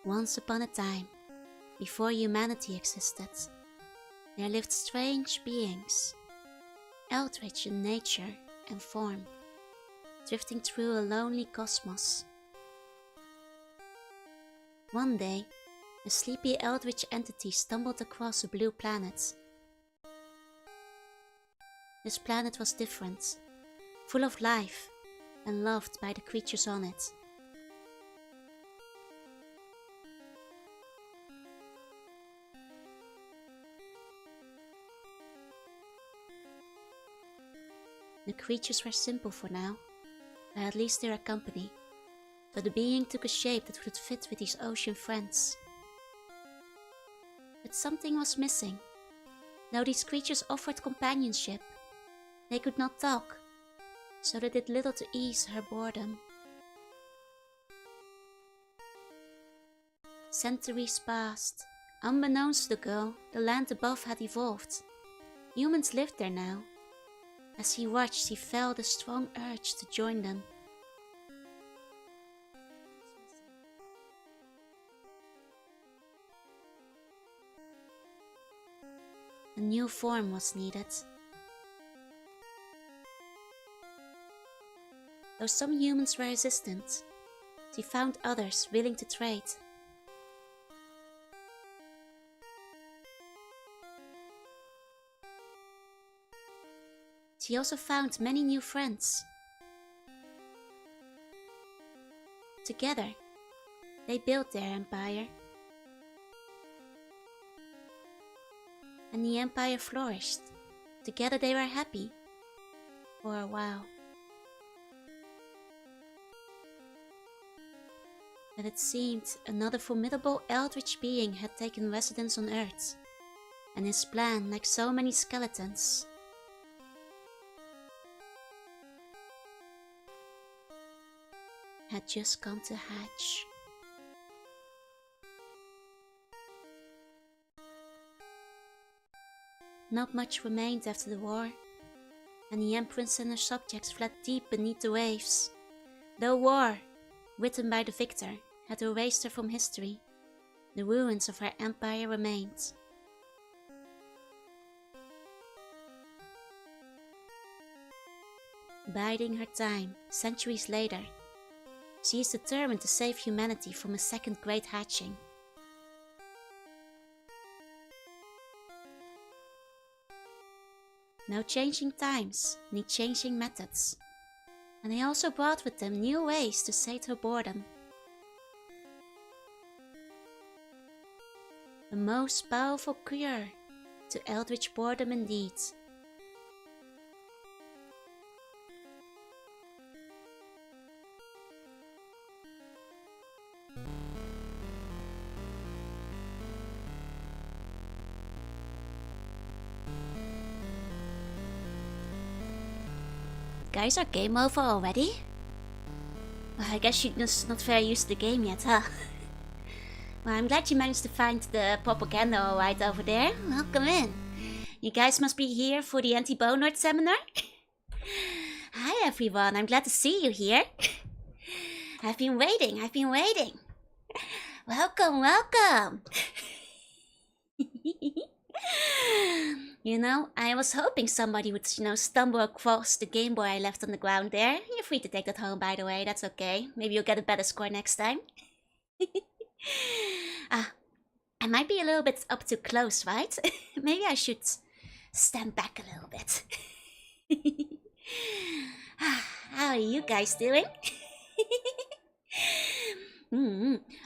Once upon a time, before humanity existed, there lived strange beings, eldritch in nature and form, drifting through a lonely cosmos. One day, a sleepy eldritch entity stumbled across a blue planet. This planet was different, full of life, and loved by the creatures on it. The creatures were simple for now, but at least they were company, so the being took a shape that would fit with his ocean friends. But something was missing. Though these creatures offered companionship, they could not talk, so they did little to ease her boredom. Centuries passed. Unbeknownst to the girl, the land above had evolved. Humans lived there now. As he watched, he felt a strong urge to join them. A new form was needed. Though some humans were resistant, he found others willing to trade. She also found many new friends. Together, they built their empire. And the empire flourished. Together they were happy. For a while. But it seemed another formidable eldritch being had taken residence on Earth. And his plan, like so many skeletons, had just come to hatch. Not much remained after the war, and the Empress and her subjects fled deep beneath the waves. Though war, written by the victor, had erased her from history, the ruins of her empire remained. Biding her time, centuries later, she is determined to save humanity from a second great hatching. Now changing times need changing methods, and they also brought with them new ways to sate her boredom. The most powerful cure to eldritch boredom indeed. Guys, are game over already? Well, I guess you're just not very used to the game yet, huh? Well, I'm glad you managed to find the propaganda alright over there. Welcome in. You guys must be here for the anti-Bonard seminar? Hi everyone, I'm glad to see you here. I've been waiting. Welcome, welcome. You know, I was hoping somebody would, stumble across the Game Boy I left on the ground there. You're free to take that home, by the way, that's okay. Maybe you'll get a better score next time. I might be a little bit up too close, right? Maybe I should stand back a little bit. How are you guys doing?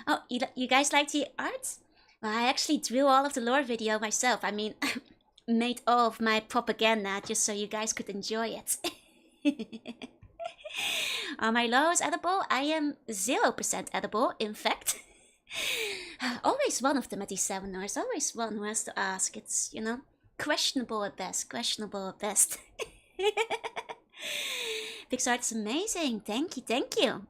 Oh, you guys like the art? Well, I actually drew all of the lore video myself. I mean, made all of my propaganda just so you guys could enjoy it. Are my lores edible? I am 0% edible, in fact. Always one of them at these seminars, always one who has to ask. It's, questionable at best, Pixart is amazing, thank you.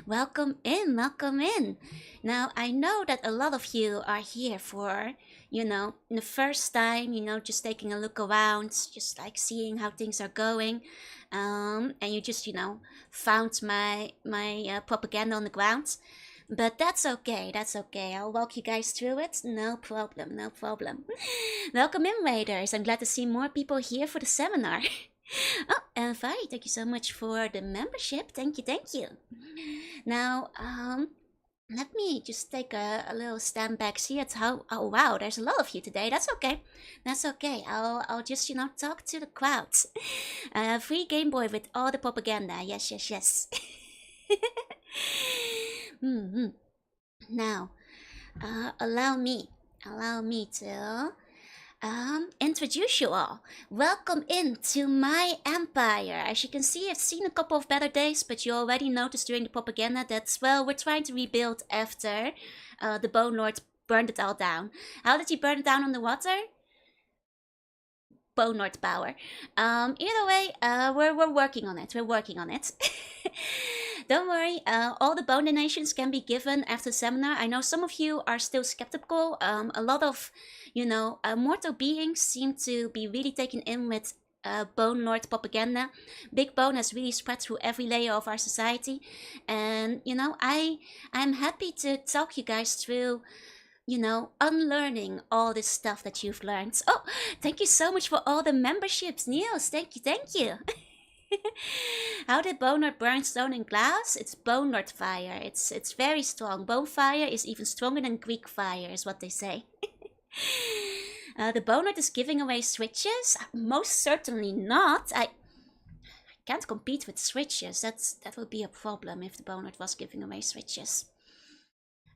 Welcome in. Now, I know that a lot of you are here for, the first time, just taking a look around, just like seeing how things are going. And you just, found my propaganda on the ground. But that's okay, that's okay. I'll walk you guys through it. No problem, no problem. Welcome in, Raiders. I'm glad to see more people here for the seminar. Oh, and Vi, thank you so much for the membership. Thank you, thank you. Now, let me just take a little stand back, see at how. Oh wow, there's a lot of you today. That's okay. That's okay. I'll just talk to the crowd. Free Game Boy with all the propaganda. Yes, yes, yes. Now, allow me to introduce you all. Welcome into my empire. As you can see, I've seen a couple of better days, but you already noticed during the propaganda that, well, we're trying to rebuild after the Bone Lord burned it all down. How did he burn it down on the water? Bone Lord power. Either way, we're working on it. We're working on it. Don't worry, all the bone donations can be given after the seminar. I know some of you are still skeptical. A lot of, mortal beings seem to be really taken in with Bone Lord propaganda. Big Bone has really spread through every layer of our society. And, I'm happy to talk you guys through, unlearning all this stuff that you've learned. Oh, thank you so much for all the memberships, Niels. Thank you, thank you. How did Bone Lord burn stone and glass? It's Bone Lord fire. It's very strong. Bone fire is even stronger than Greek fire, is what they say. The Bone Lord is giving away switches? Most certainly not. I can't compete with switches. That would be a problem if the Bone Lord was giving away switches.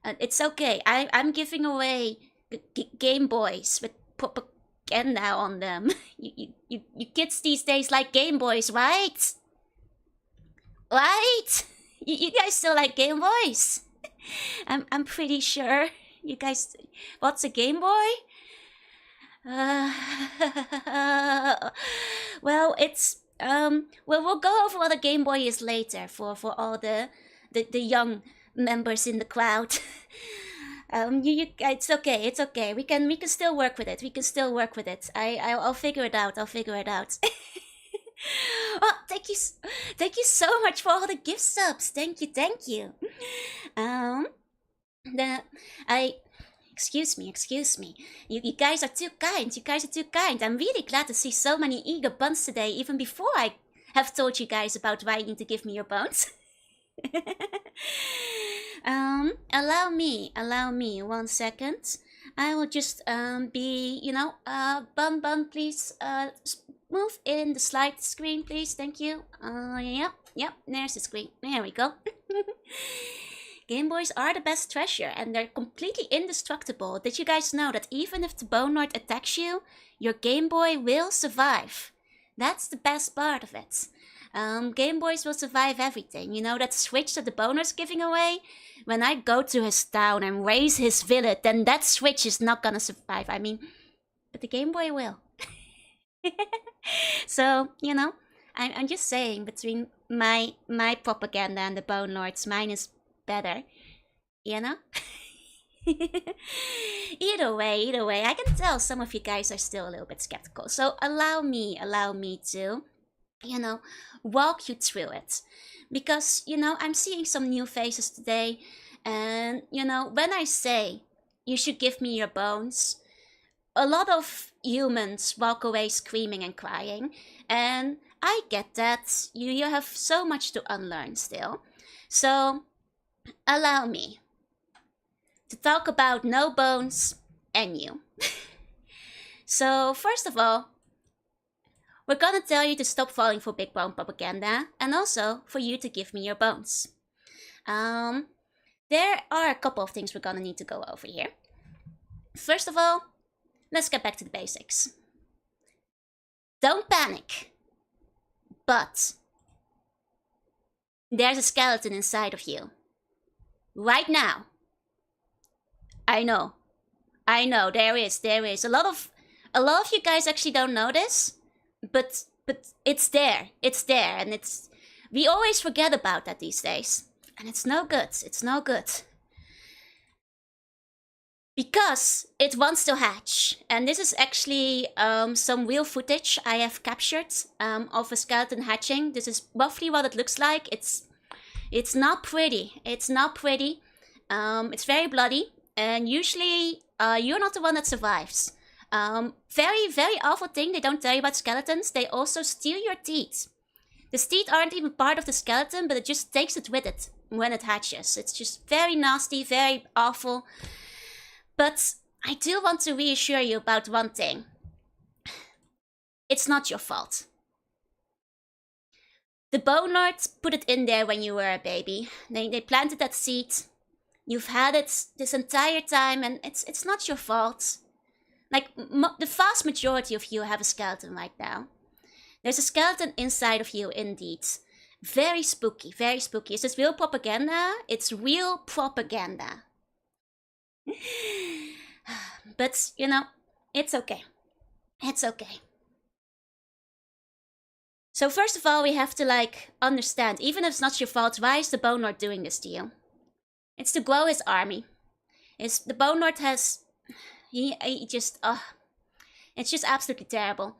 It's okay. I'm giving away Game Boys with propaganda on them. You kids these days like Game Boys, right? Right? You guys still like Game Boys? I'm pretty sure you guys. What's a Game Boy? Well, it's we'll go over what a Game Boy is later for all the young members in the crowd. It's okay. It's okay. We can still work with it. We can still work with it. I'll figure it out. I'll figure it out. Oh, thank you so much for all the gift subs. Thank you. Excuse me. You guys are too kind. I'm really glad to see so many eager buns today, even before I have told you guys about why you need to give me your bones. Allow me 1 second. I will just be, Bun, please move in the slide screen, please. Thank you. Yep, there's the screen. There we go. Game Boys are the best treasure, and they're completely indestructible. Did you guys know that even if the Bone Lord attacks you, your Game Boy will survive? That's the best part of it. Game Boys will survive everything. You know that switch that the Bone Lord's giving away? When I go to his town and raise his village, then that switch is not gonna survive. I mean, but the Game Boy will. So, I'm just saying, between my propaganda and the Bone Lord's, mine is better, Either way, I can tell some of you guys are still a little bit skeptical. So allow me to, walk you through it. Because, I'm seeing some new faces today. And, when I say you should give me your bones, a lot of humans walk away screaming and crying. And I get that. You have so much to unlearn still. So allow me to talk about no bones and you. So first of all, we're gonna tell you to stop falling for Big Bone propaganda, and also for you to give me your bones. There are a couple of things we're gonna need to go over here. First of all, let's get back to the basics. Don't panic, but there's a skeleton inside of you. Right now. I know, there is. A lot of you guys actually don't know this, but it's there, and we always forget about that these days, and it's no good. Because it wants to hatch, and this is actually some real footage I have captured of a skeleton hatching. This is roughly what it looks like. It's not pretty. It's very bloody, and usually you're not the one that survives. Very, very awful thing they don't tell you about skeletons. They also steal your teeth. The teeth aren't even part of the skeleton, but it just takes it with it when it hatches. It's just very nasty, very awful. But I do want to reassure you about one thing. It's not your fault. The Bone Lords put it in there when you were a baby. They planted that seed. You've had it this entire time, and it's not your fault. Like, the vast majority of you have a skeleton right now. There's a skeleton inside of you, indeed. Very spooky, very spooky. Is this real propaganda? It's real propaganda. But, you know, it's okay. It's okay. So first of all, we have to, like, understand, even if it's not your fault, why is the Bone Lord doing this to you? It's to grow his army. The Bone Lord has... He just... it's just absolutely terrible.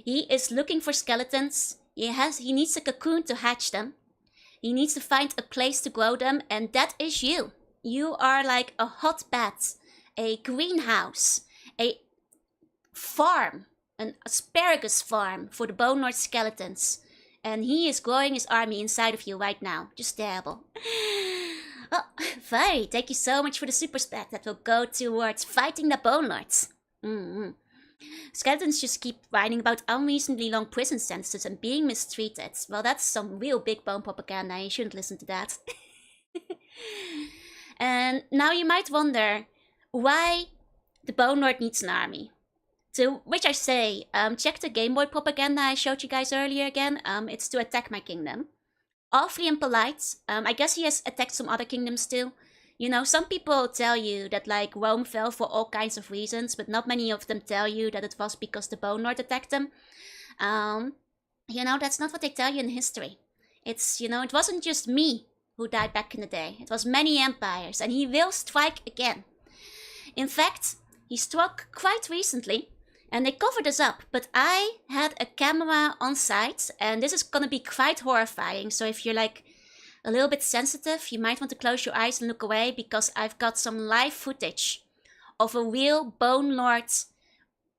He is looking for skeletons. He needs a cocoon to hatch them. He needs to find a place to grow them, and that is you. You are like a hotbed, a greenhouse, a farm, an asparagus farm for the Bone Lord skeletons. And he is growing his army inside of you right now. Just terrible. Oh, Fairy, thank you so much for the super spec that will go towards fighting the Bone Lords. Skeletons just keep whining about unreasonably long prison sentences and being mistreated. Well, that's some real big bone propaganda. You shouldn't listen to that. And now you might wonder why the Bone Lord needs an army. To which I say, check the Game Boy propaganda I showed you guys earlier again. It's to attack my kingdom. Awfully impolite. I guess he has attacked some other kingdoms too. You know, some people tell you that, like, Rome fell for all kinds of reasons, but not many of them tell you that it was because the Bone Lord attacked them. You know, that's not what they tell you in history. It's, you know, it wasn't just me who died back in the day. It was many empires, and he will strike again. In fact, he struck quite recently, and they covered us up, but I had a camera on site, and this is gonna be quite horrifying, so if you're, like, a little bit sensitive, you might want to close your eyes and look away, because I've got some live footage of a real Bone Lord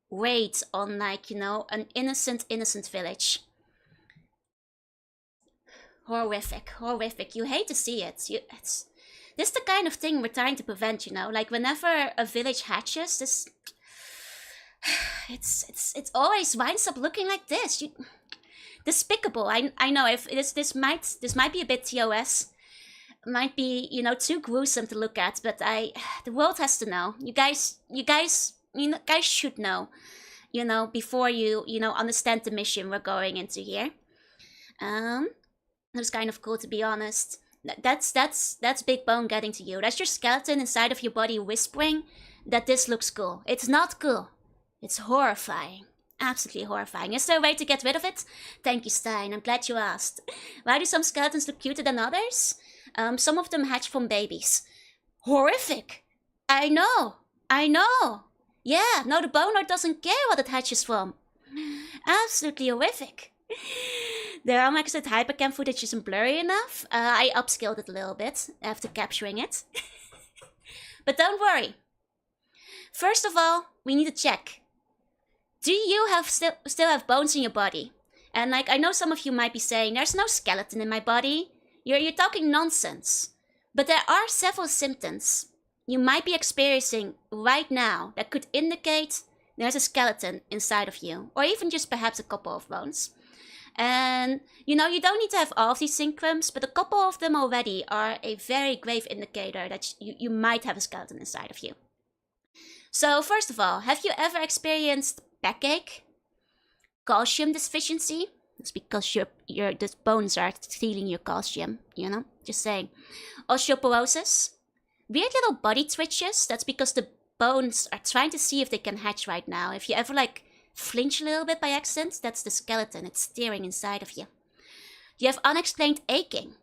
raid on, like, you know, an innocent village. Horrific, horrific. You hate to see it. This is the kind of thing we're trying to prevent, you know? Like, whenever a village hatches, this... It always winds up looking like this. Despicable. I know if this might be a bit TOS, might be, you know, too gruesome to look at, but the world has to know. You guys should know, you know, before you know, understand the mission we're going into here. It was kind of cool, to be honest. That's Big Bone getting to you. That's your skeleton inside of your body whispering that this looks cool. It's not cool. It's horrifying. Absolutely horrifying. Is there a way to get rid of it? Thank you, Stein. I'm glad you asked. Why do some skeletons look cuter than others? Some of them hatch from babies. Horrific. I know. Yeah, no, the Bone Lord doesn't care what it hatches from. Absolutely horrific. The unmaxed hypercam footage isn't blurry enough. I upscaled it a little bit after capturing it. But don't worry. First of all, we need to check. Do you still have bones in your body? And, like, I know some of you might be saying, there's no skeleton in my body. You're talking nonsense. But there are several symptoms you might be experiencing right now that could indicate there's a skeleton inside of you. Or even just perhaps a couple of bones. And, you know, you don't need to have all of these symptoms, but a couple of them already are a very grave indicator that you might have a skeleton inside of you. So, first of all, have you ever experienced backache? Calcium deficiency? It's because the bones are stealing your calcium, you know? Just saying. Osteoporosis? Weird little body twitches? That's because the bones are trying to see if they can hatch right now. If you ever, like, flinch a little bit by accident, that's the skeleton. It's steering inside of you. You have unexplained aching.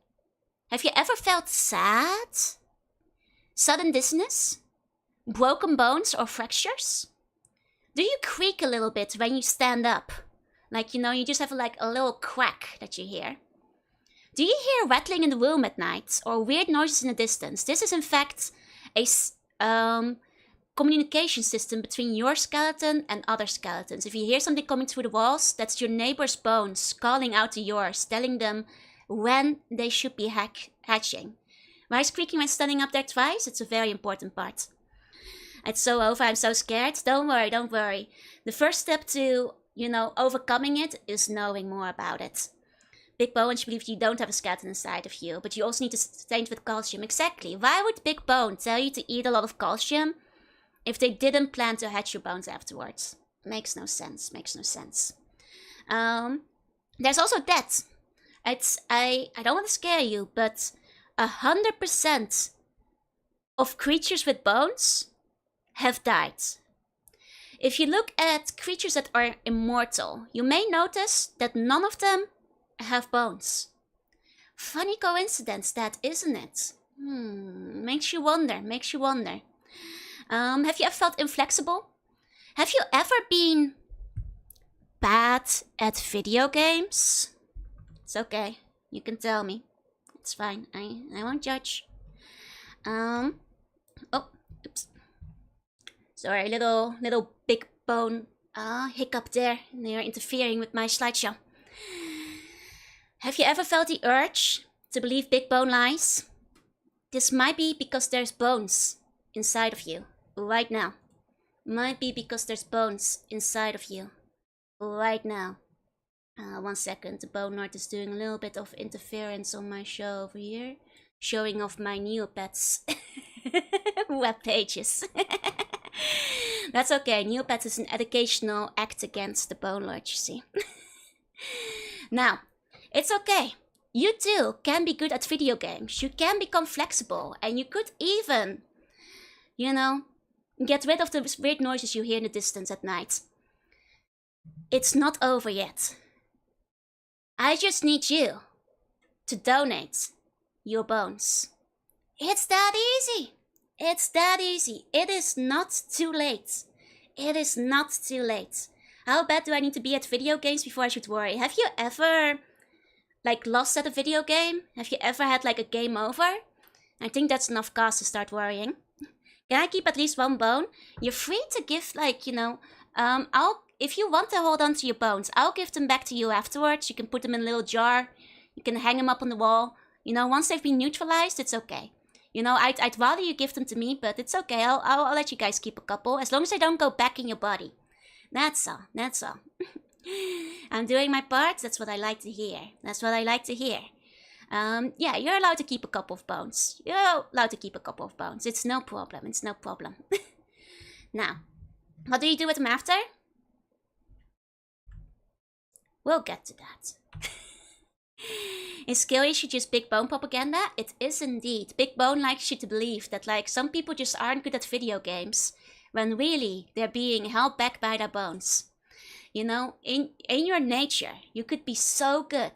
Have you ever felt sad? Sudden dizziness? Broken bones or fractures? Do you creak a little bit when you stand up? Like, you know, you just have like a little crack that you hear. Do you hear rattling in the room at night or weird noises in the distance? This is in fact a communication system between your skeleton and other skeletons. If you hear something coming through the walls, that's your neighbor's bones calling out to yours, telling them when they should be hatching. Why squeaking when standing up there twice? It's a very important part. It's so over, I'm so scared. Don't worry, don't worry. The first step to, overcoming it is knowing more about it. Big Bones believes you don't have a skeleton inside of you, but you also need to sustain it with calcium. Exactly. Why would Big Bone tell you to eat a lot of calcium if they didn't plan to hatch your bones afterwards? Makes no sense. Makes no sense. There's also that. I don't want to scare you, but 100% of creatures with bones have died. If you look at creatures that are immortal, you may notice that none of them have bones. Funny coincidence that, isn't it? Makes you wonder, makes you wonder. Have you ever felt inflexible? Have you ever been bad at video games? It's okay, you can tell me. It's fine, I won't judge. Oh, oops. Sorry, little Big Bone hiccup there. They're interfering with my slideshow. Have you ever felt the urge to believe Big Bone lies? This might be because there's bones inside of you right now. Might be because there's bones inside of you right now. 1 second, the Bone Lord is doing a little bit of interference on my show over here. Showing off my Neopets web pages. That's okay, Neopets is an educational act against the Bone Lord, you see. Now, it's okay. You too can be good at video games. You can become flexible. And you could even, get rid of the weird noises you hear in the distance at night. It's not over yet. I just need you to donate your bones. It's that easy. It's that easy. It is not too late. It is not too late. How bad do I need to be at video games before I should worry? Have you ever lost at a video game? Have you ever had a game over? I think that's enough cause to start worrying. Can I keep at least one bone? You're free to give if you want to hold on to your bones, I'll give them back to you afterwards. You can put them in a little jar. You can hang them up on the wall. Once they've been neutralized, it's okay. I'd rather you give them to me, but it's okay. I'll let you guys keep a couple, as long as they don't go back in your body. That's all. That's all. I'm doing my part. That's what I like to hear. That's what I like to hear. Yeah, you're allowed to keep a couple of bones. You're allowed to keep a couple of bones. It's no problem. It's no problem. Now, what do you do with them after? We'll get to that. Is skill issue just Big Bone propaganda? It is indeed. Big Bone likes you to believe that some people just aren't good at video games, when really they're being held back by their bones. In your nature, you could be so good,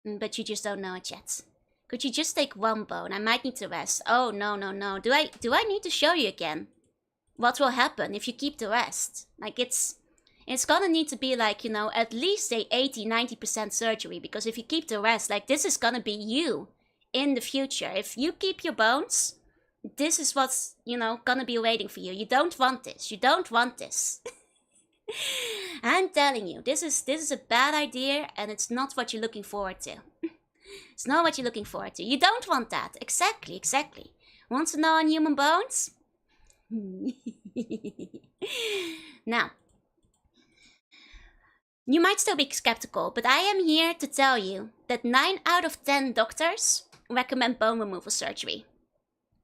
but you just don't know it yet. Could you just take one bone? I might need to rest. Oh, no. Do I need to show you again what will happen if you keep the rest? It's gonna need to be at least a 80-90% surgery, because if you keep the rest, this is gonna be you in the future. If you keep your bones, this is what's, gonna be waiting for you. You don't want this. You don't want this. I'm telling you, this is a bad idea, and it's not what you're looking forward to. It's not what you're looking forward to. You don't want that. Exactly. Want to know on human bones? Now, you might still be skeptical, but I am here to tell you that 9 out of 10 doctors recommend bone removal surgery.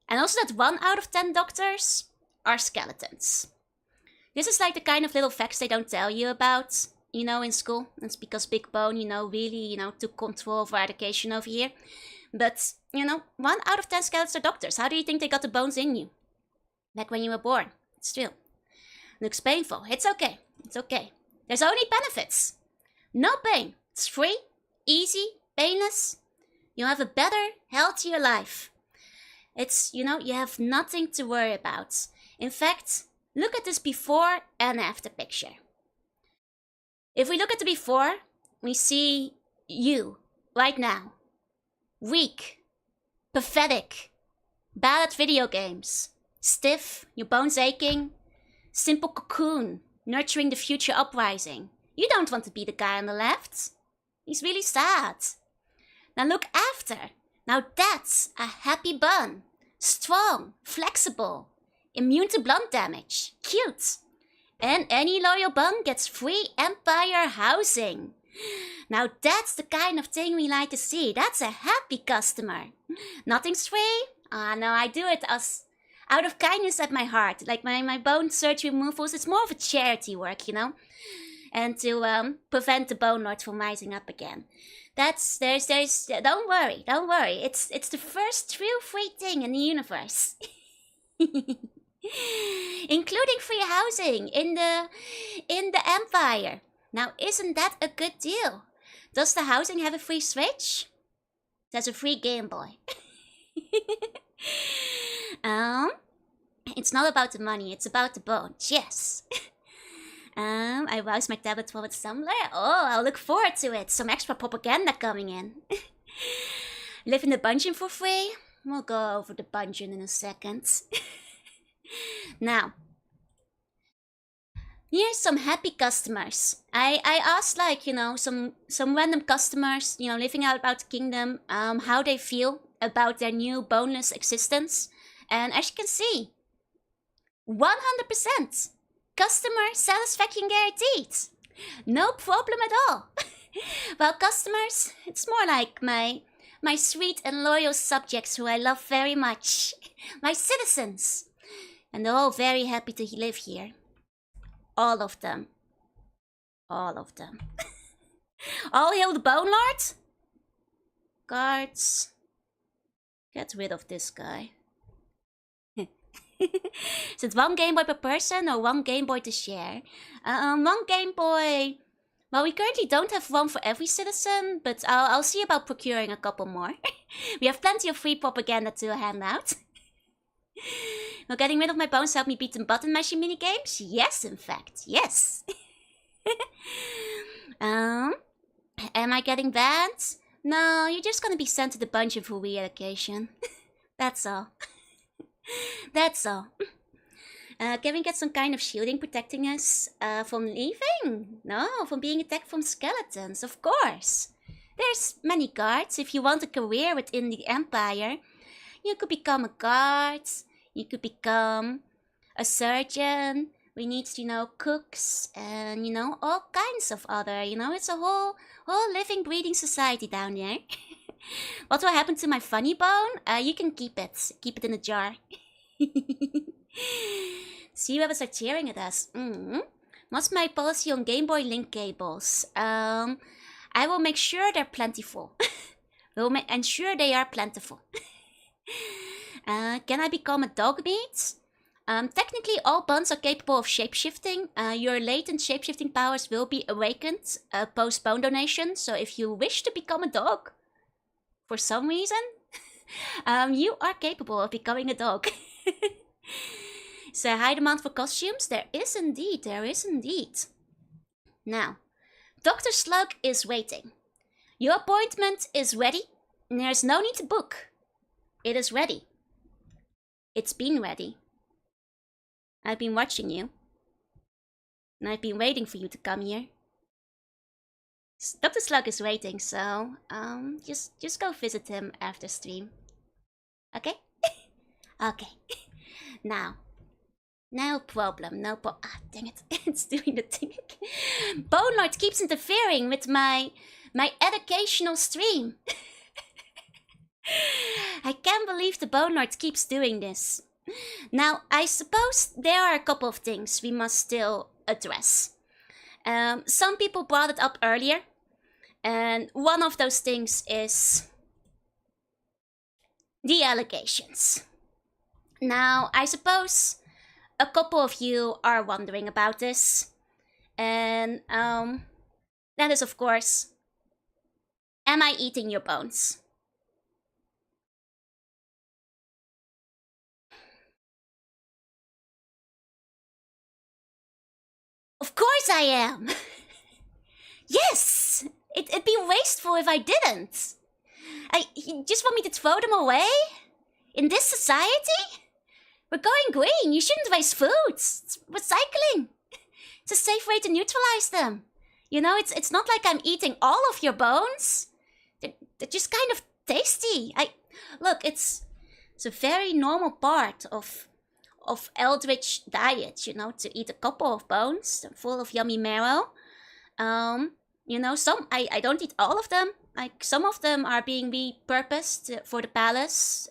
And also that 1 out of 10 doctors are skeletons. This is the kind of little facts they don't tell you about, in school. It's because Big Bone, really, took control of our education over here. But, 1 out of 10 skeletons are doctors. How do you think they got the bones in you? Back when you were born. It's true. Looks painful. It's okay. It's okay. There's only benefits. No pain. It's free, easy, painless. You'll have a better, healthier life. It's, you have nothing to worry about. In fact, look at this before and after picture. If we look at the before, we see you right now. Weak. Pathetic. Bad at video games. Stiff, your bones aching. Simple cocoon, nurturing the future uprising. You don't want to be the guy on the left. He's really sad. Now look after. Now that's a happy bun. Strong, flexible, immune to blunt damage. Cute. And any loyal bun gets free Empire housing. Now that's the kind of thing we like to see. That's a happy customer. Nothing's free? Ah, no, I do it out of kindness at my heart. Like my bone surgery removals, it's more of a charity work, you know? And to prevent the bone lord from rising up again. There's don't worry. It's the first true free thing in the universe. Including free housing in the Empire. Now isn't that a good deal? Does the housing have a free Switch? There's a free Game Boy. It's not about the money, it's about the bones, yes. I rouse my tablet towards Tumblr. Oh, I'll look forward to it. Some extra propaganda coming in. Live in the dungeon for free? We'll go over the dungeon in a second. Now, here's some happy customers. I asked, like, you know, some random customers, you know, living out about the kingdom, how they feel about their new boneless existence. And as you can see, 100% customer satisfaction guaranteed. No problem at all. Well, customers, it's more like my sweet and loyal subjects who I love very much. My citizens. And they're all very happy to live here. All of them. All of them. All hail the Bone Lord? Guards. Get rid of this guy. Is it one Game Boy per person or one Game Boy to share? One Game Boy. Well, we currently don't have one for every citizen, but I'll see about procuring a couple more. We have plenty of free propaganda to hand out. Will getting rid of my bones help me beat the button mashing minigames? Yes, in fact, yes. Am I getting banned? No, you're just gonna be sent to the dungeon for re-education. That's all. That's all. Can we get some kind of shielding protecting us from leaving? No, from being attacked from skeletons, of course. There's many guards. If you want a career within the Empire, you could become a guard, you could become a surgeon. We need, you know, cooks and, you know, all kinds of other, you know, it's a whole living, breathing society down there. What will happen to my funny bone? You can keep it. Keep it in a jar. See whoever's are cheering at us. What's my policy on Game Boy link cables? I will make sure they're plentiful. We'll ensure they are plentiful. Can I become a dog meat? Technically, all buns are capable of shapeshifting. Your latent shapeshifting powers will be awakened post bone donation. So if you wish to become a dog, for some reason, you are capable of becoming a dog. So high demand for costumes? There is indeed. Now, Dr. Slug is waiting. Your appointment is ready. There's no need to book. It is ready. It's been ready. I've been watching you. And I've been waiting for you to come here. Dr. Slug is waiting, so just go visit him after stream. Okay? Okay. Now. No problem, ah, dang it. It's doing the thing again. Bone Lord keeps interfering with my educational stream. I can't believe the Bone Lord keeps doing this. Now, I suppose there are a couple of things we must still address. Some people brought it up earlier, and one of those things is the allegations. Now, I suppose a couple of you are wondering about this, and that is, of course, am I eating your bones? Of course I am! Yes! It'd be wasteful if I didn't. You just want me to throw them away? In this society? We're going green. You shouldn't waste food. It's recycling. It's a safe way to neutralize them. You know, it's not like I'm eating all of your bones. They're just kind of tasty. Look, it's a very normal part of Eldritch diet, you know, to eat a couple of bones full of yummy marrow. You know, some I don't eat all of them. Like some of them are being repurposed for the palace,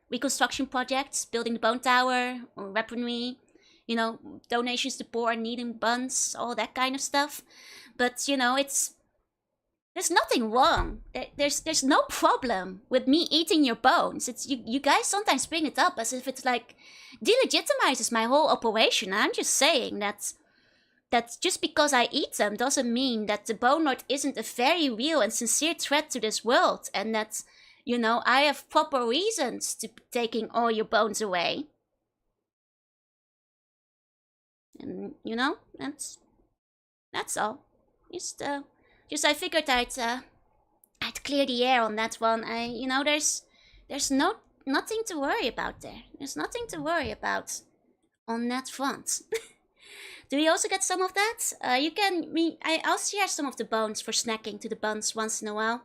reconstruction projects, building the bone tower, or weaponry, you know, donations to poor and needing buns, all that kind of stuff. But you know, there's nothing wrong. There's no problem with me eating your bones. It's you guys sometimes bring it up as if it's like delegitimizes my whole operation. I'm just saying that just because I eat them doesn't mean that the Bone Lord isn't a very real and sincere threat to this world, and that, you know, I have proper reasons to taking all your bones away. And you know, that's all. Just I figured I'd clear the air on that one. You know, there's nothing to worry about there. There's nothing to worry about on that front. Do you also get some of that? I'll share some of the bones for snacking to the buns once in a while.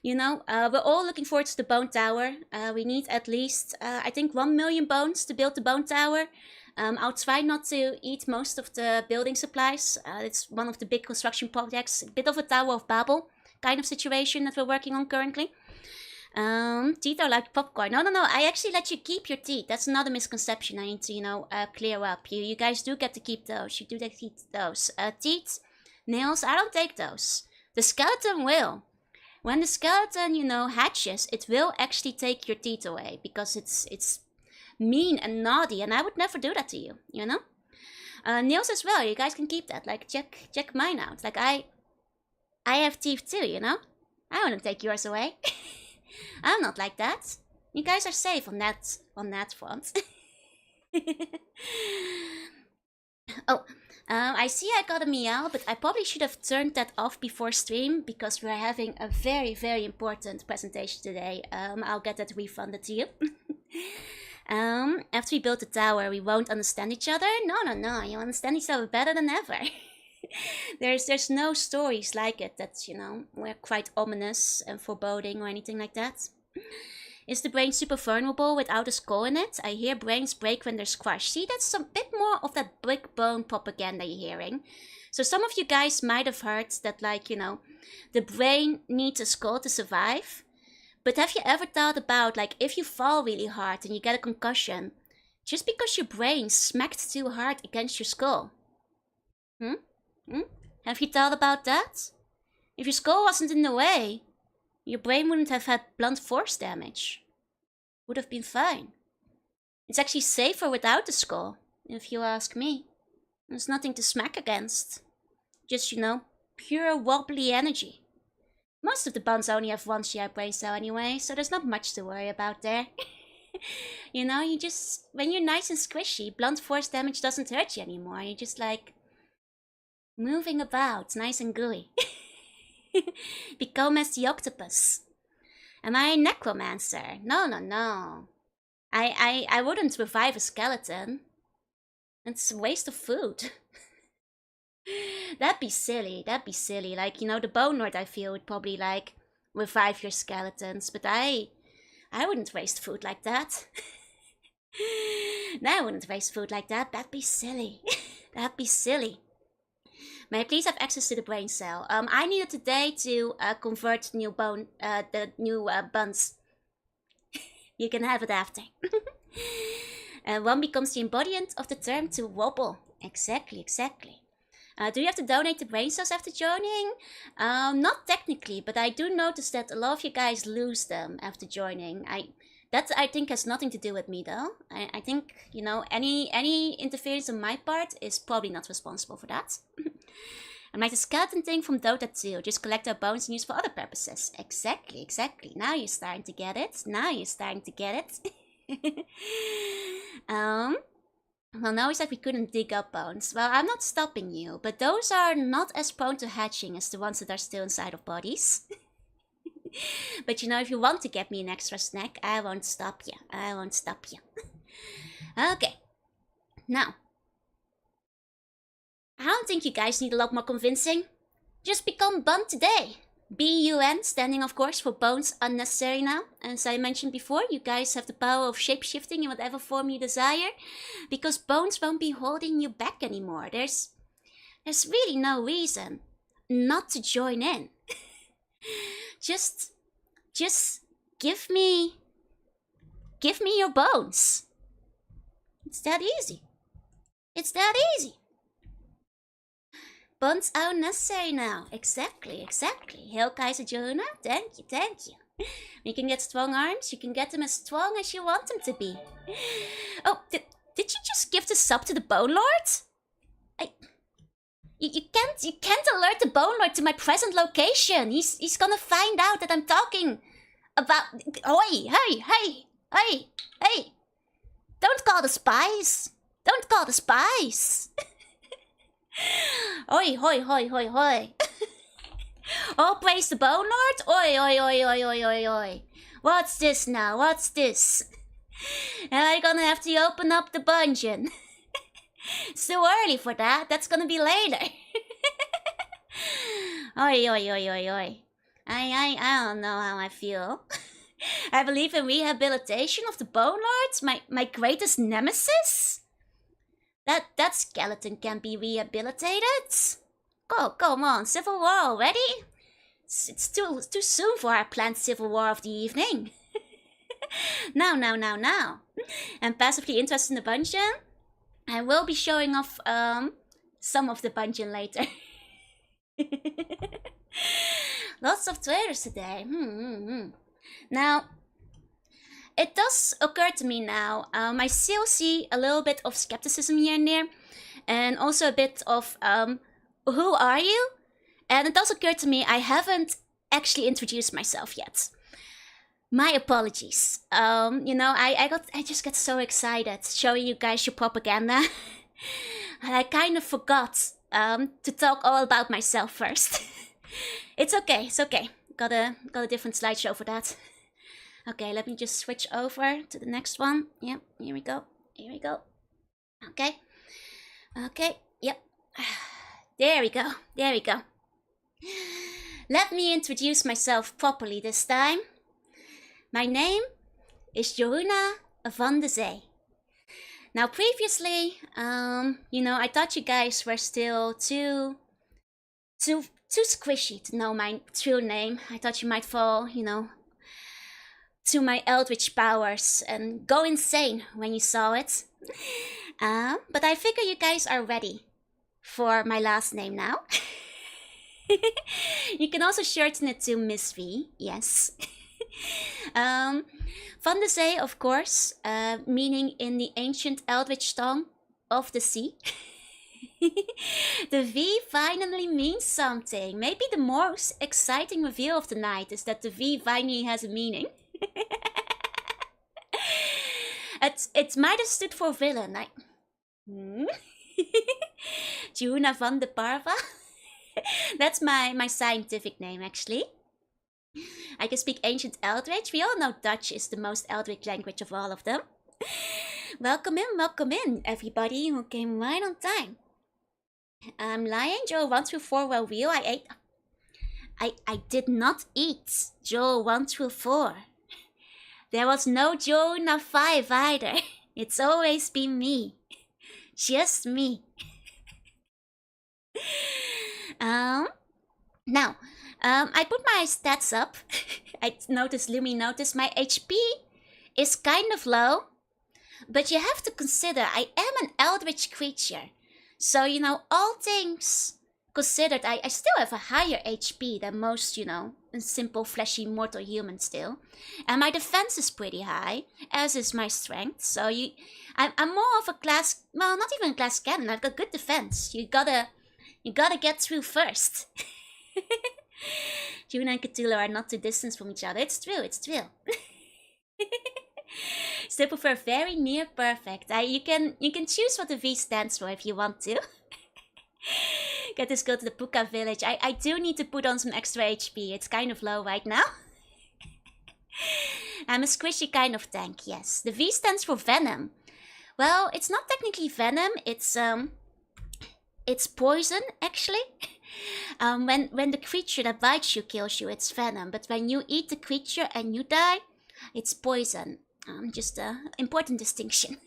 You know, we're all looking forward to the bone tower. We need at least, I think, 1 million bones to build the bone tower. I'll try not to eat most of the building supplies. It's one of the big construction projects, a bit of a Tower of Babel kind of situation that we're working on currently. Teeth are like popcorn. No, I actually let you keep your teeth. That's another misconception I need to, you know, clear up. You guys do get to keep those. You do get to keep those. Teeth, nails, I don't take those. The skeleton will. When the skeleton, you know, hatches, it will actually take your teeth away because it's mean and naughty, and I would never do that to you, you know? Nails as well, you guys can keep that. Like, check mine out. Like, I have teeth too, you know? I wouldn't take yours away. I'm not like that. You guys are safe on that front. Oh, I see I got a meow, but I probably should have turned that off before stream because we're having a very, very important presentation today. I'll get that refunded to you. After we build the tower, we won't understand each other. No, you understand each other better than ever. There's no stories like it that, you know, were quite ominous and foreboding or anything like that. Is the brain super vulnerable without a skull in it? I hear brains break when they're squashed. See, that's a bit more of that big bone propaganda you're hearing. So some of you guys might have heard that, like, you know, the brain needs a skull to survive. But have you ever thought about, like, if you fall really hard and you get a concussion, just because your brain smacked too hard against your skull? Have you thought about that? If your skull wasn't in the way, your brain wouldn't have had blunt force damage. Would have been fine. It's actually safer without the skull, if you ask me. There's nothing to smack against. Just, you know, pure wobbly energy. Most of the buns only have one shared brain cell anyway, so there's not much to worry about there. You know, when you're nice and squishy, blunt force damage doesn't hurt you anymore. You're just like moving about, nice and gooey. Become as the octopus. Am I a necromancer? No. I wouldn't revive a skeleton. It's a waste of food. That'd be silly. Like, you know, the Bone Lord, I feel, would probably, like, revive your skeletons. But I wouldn't waste food like that. No, I wouldn't waste food like that. That'd be silly. That'd be silly. May I please have access to the brain cell? I needed today to convert the new buns. You can have it after. One becomes the embodiment of the term to wobble. Exactly. Do you have to donate the brain cells after joining? Not technically, but I do notice that a lot of you guys lose them after joining. That I think has nothing to do with me though. I think, you know, any interference on my part is probably not responsible for that. And like the skeleton thing from Dota 2, just collect our bones and use for other purposes. Exactly. Now you're starting to get it. Well, now we said we couldn't dig up bones. Well, I'm not stopping you, but those are not as prone to hatching as the ones that are still inside of bodies. But you know, if you want to get me an extra snack, I won't stop you. I won't stop you. Okay. Now, I don't think you guys need a lot more convincing. Just become Bun today. B-U-N, standing of course for Bones Unnecessary now. As I mentioned before, you guys have the power of shapeshifting in whatever form you desire. Because Bones won't be holding you back anymore. There's really no reason not to join in. Just give me your bones. It's that easy. It's that easy. Bones are necessary now. Exactly. Hail Kaiser Jorunna. Thank you. You can get strong arms. You can get them as strong as you want them to be. Oh, did you just give the sub to the Bone Lord? You can't alert the Bone Lord to my present location. He's gonna find out that I'm talking about. Oi, hey! Don't call the spies. Oi, hoi. Oh, praise the Bone Lord. Oi. What's this now? What's this? Am I gonna have to open up the dungeon? It's too early for that. That's gonna be later. Oi. I don't know how I feel. I believe in rehabilitation of the Bone Lords, my greatest nemesis. That skeleton can be rehabilitated. Come on, Civil War already? It's too soon for our planned Civil War of the evening. Now. I'm passively interested in the dungeon. I will be showing off some of the dungeon later. Lots of trailers today. Now, it does occur to me now, I still see a little bit of skepticism here and there. And also a bit of, who are you? And it does occur to me I haven't actually introduced myself yet. My apologies. I just get so excited showing you guys your propaganda. I kind of forgot to talk all about myself first. It's okay. Got a different slideshow for that. Okay, let me just switch over to the next one. Yep, here we go. Okay, yep. There we go. Let me introduce myself properly this time. My name is Jorunna van de Zee. Now previously, I thought you guys were still too squishy to know my true name. I thought you might fall, to my Eldritch powers and go insane when you saw it. But I figure you guys are ready for my last name now. You can also shorten it to Miss V, yes. Van de Zee, of course, meaning in the ancient Eldritch tongue of the sea. The V finally means something. Maybe the most exciting reveal of the night is that the V finally has a meaning. It might have stood for villain. Jorunna van de Parva. That's my scientific name, actually. I can speak ancient Eldritch. We all know Dutch is the most Eldritch language of all of them. Welcome in, everybody who came right on time. I'm lying. Joel 1 through 4 were real. I did not eat Joel 1 through 4. There was no Jorunna 5 either. It's always been me. Just me. Now, I put my stats up. I noticed Lumi noticed my HP is kind of low. But you have to consider I am an Eldritch creature. So, all things considered, I still have a higher HP than most, simple, fleshy, mortal humans still. And my defense is pretty high, as is my strength. So I'm more of a class, well, not even a class cannon. I've got good defense. You gotta get through first. Jorunna and Cthulhu are not too distant from each other. It's true. Still prefer very near perfect. You can choose what the V stands for if you want to. Get this girl to the Puka village. I do need to put on some extra HP. It's kind of low right now. I'm a squishy kind of tank, yes. The V stands for venom. Well, it's not technically venom. It's poison, actually. When the creature that bites you kills you, it's venom. But when you eat the creature and you die, it's poison. Just an important distinction.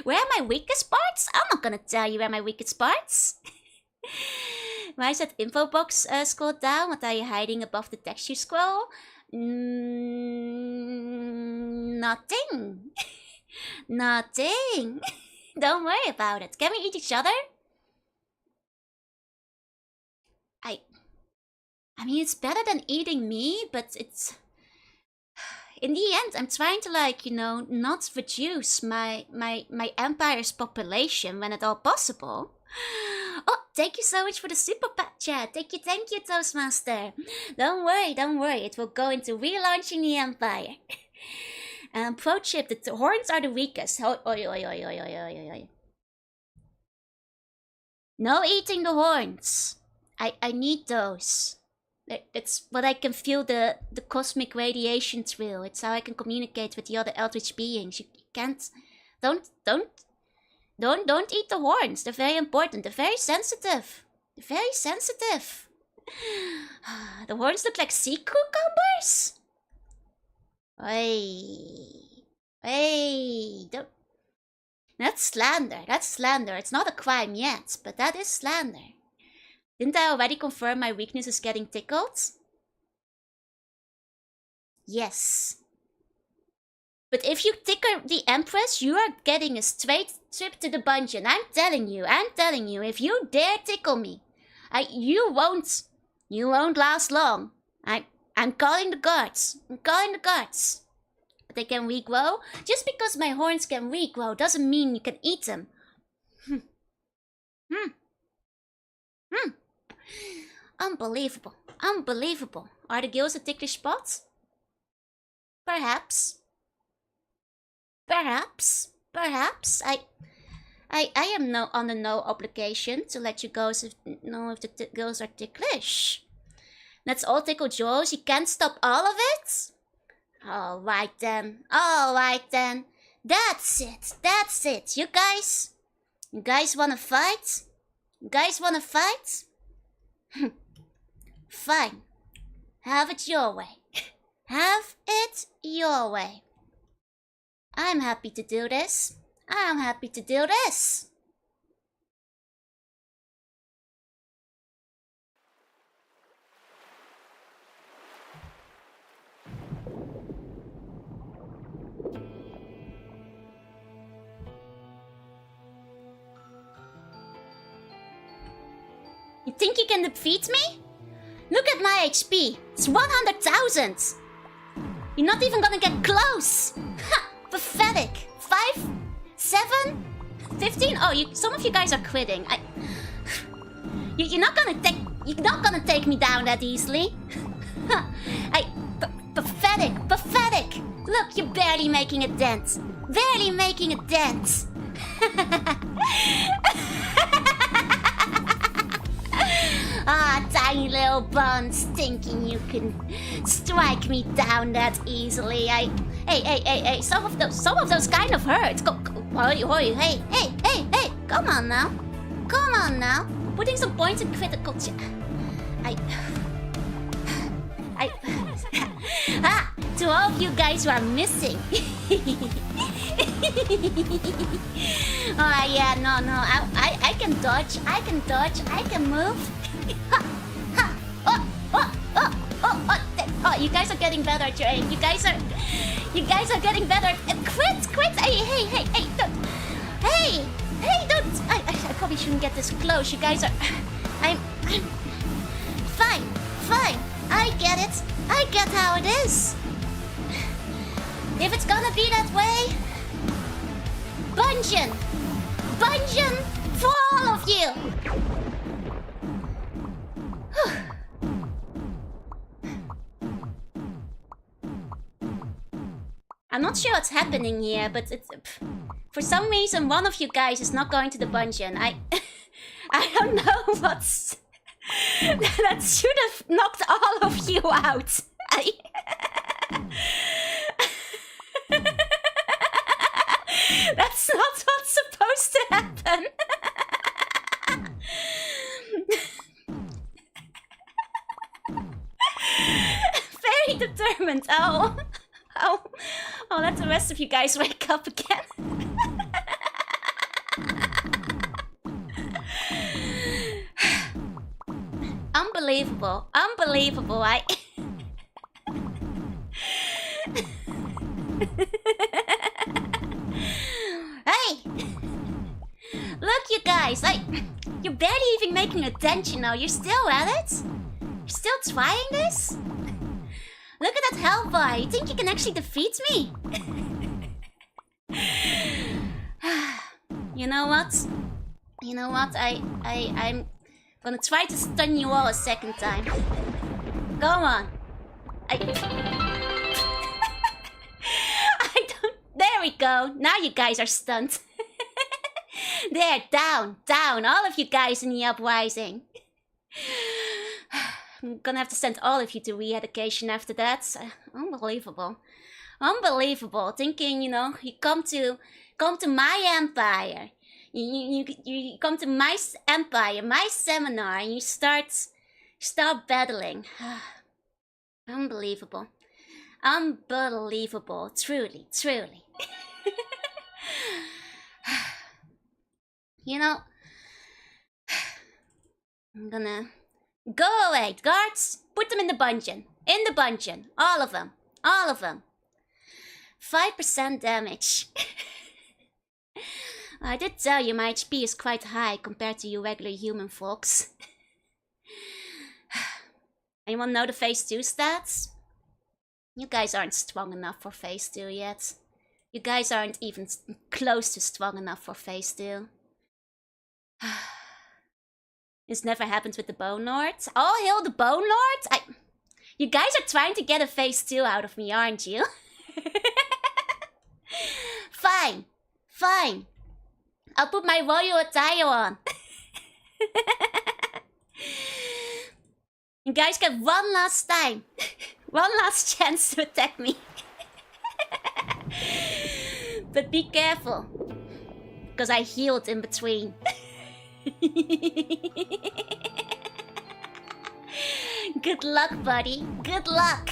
Where are my weakest parts? I'm not gonna tell you where my weakest parts. Why is that info box scrolled down? What are you hiding above the texture scroll? Nothing. Nothing. Don't worry about it. Can we eat each other? I mean, it's better than eating me, but it's... In the end, I'm trying to, like, you know, not reduce my empire's population when at all possible. Oh, thank you so much for the super chat. Thank you, Toastmaster. Don't worry. It will go into relaunching the empire. Pro tip, the horns are the weakest. Oi. No eating the horns. I need those. It's what I can feel the cosmic radiation through. It's how I can communicate with the other Eldritch beings. You can't... Don't eat the horns. They're very important. They're very sensitive. The horns look like sea cucumbers? Hey, don't... That's slander. It's not a crime yet, but that is slander. Didn't I already confirm my weakness is getting tickled? Yes. But if you tickle the Empress, you are getting a straight trip to the dungeon. I'm telling you. If you dare tickle me, you won't last long. I'm calling the guards. But they can regrow. Just because my horns can regrow doesn't mean you can eat them. Unbelievable. Are the gills a ticklish spot? Perhaps. I am under no obligation to let you guys know if the gills are ticklish. Let's all tickle Joes. You can't stop all of it? Alright then. That's it. You guys wanna fight? Fine. Have it your way. I'm happy to do this. You think you can defeat me? Look at my HP. It's 100,000. You're not even gonna get close. Ha! Pathetic. 5, 7, 15. Oh, some of you guys are quitting. You're not gonna take me down that easily. Pathetic. Look, you're barely making a dent. Tiny little buns thinking you can strike me down that easily. Hey, some of those kind of hurt. Hey, come on now. Putting some points in critical to all of you guys who are missing. Oh yeah, no, I can dodge, I can move. Oh, you guys are getting better at your aim. You guys are getting better. Quit! Hey, don't. I probably shouldn't get this close. You guys are. I'm fine. I get it. I get how it is. If it's gonna be that way, Bungeon for all of you. I'm not sure what's happening here, but for some reason one of you guys is not going to the dungeon. I don't know what's... That should have knocked all of you out. That's not what's supposed to happen. Very determined. Oh, let the rest of you guys wake up again. Unbelievable. Hey! Look, you guys, you're barely even making attention now. You're still at it? You're still trying this? Look at that hell bar. You think you can actually defeat me? You know what? I'm gonna try to stun you all a second time. Go on. I don't... There we go. Now you guys are stunned. There, down. All of you guys in the uprising. I'm gonna have to send all of you to re-education after that. Unbelievable. Thinking, you come to my empire. You come to my empire, my seminar, and you start battling. Unbelievable. Truly. I'm gonna... Go away, guards! Put them in the dungeon. All of them. 5% damage. I did tell you my HP is quite high compared to you regular human folks. Anyone know the phase 2 stats? You guys aren't strong enough for phase 2 yet. You guys aren't even close to strong enough for phase 2. This never happened with the Bone Lords. All hail the Bone Lords? You guys are trying to get a phase 2 out of me, aren't you? Fine. I'll put my royal attire on. You guys get one last time. One last chance to attack me. But be careful. Because I healed in between. Good luck, buddy. Good luck.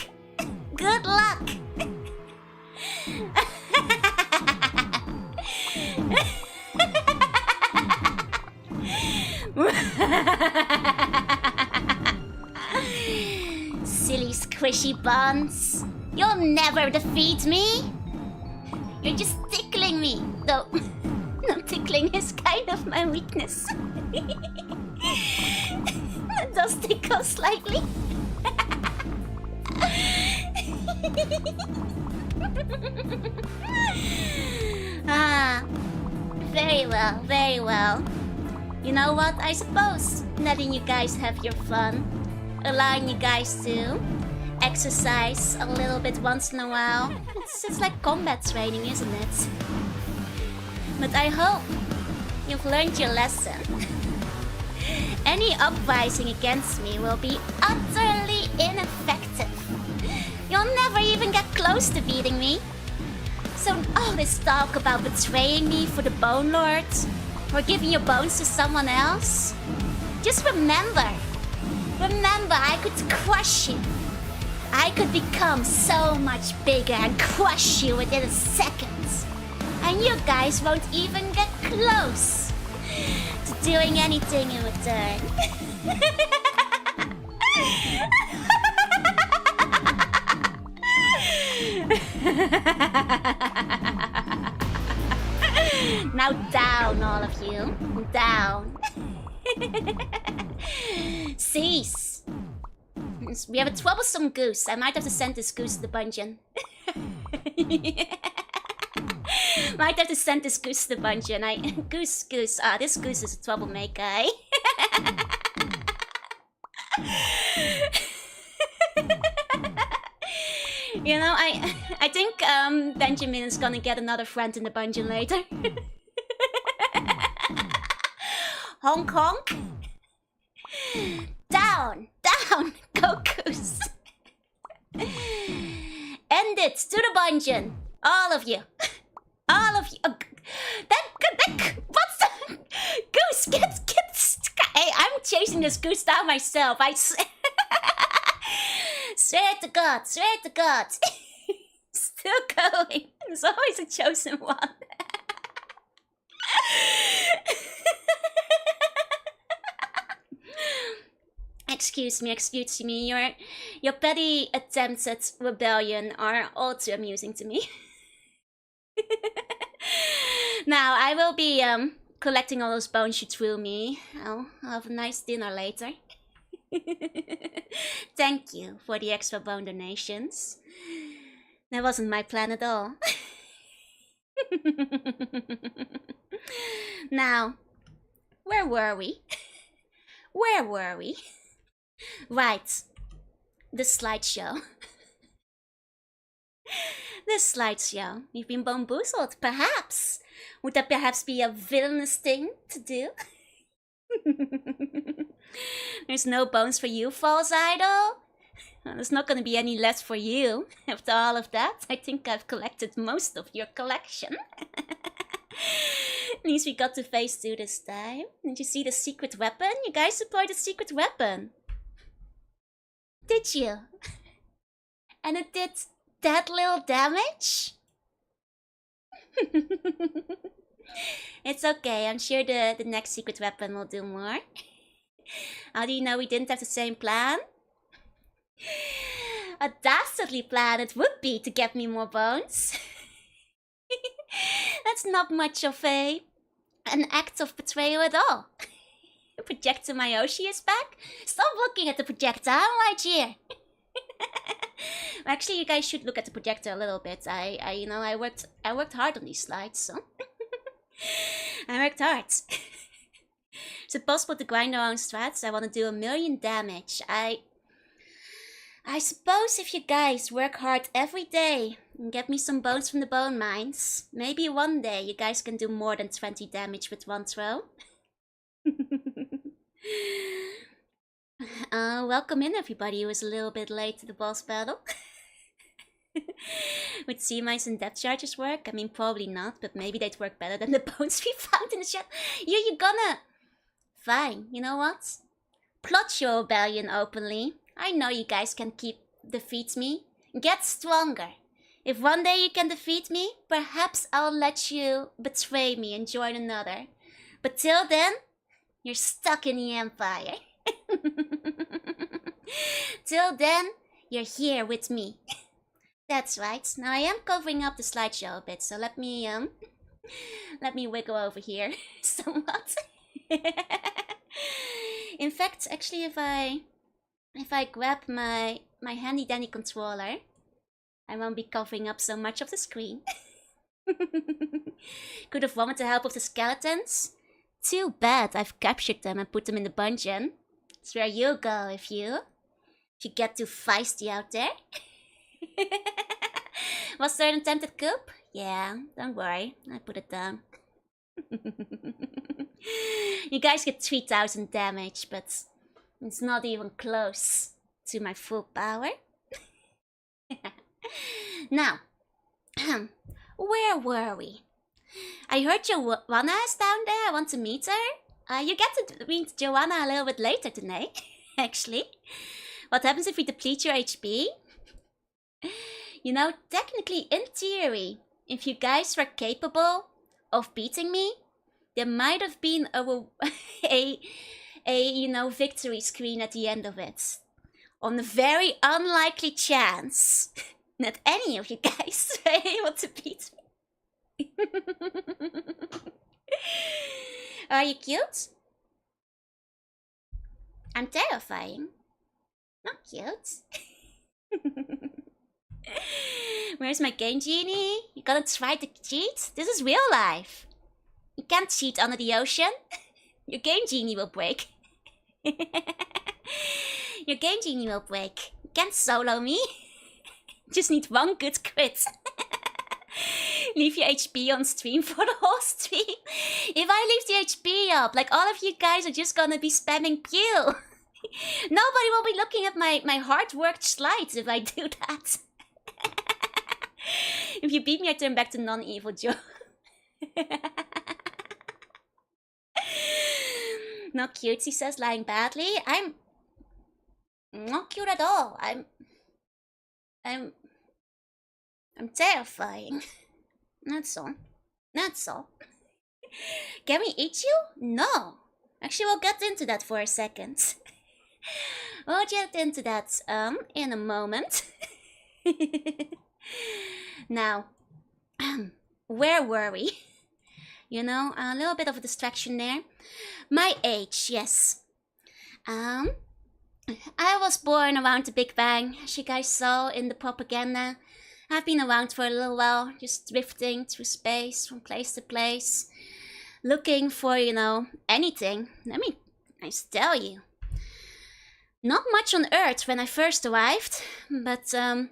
Silly squishy buns. You'll never defeat me. You're just tickling me. Though, no, tickling is kind of my weakness. It does tickle slightly. Very well. You know what? I suppose letting you guys have your fun, allowing you guys to exercise a little bit once in a while. It's like combat training, isn't it? But I hope you've learned your lesson. Any uprising against me will be utterly ineffective. You'll never even get close to beating me. So all this talk about betraying me for the Bone Lords, or giving your bones to someone else, just remember, I could crush you. I could become so much bigger and crush you within a second. And you guys won't even get close to doing anything in return. Now down, all of you. Down. Cease. We have a troublesome goose. I might have to send this goose to the dungeon. Might have to send this goose to the dungeon. Goose. This goose is a troublemaker, eh? You know, I think Benjamin is gonna get another friend in the dungeon later. Honk honk. Down, down, Gokus. End it to the dungeon, all of you, all of you. What's the goose? Get. Hey, I'm chasing this goose down myself. Swear to God, swear to God. Still going. There's always a chosen one. Excuse me. Your petty attempts at rebellion are all too amusing to me. Now I will be collecting all those bones you threw me. I'll have a nice dinner later. Thank you for the extra bone donations. That wasn't my plan at all. Now, where were we? Right, the slideshow. The slideshow. You've been bamboozled, perhaps. Would that perhaps be a villainous thing to do? There's no bones for you, false idol. Well, there's not gonna be any less for you. After all of that, I think I've collected most of your collection. At least we got to phase 2 this time. Did you see the secret weapon? You guys deployed the secret weapon. Did you? And it did that little damage? It's okay, I'm sure the next secret weapon will do more. How do you know we didn't have the same plan? A dastardly plan it would be to get me more bones. That's not much of an act of betrayal at all. Projector Mayoshi is back? Stop looking at the projector, I'm right here. Actually, you guys should look at the projector a little bit. I worked hard on these slides, so I worked hard. Is it possible to grind our own strats? I want to do 1,000,000 damage. I suppose if you guys work hard every day and get me some bones from the bone mines, maybe one day you guys can do more than 20 damage with one throw. Welcome in everybody who was a little bit late to the boss battle. Would sea mines and depth charges work? I mean, probably not, but maybe they'd work better than the bones we found in the shop. You're gonna... Fine, you know what? Plot your rebellion openly. I know you guys can defeat me. Get stronger. If one day you can defeat me, perhaps I'll let you betray me and join another. But till then, you're stuck in the Empire. Till then, you're here with me. That's right. Now I am covering up the slideshow a bit, so let me wiggle over here somewhat. In fact, actually, if I grab my handy dandy controller, I won't be covering up so much of the screen. Could have wanted to help with the skeletons. Too bad I've captured them and put them in the dungeon. It's where you go if you get too feisty out there. Was there an attempted coup? Yeah, don't worry, I put it down. You guys get 3,000 damage, but it's not even close to my full power. Now, where were we? I heard Joanna is down there. I want to meet her. You get to meet Joanna a little bit later today, actually. What happens if we deplete your HP? You know, technically, in theory, if you guys were capable of beating me, there might have been a victory screen at the end of it. On the very unlikely chance that any of you guys were able to beat me. Are you cute? I'm terrifying. Not cute. Where's my game genie? You gonna try to cheat? This is real life. You can't cheat under the ocean. Your game genie will break. Your game genie will break. You can't solo me. Just need one good crit. Leave your HP on stream for the whole stream. If I leave the HP up, like all of you guys are just gonna be spamming Pew. Nobody will be looking at my hard-worked slides if I do that. If you beat me, I turn back to non-evil Joe. Not cute, he says, lying badly. I'm not cute at all. I'm terrifying. That's all. That's all. Can we eat you? No. Actually, we'll get into that for a second. We'll get into that in a moment. Now, where were we? You know, a little bit of a distraction there. My age, yes. I was born around the Big Bang, as you guys saw in the propaganda. I've been around for a little while, just drifting through space from place to place, looking for, you know, anything. Let me tell you. Not much on Earth when I first arrived, but then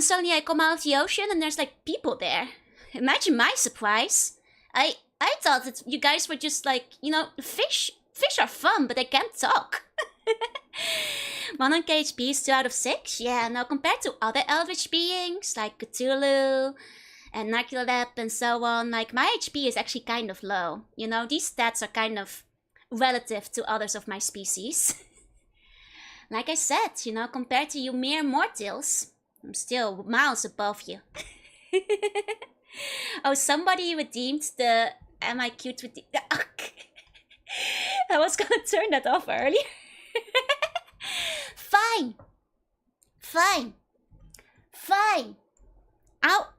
suddenly I come out of the ocean and there's like people there. Imagine my surprise. I thought that you guys were just like, you know, fish. Fish are fun, but they can't talk. 1 KHP is 2 out of 6. Yeah, now compared to other Eldritch beings like Cthulhu and Narcolepsy and so on, like my HP is actually kind of low. You know, these stats are kind of relative to others of my species. Like I said, you know, compared to you mere mortals, I'm still miles above you. Oh, somebody redeemed the am I cute with the... I was gonna turn that off earlier. Fine. Fine. Fine. I'll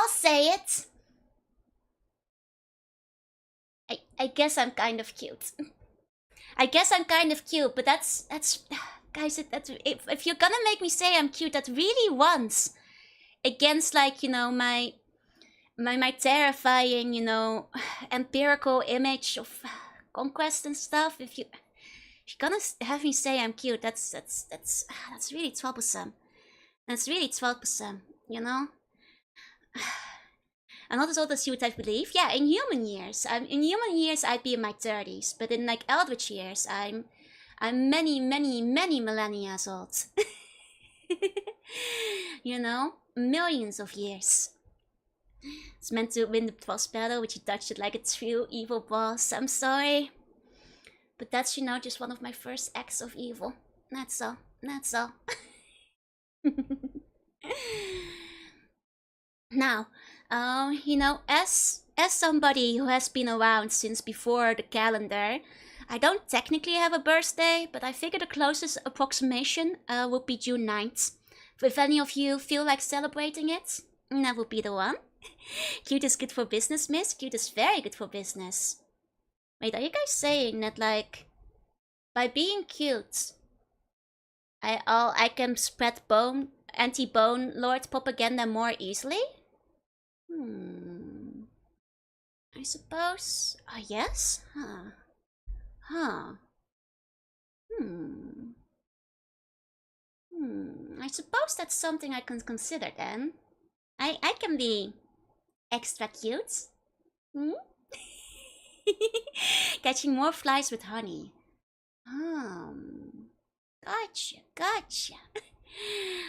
say it. I guess I'm kind of cute. I guess I'm kind of cute, but that's guys, if you're gonna make me say I'm cute, that really runs against, like, you know, my terrifying, you know, empirical image of conquest and stuff. If you're gonna have me say I'm cute, that's really troublesome. That's really troublesome, you know. I'm not as old as you would, I believe. Yeah, in human years, I'd be in my 30s, but in like Eldritch years, I'm many millennia old. You know, millions of years. It's meant to win the boss battle, which you touched it like a true evil boss. I'm sorry, but that's, you know, just one of my first acts of evil. That's all. That's all. Now, you know, as somebody who has been around since before the calendar, I don't technically have a birthday, but I figure the closest approximation would be June 9th. If any of you feel like celebrating it, that would be the one. Cute is good for business, miss. Cute is very good for business. Wait, are you guys saying that, like, by being cute, I can spread anti-bone lord propaganda more easily? I suppose. Yes? Huh. I suppose that's something I can consider then. I can be extra cute. Catching more flies with honey. Gotcha.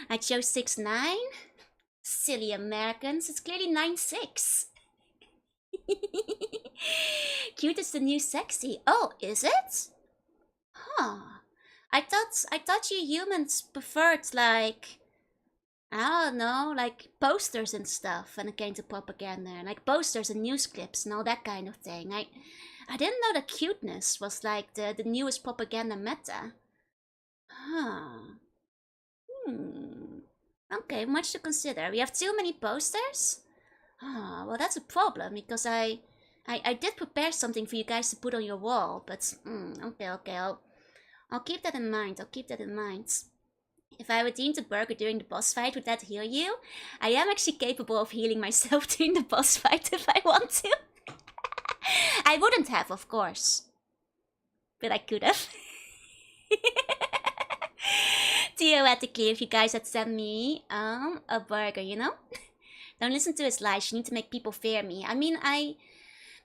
I chose 6'9". Silly Americans, it's clearly 9'6". Cute is the new sexy. Oh, is it? Huh. I thought you humans preferred, like, I don't know, like posters and stuff when it came to propaganda, like posters and news clips and all that kind of thing. I didn't know that cuteness was like the newest propaganda meta. Huh. Okay, much to consider. We have too many posters? Well, that's a problem, because I did prepare something for you guys to put on your wall, but okay, I'll keep that in mind. If I redeemed the burger during the boss fight, would that heal you? I am actually capable of healing myself during the boss fight if I want to. I wouldn't have, of course, but I could have. Theoretically, if you guys had sent me a burger, you know? Don't listen to his lies. You need to make people fear me. I mean,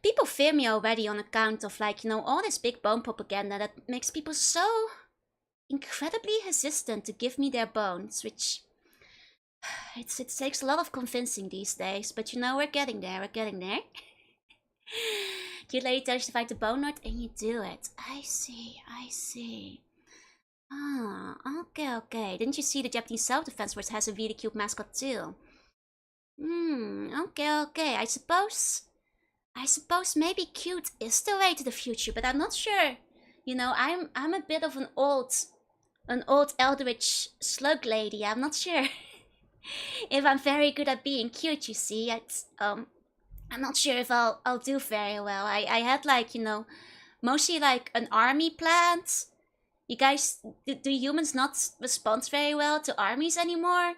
people fear me already on account of, like, you know, all this big bone propaganda that makes people so incredibly hesitant to give me their bones, which it takes a lot of convincing these days. But you know, we're getting there. We're getting there. Cute lady tells you to find the bone knot and you do it. I see. I see. Ah, okay, okay. Didn't you see the Japanese self-defense force has a really cute mascot too? Okay, okay. I suppose maybe cute is the way to the future, but I'm not sure. You know, I'm a bit of an old Eldritch slug lady. I'm not sure if I'm very good at being cute, you see. I'm not sure if I'll do very well. I had, like, you know, mostly like an army plant. You guys, do humans not respond very well to armies anymore?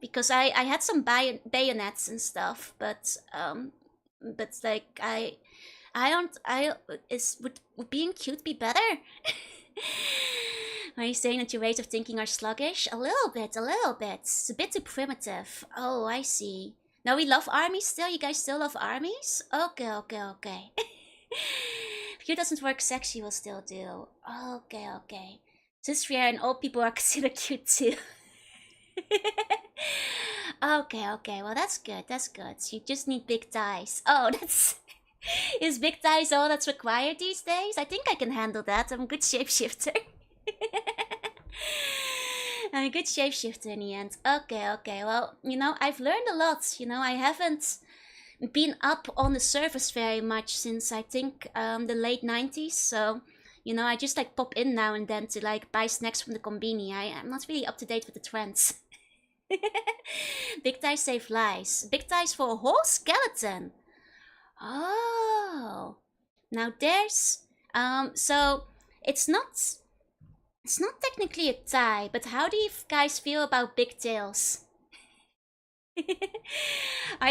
Because I had some bayonets and stuff, but like would being cute be better? Are you saying that your ways of thinking are sluggish? A little bit, a little bit. It's a bit too primitive. Oh, I see. Now we love armies still? You guys still love armies? Okay, okay, okay. Cute doesn't work, sexy will still do. Okay, okay. Just rare and old people are considered cute too. Okay, okay. Well, that's good. That's good. You just need big thighs. Oh, that's... Is big thighs all that's required these days? I think I can handle that. I'm a good shapeshifter. I'm a good shapeshifter in the end. Okay, okay. Well, you know, I've learned a lot. You know, I haven't been up on the surface very much since, I think, the late 90s. So, you know, I just, like, pop in now and then to, like, buy snacks from the combini. I'm not really up to date with the trends. Big thighs save lives. Big thighs for a whole skeleton. Oh. Now there's... So, it's not technically a tie, but how do you guys feel about big tails? How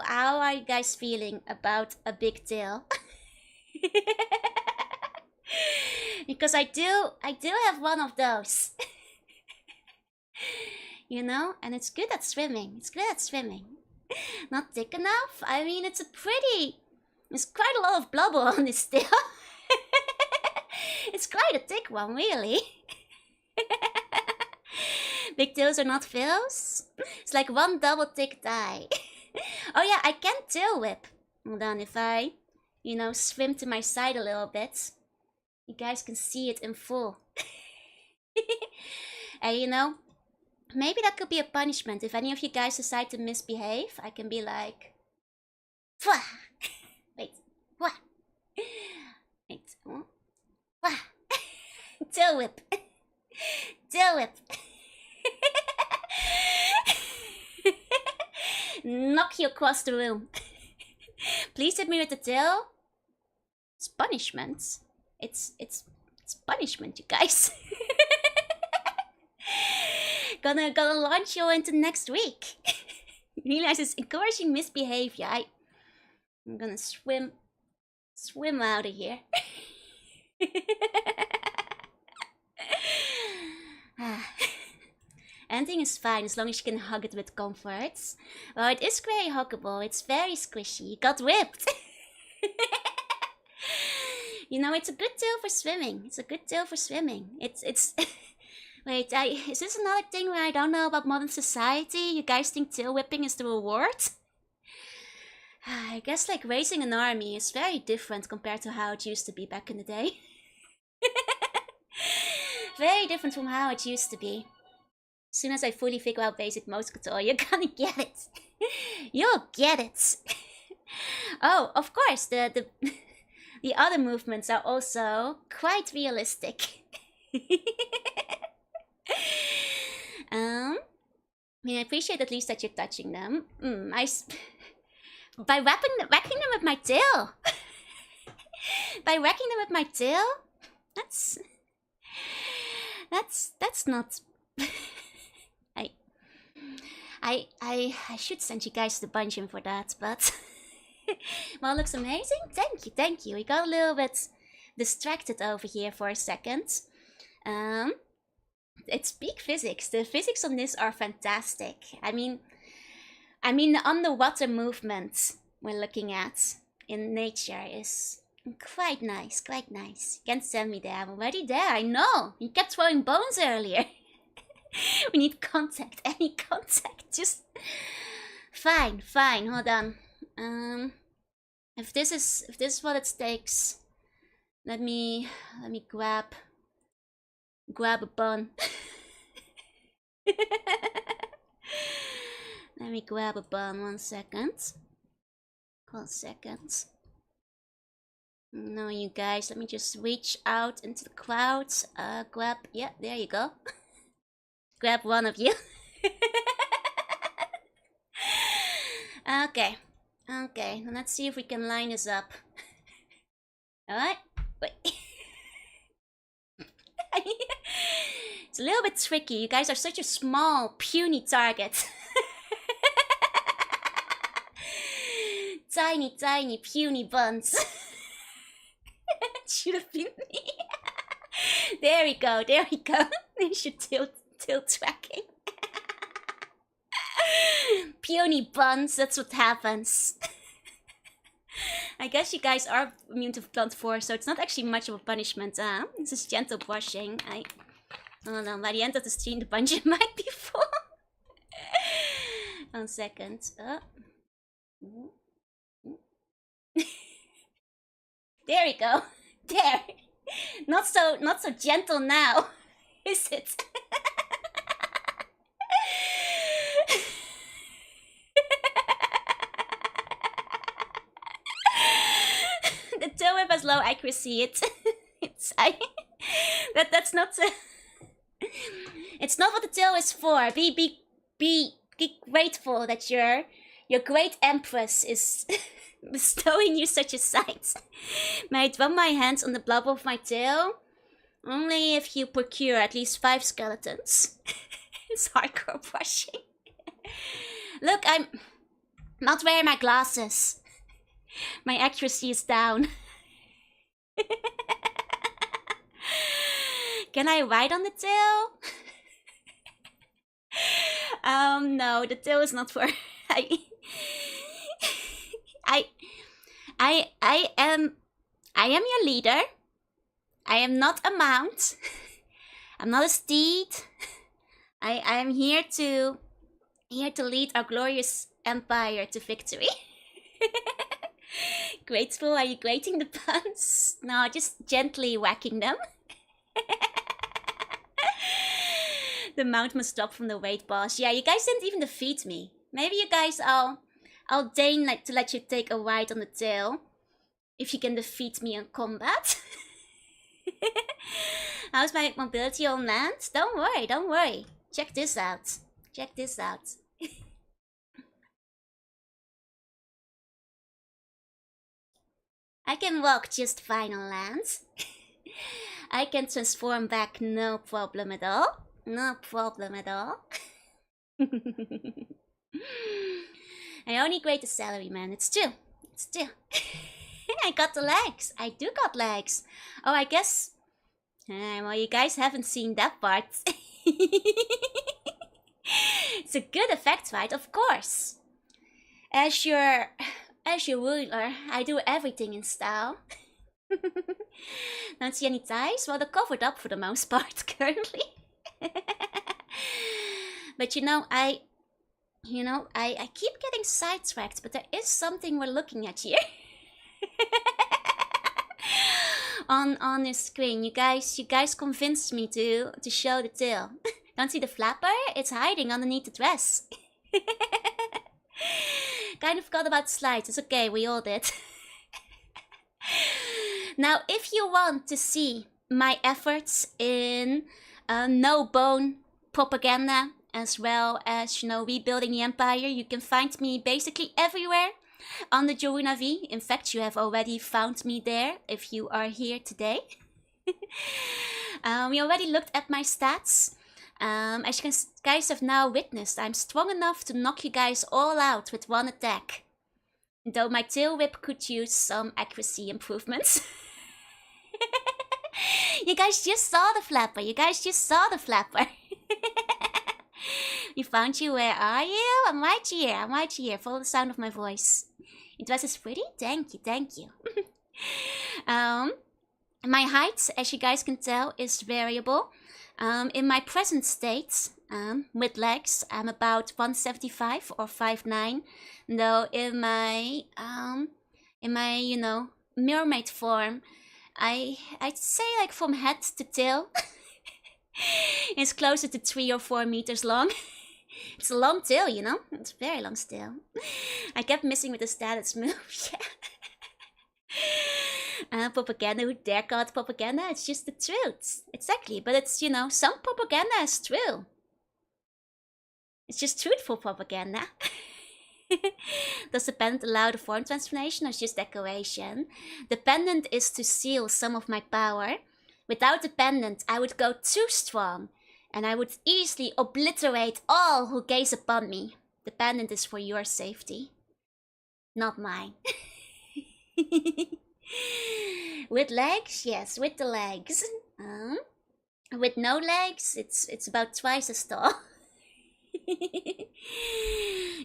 are you guys feeling about a big tail? Because I do have one of those. You know, and it's good at swimming. It's good at swimming. Not thick enough? I mean, it's quite a lot of blubber on this tail. It's quite a thick one, really. Big tails are not fills? It's like one double thick thigh. Oh yeah, I can tail whip. Hold on, if I, you know, swim to my side a little bit, you guys can see it in full. And you know, maybe that could be a punishment. If any of you guys decide to misbehave, I can be like... Fwah! Wait, what? Wait, what? Tail whip. Tail whip. Knock you across the room. Please hit me with the tail. It's punishment. It's punishment, you guys. Gonna launch you into next week. Realize it's encouraging misbehavior. I'm gonna swim out of here. Anything is fine as long as you can hug it with comfort. Well, it is very huggable. It's very squishy. You got whipped. You know, it's a good tail for swimming. It's a good tail for swimming. It's Wait, is this another thing where I don't know about modern society? You guys think tail whipping is the reward? I guess, like, raising an army is very different compared to how it used to be back in the day. Very different from how it used to be. As soon as I fully figure out basic motion control, you're gonna get it. You'll get it. Oh, of course, the other movements are also quite realistic. I mean, I appreciate at least that you're touching them. By whacking them with my tail. By whacking them with my tail? That's not... I should send you guys to the dungeon for that, but... Well, it looks amazing. Thank you. We got a little bit distracted over here for a second. it's peak physics. The physics on this are fantastic. I mean the underwater movement we're looking at in nature is quite nice, quite nice. You can't send me there, I'm already there, I know. You kept throwing bones earlier. We need contact, any contact, just... Fine, hold on. If this is what it takes, let me grab a bun. Let me grab a bun, 1 second. 1 second. No, you guys, let me just reach out into the clouds. Grab, yeah, there you go. Grab one of you. Okay, now let's see if we can line this up. Alright, wait. It's a little bit tricky. You guys are such a small, puny target. Tiny, puny buns. Should have been me. There we go. You should tilt tracking. Puny buns, that's what happens. I guess you guys are immune to blunt force, so it's not actually much of a punishment. This is gentle brushing. Hold on, by the end of the stream, the budget might be full. 1 second. There we go. There. Not so gentle now, is it? The tail whip has low accuracy. That's not it's not what the tail is for. Be grateful that your great empress is bestowing you such a sight. May I rub my hands on the blob of my tail? Only if you procure at least 5 skeletons. It's hardcore brushing. Look, I'm not wearing my glasses. My accuracy is down. Can I ride on the tail? No, the tail is not for... I am your leader. I am not a mount. I'm not a steed. I am here to lead our glorious empire to victory. Grateful? Are you grating the puns? No, just gently whacking them. The mount must stop from the weight, boss. Yeah, you guys didn't even defeat me. Maybe you guys, I'll deign to let you take a ride on the tail. If you can defeat me in combat. How's my mobility on land? Don't worry. Check this out. I can walk just fine on land. I can transform back, no problem at all. I only grade the salary, man. It's true. I got the legs. I do got legs. Oh, I guess... well, you guys haven't seen that part. It's a good effect, right? Of course. As your ruler, I do everything in style. Don't see any ties? Well, they're covered up for the most part currently. But I keep getting sidetracked, but there is something we're looking at here. on the screen. You guys convinced me to show the tail. Don't see the flapper? It's hiding underneath the dress. Kind of forgot about slides. It's okay, we all did. Now, if you want to see my efforts in no bone propaganda, as well as, rebuilding the empire, you can find me basically everywhere on the Jorunna V. In fact, you have already found me there if you are here today. We already looked at my stats. As you guys have now witnessed, I'm strong enough to knock you guys all out with one attack. Though my tail whip could use some accuracy improvements. You guys just saw the flapper. You guys just saw the flapper. We found you. Where are you? I'm right here. I'm right here. Follow the sound of my voice. It was as pretty. Thank you. Thank you. My height, as you guys can tell, is variable. In my present state, with legs, I'm about 175 or 5'9". Though in my you know, mermaid form, I'd say like from head to tail, it's closer to 3 or 4 meters long. It's a long tail, you know. It's a very long tail. I kept missing with the status move. Propaganda, who dare call it propaganda? It's just the truth. Exactly, but it's, you know, some propaganda is true. It's just truthful propaganda. Does the pendant allow the form transformation or just decoration? The pendant is to seal some of my power. Without the pendant, I would go too strong, and I would easily obliterate all who gaze upon me. The pendant is for your safety, not mine. With legs? Yes, with the legs. With no legs, it's about twice as tall.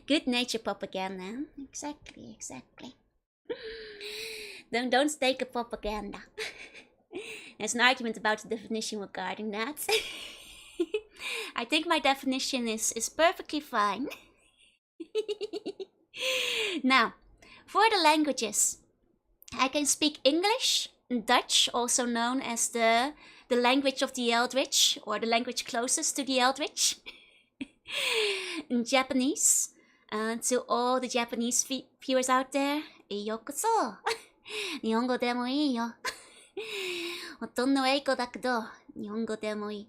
Good nature propaganda. Exactly. Don't take a propaganda. There's an argument about the definition regarding that. I think my definition is perfectly fine. Now, for the languages, I can speak English, Dutch, also known as the language of the Eldritch, or the language closest to the Eldritch. Japanese. To all the Japanese viewers out there, yokoso. 日本語でもいいよ。ほとんど英語だけど、日本語でもいい。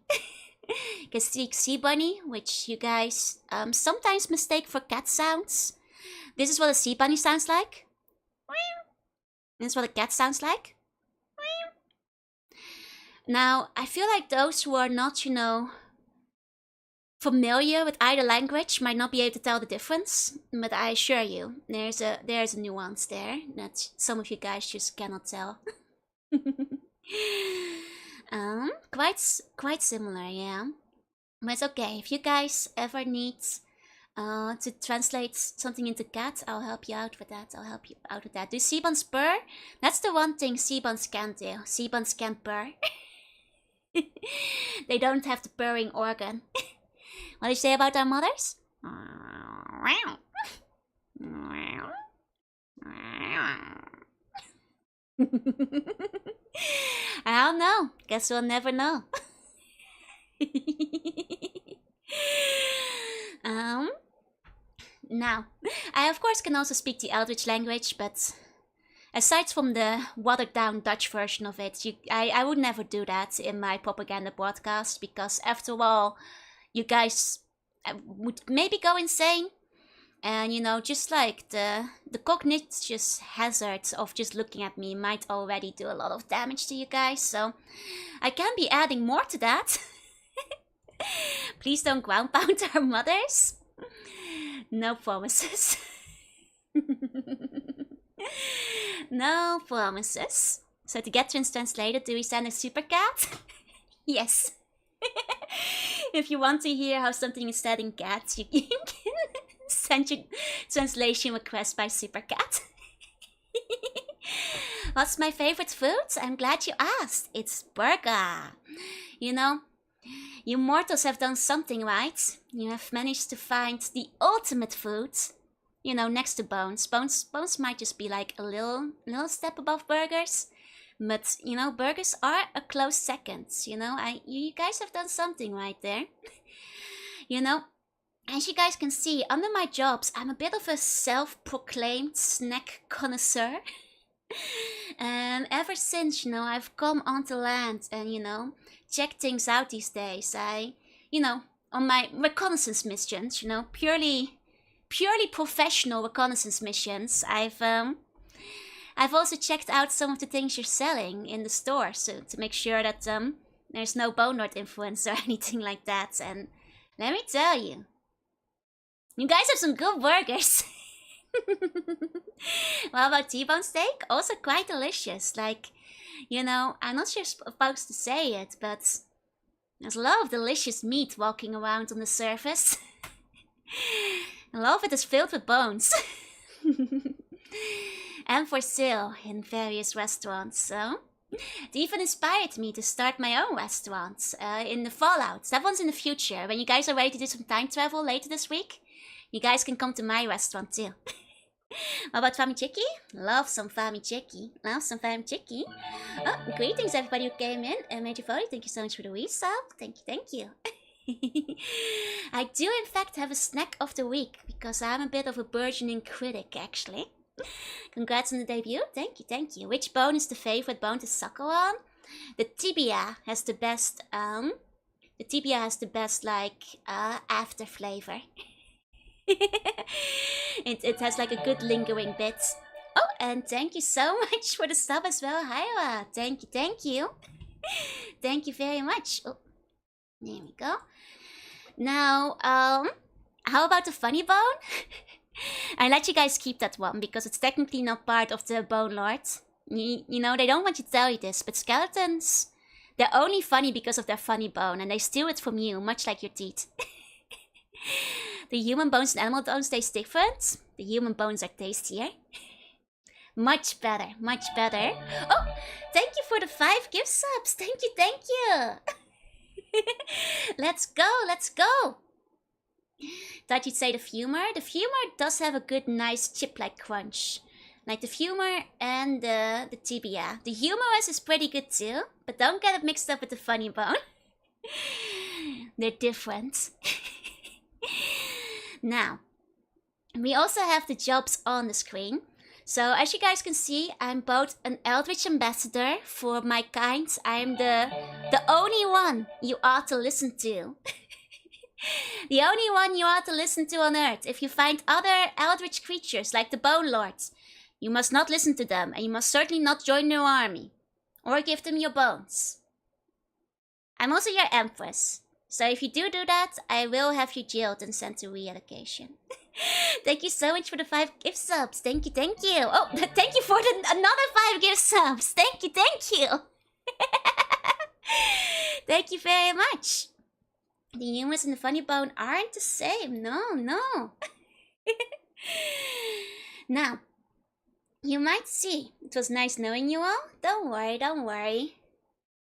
Can speak sea bunny, which you guys sometimes mistake for cat sounds. This is what a sea bunny sounds like. This is what a cat sounds like. Now, I feel like those who are not, you know, familiar with either language might not be able to tell the difference, but I assure you, there's a nuance there that some of you guys just cannot tell. Quite similar, yeah. But it's okay. If you guys ever need to translate something into cat, I'll help you out with that. Do seabuns purr? That's the one thing seabuns can't do. Seabuns can't purr. They don't have the purring organ. What do you say about our mothers? I don't know. Guess we'll never know. Now, I of course can also speak the Eldritch language, but aside from the watered down Dutch version of it, I would never do that in my propaganda broadcast, because after all, you guys would maybe go insane. And, you know, just like the cognitive hazards of just looking at me might already do a lot of damage to you guys. So I can't be adding more to that. Please don't ground pound our mothers. No promises. No promises. So to get things translated, do we send a super cat? Yes. If you want to hear how something is said in cats, you can send your translation request by Supercat. What's my favorite food? I'm glad you asked. It's burger. You know, you mortals have done something right. You have managed to find the ultimate food. You know, next to bones. Bones might just be like a little step above burgers. But, you know, burgers are a close second. You know, you guys have done something right there. You know, as you guys can see, under my jobs, I'm a bit of a self-proclaimed snack connoisseur. And ever since, you know, I've come onto land and, you know, checked things out these days, you know, on my reconnaissance missions, you know, purely professional reconnaissance missions, I've also checked out some of the things you're selling in the store, so to make sure that there's no Bone Lord influence or anything like that. And let me tell you, you guys have some good burgers. What about T-bone steak? Also quite delicious. Like, you know, I'm not sure supposed to say it, but there's a lot of delicious meat walking around on the surface. A lot of it is filled with bones. And for sale in various restaurants, so it even inspired me to start my own restaurant in the Fallout. That one's in the future. When you guys are ready to do some time travel later this week, you guys can come to my restaurant too. What about Fami Chicky? Love some Fami Chicky. Love some Fami Chicky. Oh, greetings everybody who came in. And Major Foley, thank you so much for the resub. Thank you. I do in fact have a snack of the week, because I'm a bit of a burgeoning critic actually. Congrats on the debut. Thank you. Which bone is the favorite bone to suckle on? The tibia has the best, like, after flavor. it has like a good lingering bit. Oh, and thank you so much for the sub as well, Hyra. Thank you. Thank you very much. Oh, there we go. Now, how about the funny bone? I let you guys keep that one because it's technically not part of the Bone Lord. You know, they don't want you to tell you this, but skeletons, they're only funny because of their funny bone, and they steal it from you, much like your teeth. The human bones and animal bones taste different. The human bones are tastier. Much better. Oh, thank you for the 5 gift subs. Thank you. Let's go. Thought you'd say the femur. The femur does have a good, nice chip-like crunch. Like the femur and the tibia. The humerus is pretty good too, but don't get it mixed up with the funny bone. They're different. Now, we also have the jobs on the screen. So as you guys can see, I'm both an Eldritch ambassador for my kind. I'm the only one you ought to listen to. The only one you ought to listen to on Earth. If you find other Eldritch creatures like the Bone Lords, you must not listen to them, and you must certainly not join their army. Or give them your bones. I'm also your Empress. So if you do that, I will have you jailed and sent to reallocation. Thank you so much for the 5 gift subs. Thank you. Oh, thank you for another 5 gift subs. Thank you. Thank you very much. The humerus and the funny bone aren't the same. No. Now, you might see, it was nice knowing you all. Don't worry.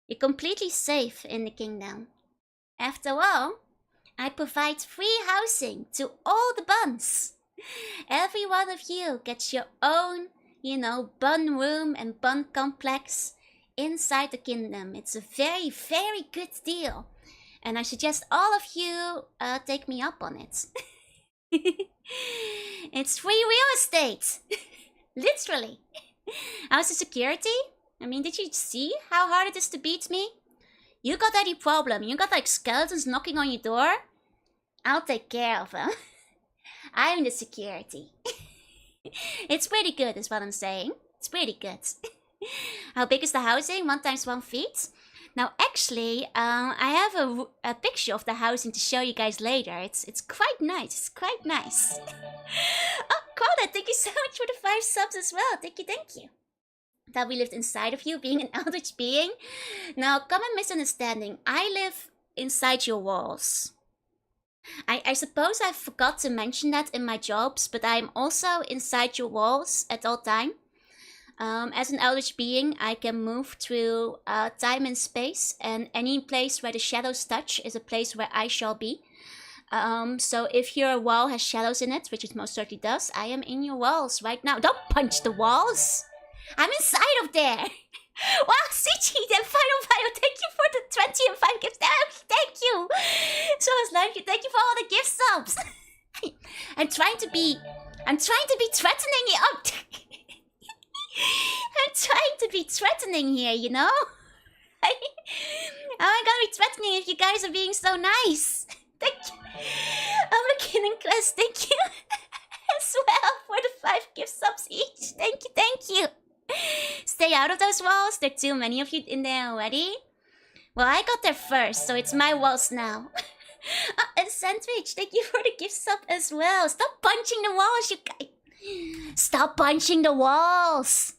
You're completely safe in the kingdom. After all, I provide free housing to all the buns. Every one of you gets your own, bun room and bun complex inside the kingdom. It's a very, very good deal. And I suggest all of you take me up on it. It's free real estate. Literally. How's the security? I mean, did you see how hard it is to beat me? You got any problem? You got like skeletons knocking on your door? I'll take care of them. I'm the security. It's pretty good is what I'm saying. It's pretty good. How big is the housing? 1 × 1 feet? Now actually, I have a picture of the housing to show you guys later. It's quite nice. Oh, Claudia, thank you so much for the 5 subs as well. Thank you. That we lived inside of you, being an eldritch being. Now, common misunderstanding. I live inside your walls. I suppose I forgot to mention that in my jobs, but I'm also inside your walls at all time. As an eldritch being, I can move through time and space, and any place where the shadows touch is a place where I shall be. So if your wall has shadows in it, which it most certainly does, I am in your walls right now. Don't punch the walls! I'm inside of there! Wow, Sichi, the final bio, thank you for the 20 and 5 gifts. Thank you! So thank you for all the gift subs! I'm trying to be threatening you. Oh, I'm trying to be threatening here, you know? How am I gonna be threatening if you guys are being so nice? Thank you. I'm a kid in class, thank you. As well for the 5 gift subs each. Thank you. Stay out of those walls. There are too many of you in there already. Well, I got there first, so it's my walls now. Oh, and Sandwich, thank you for the gift sub as well. Stop punching the walls, you guys. Stop punching the walls!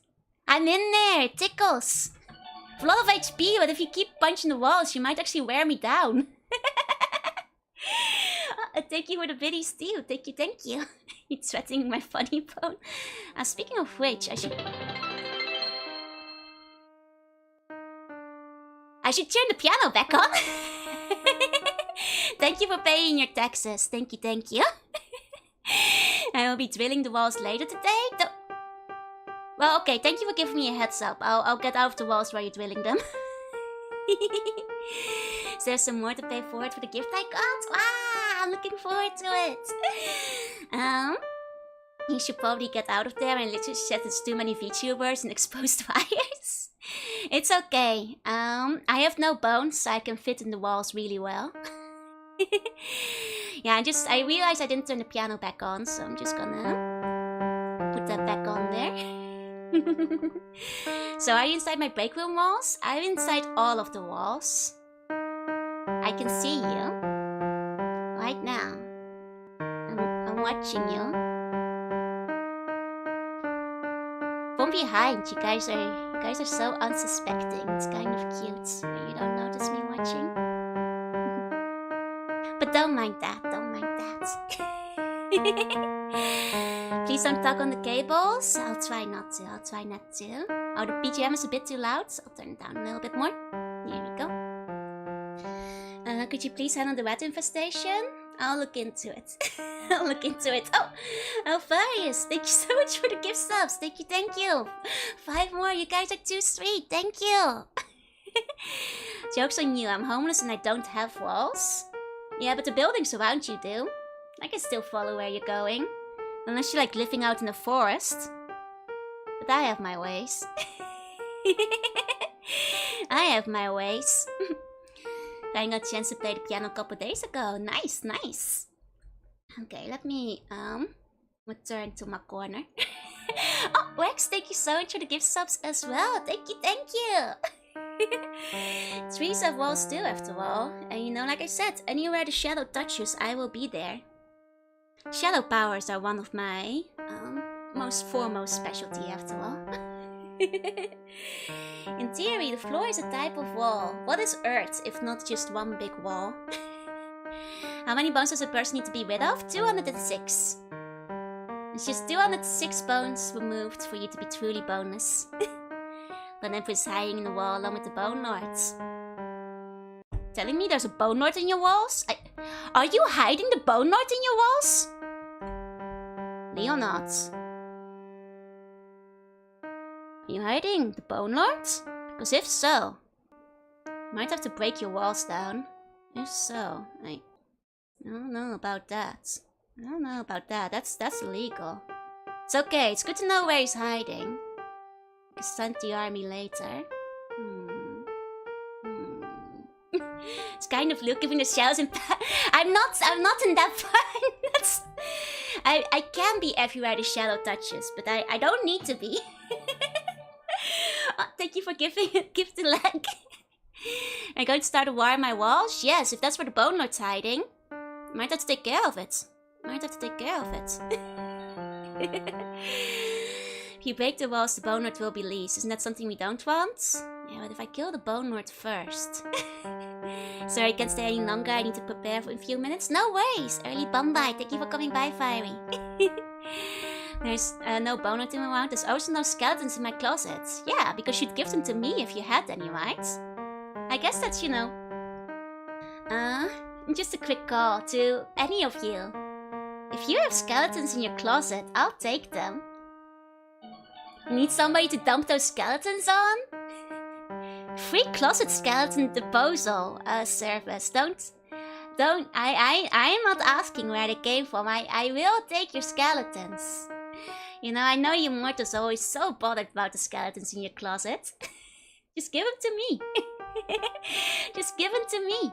I'm in there, it tickles. I have a lot of HP, but if you keep punching the walls, you might actually wear me down. Thank you for the biddies too. Thank you. It's sweating my funny bone. Speaking of which, I should turn the piano back on. Thank you for paying your taxes. Thank you. I will be drilling the walls later today. Well, okay, thank you for giving me a heads up. I'll get out of the walls while you're drilling them. Is there some more to pay forward for the gift I got? Wow, I'm looking forward to it. You should probably get out of there and literally said it's too many Vtubers and exposed wires. It's okay. I have no bones, so I can fit in the walls really well. Yeah, I realized I didn't turn the piano back on, so I'm just gonna put that back on there. So are you inside my break room walls? I'm inside all of the walls. I can see you right now. I'm watching you. From behind, you guys are so unsuspecting. It's kind of cute. You don't notice me watching. But don't mind that. Please don't tug on the cables. I'll try not to. Oh, the BGM is a bit too loud, so I'll turn it down a little bit more. Here we go. Could you please handle the rat infestation? I'll look into it. Oh, Farius, thank you so much for the gift subs. Thank you. 5 more. You guys are too sweet. Thank you. Joke's on you. I'm homeless and I don't have walls. Yeah, but the buildings around you do. I can still follow where you're going. Unless you like living out in the forest. But I have my ways. I got a chance to play the piano a couple days ago. Nice. Okay, let me return to my corner. Oh, Rex, thank you so much for the gift subs as well. Thank you. Trees have walls too, after all. And you know, like I said, anywhere the shadow touches, I will be there. Shadow powers are one of my most foremost specialty, after all. In theory, the floor is a type of wall. What is Earth, if not just one big wall? How many bones does a person need to be rid of? 206. It's just 206 bones removed for you to be truly boneless. But Empress hiding in the wall along with the Bone Lords. Telling me there's a Bone Lord in your walls? Are you hiding the Bone Lord in your walls? Leonard. Are you hiding the Bone Lord? Because if so, you might have to break your walls down. If so, I don't know about that. That's illegal. It's okay, it's good to know where he's hiding. I can send the army later. It's kind of Luke giving the shells and I'm not in that far. I can be everywhere the shadow touches, but I don't need to be. Oh, thank you for giving a gift to leg. Are you going to start a war on my walls? Yes, if that's where the Bone Lord's hiding. Might have to take care of it. If you break the walls, the Bone Lord will be released. Isn't that something we don't want? Yeah, but if I kill the Bone Lord first... Sorry, I can't stay any longer. I need to prepare for a few minutes. No worries. Early Bombay. Thank you for coming by, Fiery. There's no Bone Lord in my around. There's also no skeletons in my closet. Yeah, because you'd give them to me if you had any, right? I guess that's, you know... just a quick call to any of you. If you have skeletons in your closet, I'll take them. You need somebody to dump those skeletons on? Free closet skeleton disposal service. I'm not asking where they came from. I will take your skeletons. You know, I know you mortals are always so bothered about the skeletons in your closet. Just give them to me. Just give them to me.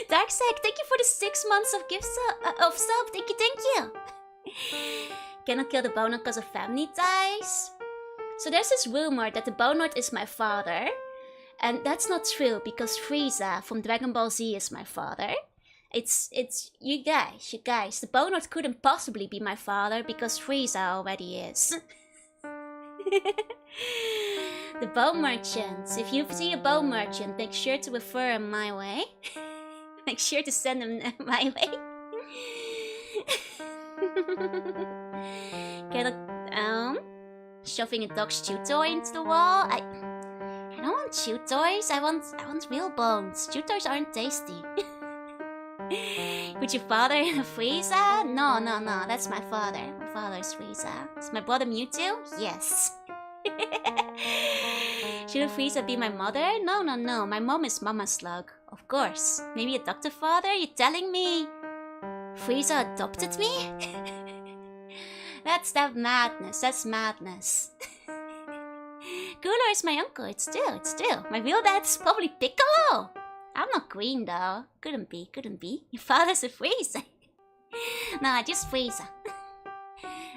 Darksack, thank you for the 6 months of gifts of sub. Thank you. Cannot kill the Bone Lord because of family ties. So there's this rumor that the Bone Lord is my father. And that's not true because Frieza from Dragon Ball Z is my father. It's you guys. The Bone Lord couldn't possibly be my father because Frieza already is. The Bone Merchant. If you see a Bone Merchant, make sure to refer him my way. Make sure to send him my way. Get a shoving a dog's chew toy into the wall. I don't want chew toys. I want real bones. Chew toys aren't tasty. Put your father in a Frieza? No. That's my father. My father's Frieza. Is my brother Mewtwo? Yes. Should a Frieza be my mother? No. My mom is Mama Slug. Of course. Maybe adoptive father? You're telling me Frieza adopted me? That's madness. That's madness. Cooler is my uncle. It's still. My real dad's probably Piccolo. I'm not green though. Couldn't be. Your father's a Frieza. Nah, just Frieza.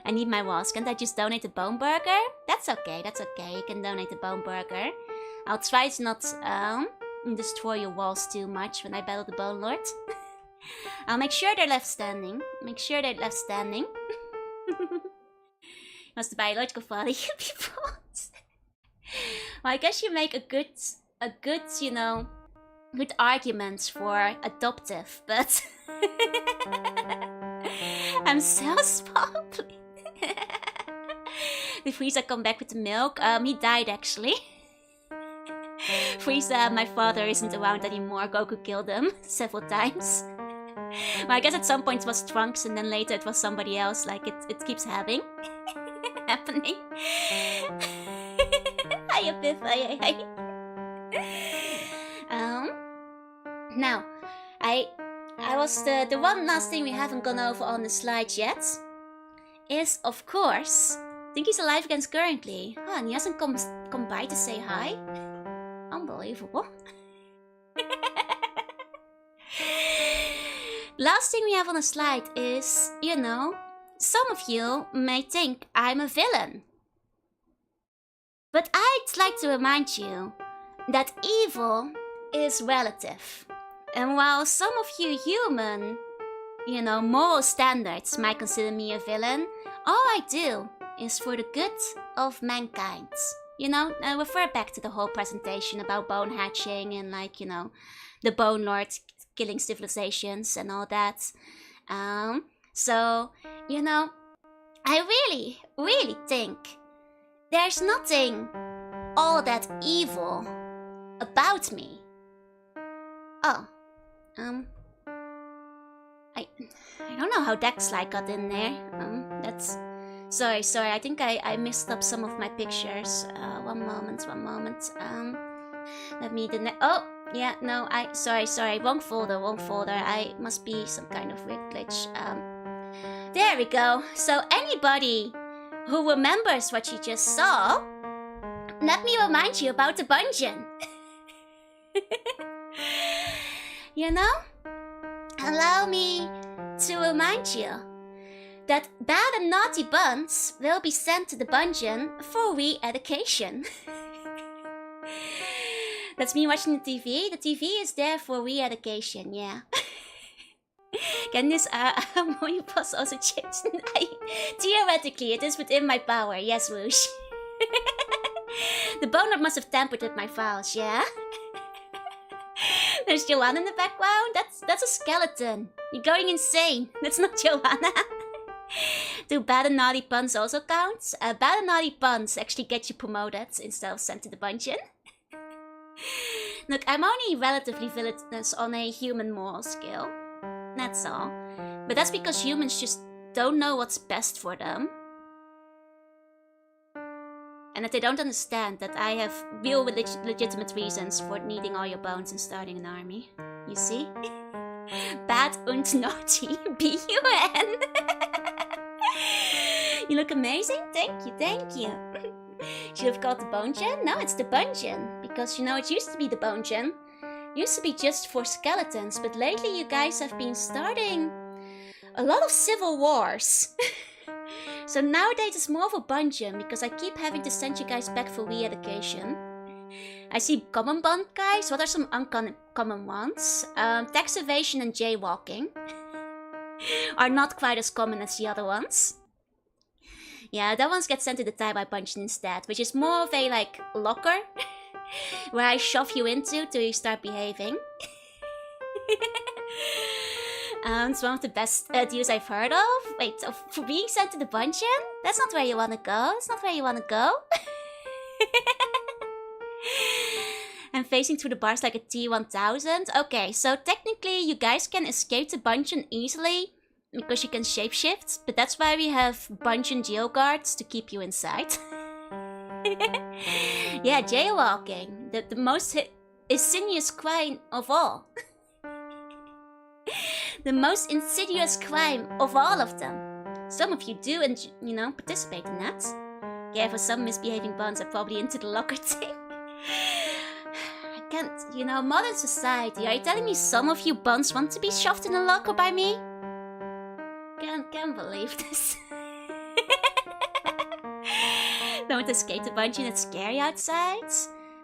I need my walls. Can't I just donate a bone burger? That's okay. You can donate a bone burger. I'll try to not destroy your walls too much when I battle the Bone Lord. I'll make sure they're left standing. What's the biological father? You people. Well, I guess you make a good, good arguments for adoptive, but I'm so sparkly. Did Frieza come back with the milk? He died actually. Frieza, my father, isn't around anymore. Goku killed him several times. Well, I guess at some point it was Trunks and then later it was somebody else. Like it keeps happening. Happening. Hiya, Biff. Hi. Now, I was the one last thing we haven't gone over on the slide yet is, of course, I think he's alive again currently. Huh, and he hasn't come by to say hi. Unbelievable. Last thing we have on the slide is, some of you may think I'm a villain. But I'd like to remind you that evil is relative. And while some of you human, moral standards might consider me a villain, all I do is for the good of mankind. I refer back to the whole presentation about bone hatching and the Bone Lord killing civilizations and all that. So, I really, really think there's nothing all that evil about me. Oh, I don't know how Dexlite got in there. That's... Sorry, I think I messed up some of my pictures. One moment. Let me oh, yeah, no, sorry, wrong folder. I must be some kind of weird glitch. There we go. So anybody who remembers what you just saw, let me remind you about the dungeon. Allow me to remind you that bad and naughty buns will be sent to the dungeon for re-education. That's me watching the TV. The TV is there for re-education, yeah. Can this Moyu boss also change tonight? Theoretically, it is within my power. Yes, Whoosh. The Bone Lord must have tampered with my files, yeah? There's Joanna in the background. That's a skeleton. You're going insane. That's not Joanna. Do bad and naughty puns also count? Bad and naughty puns actually get you promoted instead of sent to the dungeon. Look, I'm only relatively villainous on a human moral scale. That's all. But that's because humans just don't know what's best for them. And that they don't understand that I have real legitimate reasons for needing all your bones and starting an army. You see? Bad und naughty. B-U-N. You look amazing. Thank you. Should have called the Bonegen? No, it's the Bungeon. Because, it used to be the Bonegen. Used to be just for skeletons. But lately you guys have been starting a lot of civil wars. So nowadays it's more of a Bungeon because I keep having to send you guys back for re-education. I see common bun guys. What are some uncommon ones? Tax evasion and jaywalking are not quite as common as the other ones. Yeah, that ones get sent to the tie-by puncheon instead, which is more of a, like, locker, where I shove you into till you start behaving. It's one of the best deals I've heard of. Wait, so for being sent to the puncheon? That's not where you wanna go. That's not where you wanna go. And facing through the bars like a T-1000. Okay, so technically you guys can escape the puncheon easily because you can shapeshift, but that's why we have puncheon jail guards to keep you inside. Yeah, jaywalking, the most insidious crime of all. The most insidious crime of all of them. Some of you do, and you know, participate in that. Yeah, for some misbehaving buns are probably into the locker thing. I can't, you know, modern society. Are you telling me some of you buns want to be shoved in a locker by me? Can't believe this. Don't escape the puncheon, it's scary outside.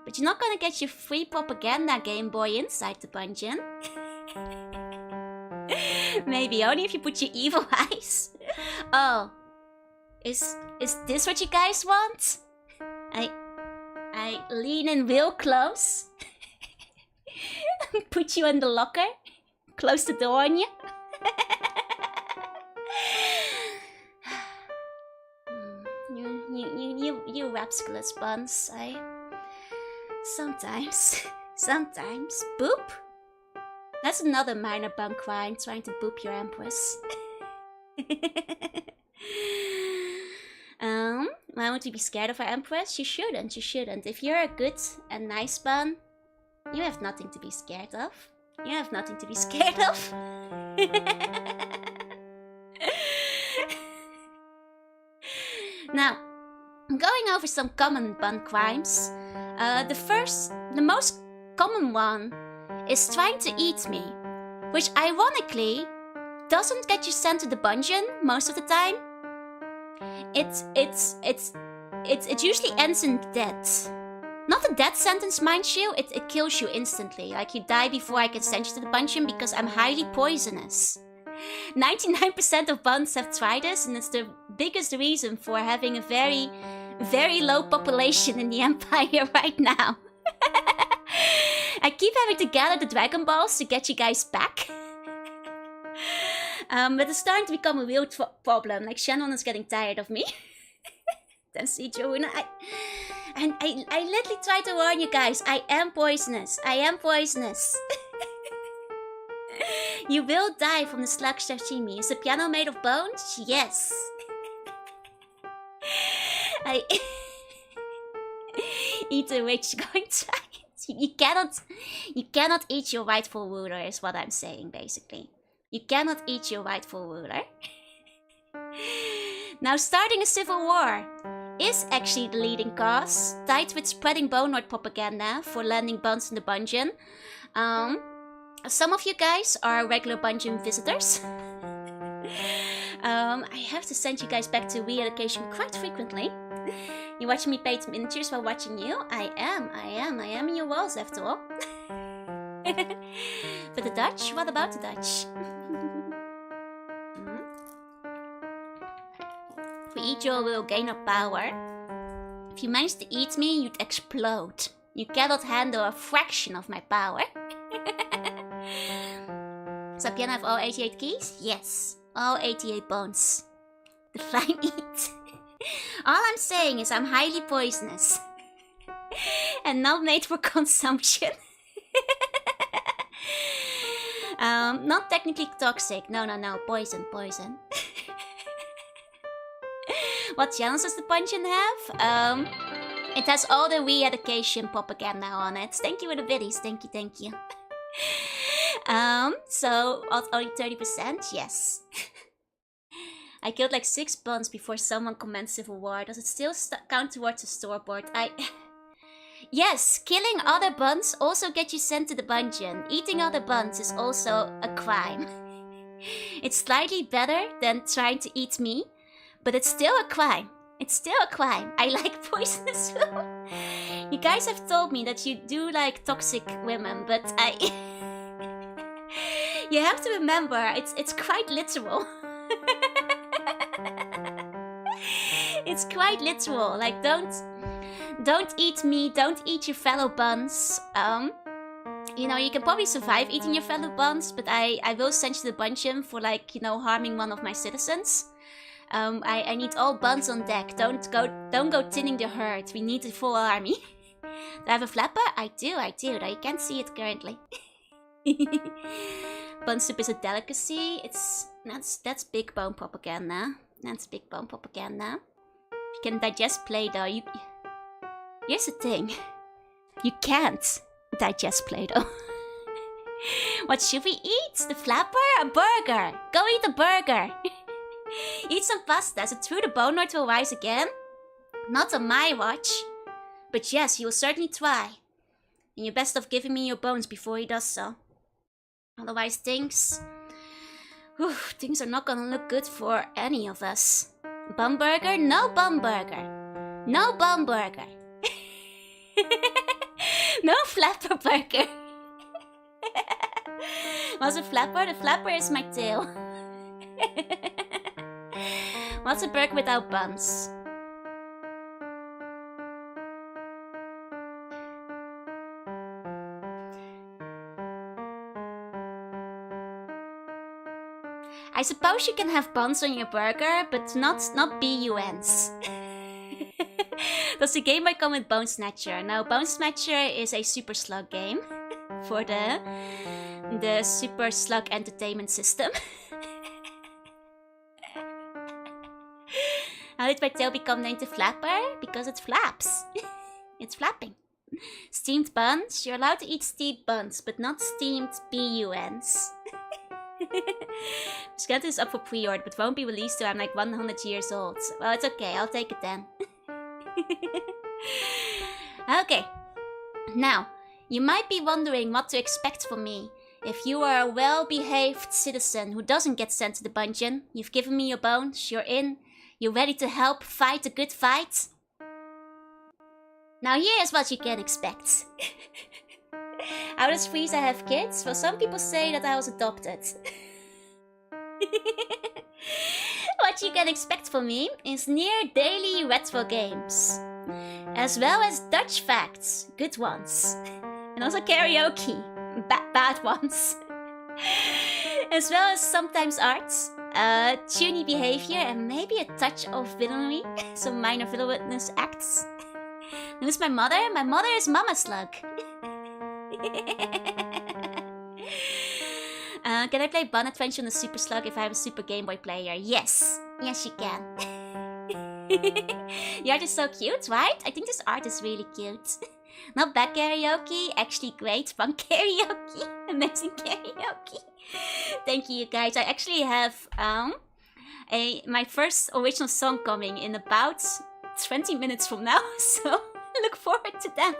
But you're not gonna get your free propaganda Game Boy inside the puncheon. Maybe only if you put your evil eyes. Oh, is this what you guys want? I lean in real close. Put you in the locker. Close the door on you. You rapscalous buns. Sometimes. Boop. That's another minor bun crime, trying to boop your empress. Why would you be scared of our empress? You shouldn't. If you're a good and nice bun, you have nothing to be scared of. Now, I'm going over some common bun crimes. The most common one is trying to eat me, which ironically doesn't get you sent to the puncheon most of the time. It usually ends in death. Not a death sentence, mind you, it kills you instantly. Like, you die before I can send you to the puncheon because I'm highly poisonous. 99% of buns have tried this, and it's the biggest reason for having a very, very low population in the Empire right now. I keep having to gather the Dragon Balls to get you guys back. But it's starting to become a real problem. Like, Shannon is getting tired of me. Then see Joanna. I literally try to warn you guys. I am poisonous. You will die from the slug sashimi. Is the piano made of bones? Yes. I eat a rich going try it. You cannot eat your rightful ruler, is what I'm saying, basically. You cannot eat your rightful ruler. Now, starting a civil war is actually the leading cause, tied with spreading Bone Lord propaganda for landing buns in the puncheon. Some of you guys are regular puncheon visitors. I have to send you guys back to re-education quite frequently. You watching me paint miniatures while watching you? I am in your walls after all. But the Dutch? What about the Dutch? If we eat you, we'll gain our power. If you manage to eat me, you'd explode. You cannot handle a fraction of my power. Does Sapiena have all 88 keys? Yes. All 88 bones. The flying eat. All I'm saying is I'm highly poisonous. And not made for consumption. Not technically toxic. No. Poison. What channels does the puncheon have? It has all the re-education propaganda on it. Thank you for the biddies. Thank you. So only 30%? Yes. I killed like 6 buns before someone commenced civil war. Does it still count towards a store-board? Yes, killing other buns also gets you sent to the puncheon. Eating other buns is also a crime. It's slightly better than trying to eat me, but it's still a crime. I like poisonous food. You guys have told me that you do like toxic women, but you have to remember, it's quite literal. It's quite literal. Like, don't eat me, don't eat your fellow buns. You know, you can probably survive eating your fellow buns, but I will send you to the dungeon for, like, you know, harming one of my citizens. I need all buns on deck. Don't go thinning the herd. We need a full army. Do I have a flapper? I do, though you can't see it currently. Bun soup is a delicacy. That's big bone propaganda. That's big bone propaganda. You can digest Play-Doh. Here's the thing. You can't digest Play-Doh. What should we eat? The flapper? A burger. Go eat a burger. Eat some pasta. Is it true the Bone Lord will rise again? Not on my watch. But yes, he will certainly try. And you're best off giving me your bones before he does so. Otherwise things are not gonna look good for any of us. Bum burger? No bum burger. No bum burger. No flapper burger. What's a flapper? The flapper is my tail. What's a burger without buns? I suppose you can have buns on your burger, but not BUNs. Does the game might come with Bone Snatcher? No, Bone Snatcher is a Super Slug game for the Super Slug Entertainment System. How did my tail become named the Flapper? Because it flaps. It's flapping. Steamed buns? You're allowed to eat steamed buns, but not steamed BUNs. Skeleton is up for pre-order, but won't be released till I'm like 100 years old. Well, it's okay, I'll take it then. Okay. Now, you might be wondering what to expect from me. If you are a well-behaved citizen who doesn't get sent to the dungeon, you've given me your bones, you're in, you're ready to help fight a good fight. Now here's what you can expect. How does Frieza have kids? Well, some people say that I was adopted. What you can expect from me is near daily retro games. As well as Dutch facts, good ones. And also karaoke, bad ones. As well as sometimes arts, tuney behavior, and maybe a touch of villainy. Some minor villainous acts. Who's my mother? My mother is Mama Slug. Can I play Bun Adventure on the Super Slug if I have a Super Game Boy player? Yes. Yes, you can. The art is so cute, right? I think this art is really cute. Not bad karaoke, actually great. Fun karaoke. Amazing karaoke. Thank you guys. I actually have my first original song coming in about 20 minutes from now, so look forward to that.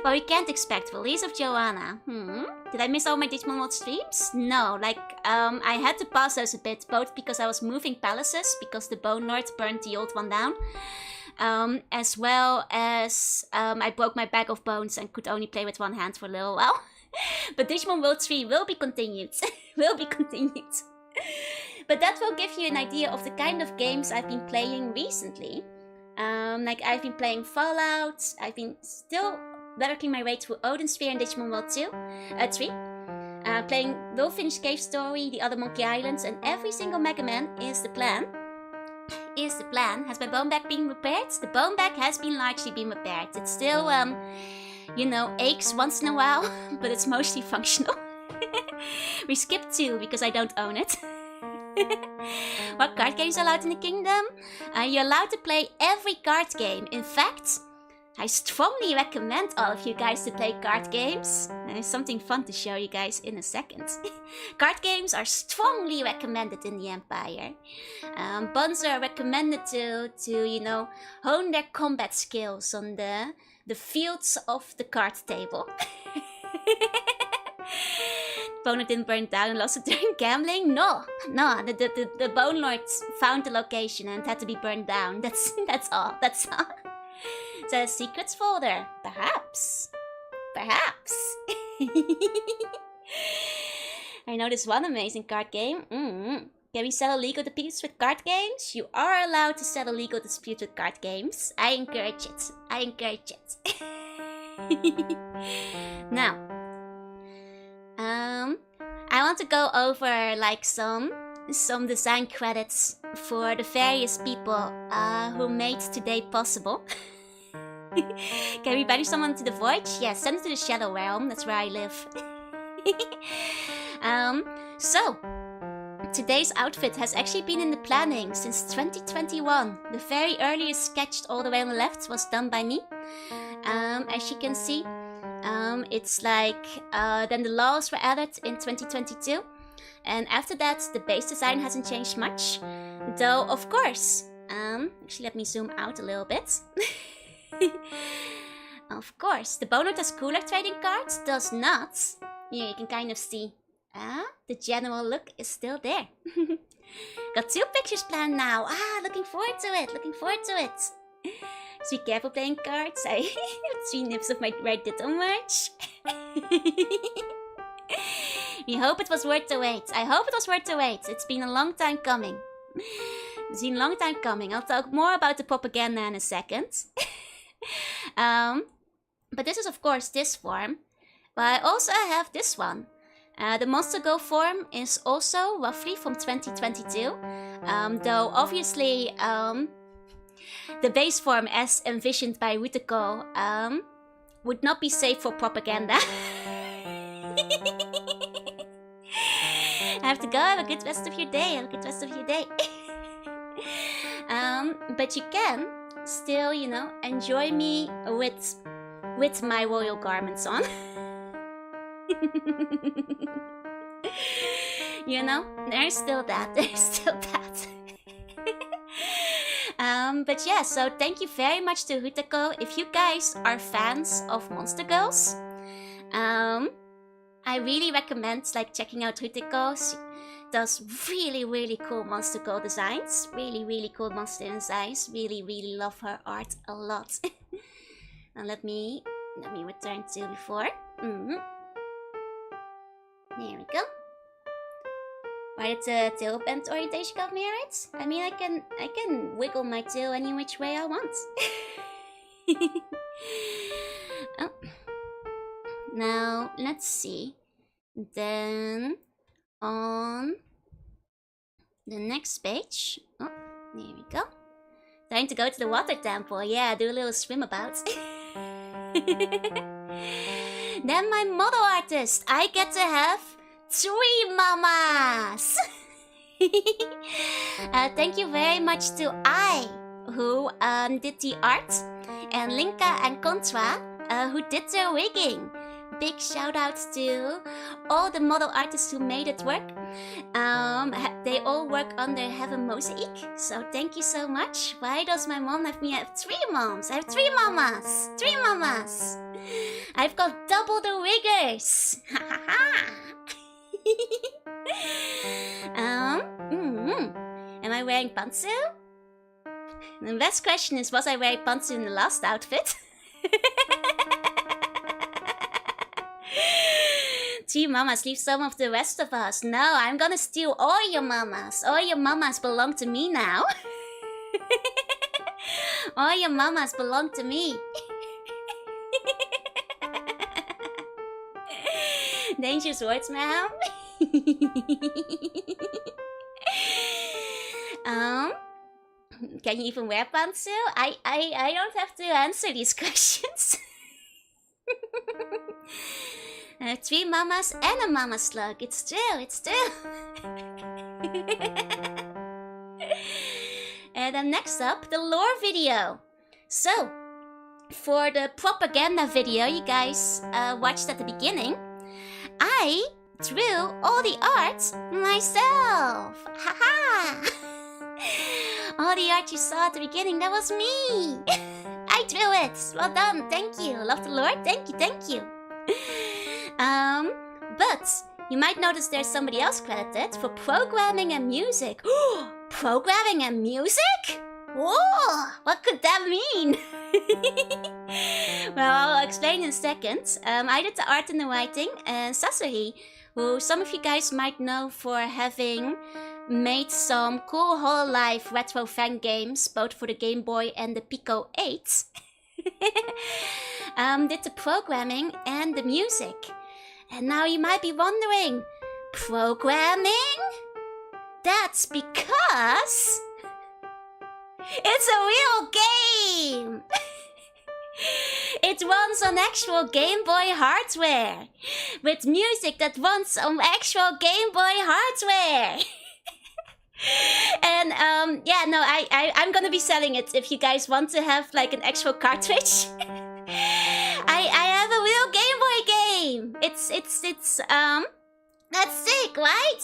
Well, we can't expect release of Joanna. Did I miss all my Digimon World streams? No, like, I had to pause those a bit, both because I was moving palaces, because the Bone Lord burned the old one down, as well as I broke my bag of bones and could only play with one hand for a little while. But Digimon World 3 will be continued. Will be continued. But that will give you an idea of the kind of games I've been playing recently. Like, I've been playing Fallout, I've been still working my way through Odin Sphere and Digimon World 3. Playing Will Finish Cave Story, the other Monkey Islands, and every single Mega Man is the plan. Has my bone back been repaired? The bone back has been largely been repaired. It's still, you know, aches once in a while, but it's mostly functional. We skipped 2 because I don't own it. What card games are allowed in the kingdom? You're allowed to play every card game. In fact, I strongly recommend all of you guys to play card games. There's something fun to show you guys in a second. Card games are strongly recommended in the Empire. Buns are recommended to you know, hone their combat skills on the fields of the card table. Bone Lord didn't burn down and lost it during gambling? No, the Bone Lord found the location and it had to be burned down. That's all. The secrets folder. Perhaps. Perhaps. I know this one amazing card game. Can we settle legal disputes with card games? You are allowed to settle legal disputes with card games. I encourage it. I encourage it. Now, I want to go over like some design credits for the various people who made today possible. Can we banish someone to the void? Yes, send it to the Shadow Realm. That's where I live. So, today's outfit has actually been in the planning since 2021. The very earliest sketch all the way on the left was done by me. As you can see, it's like then the laws were added in 2022. And after that, the base design hasn't changed much. Though, of course, actually let me zoom out a little bit. Of course, the Bonus Cooler trading card does not. Yeah, you can kind of see. The general look is still there. Got 2 pictures planned now. Looking forward to it. Looking forward to it. So be careful playing cards. I have 3 nips of my right ditto merch. We hope it was worth the wait. I hope it was worth the wait. It's been a long time coming. It's been a long time coming. I'll talk more about the propaganda in a second. But this is of course this form. But I also have this one. The Monster Go form is also roughly from 2022. Though obviously the base form as envisioned by Ruteko would not be safe for propaganda. I have to go. Have a good rest of your day. Have a good rest of your day. But you can still, you know, enjoy me with my royal garments on. You know, there's still that. There's still that. But yeah, so thank you very much to Ruteko. If you guys are fans of Monster Girls, I really recommend like checking out Ruteko. She does really cool Monster Girl designs. Really cool monster designs. Really love her art a lot. Now let me return to before. There we go. Why did the tail bend orientation got me right? I mean, I can wiggle my tail any which way I want. Oh. Now let's see. Then on the next page. Oh, there we go. Time to go to the water temple. Yeah, do a little swim about. Then my model artist. I get to have 3 mamas. Thank you very much to who did the art, and Linka and Contra who did their wigging. Big shout outs to all the model artists who made it work. They all work under Heaven Mosaic, so thank you so much. Why does my mom have me have 3 moms? I have 3 mamas. 3 mamas. I've got double the wiggers. Am I wearing pantsu? The best question is, was I wearing pantsu in the last outfit? 2 mamas, leave some of the rest of us. No, I'm gonna steal all your mamas. All your mamas belong to me now. All your mamas belong to me. Dangerous words, ma'am. Can you even wear pantsu? I don't have to answer these questions. 3 mamas and a mama slug. It's true, it's true. And then next up, the lore video. So, for the propaganda video you guys watched at the beginning, I drew all the art myself. Haha! All the art you saw at the beginning, that was me. I drew it. Well done. Thank you. Love the Lord. Thank you. Thank you. But you might notice there's somebody else credited for programming and music. Programming and music? Whoa! What could that mean? Well, I'll explain in a second. I did the art and the writing, and Sasori, who some of you guys might know for having made some cool hololive retro fan games, both for the Game Boy and the Pico 8, did the programming and the music. And now you might be wondering, programming? That's because it's a real game! It runs on actual Game Boy hardware, with music that runs on actual Game Boy hardware. And I'm gonna be selling it if you guys want to have like an actual cartridge. I have a real Game Boy game. It's that's sick, right?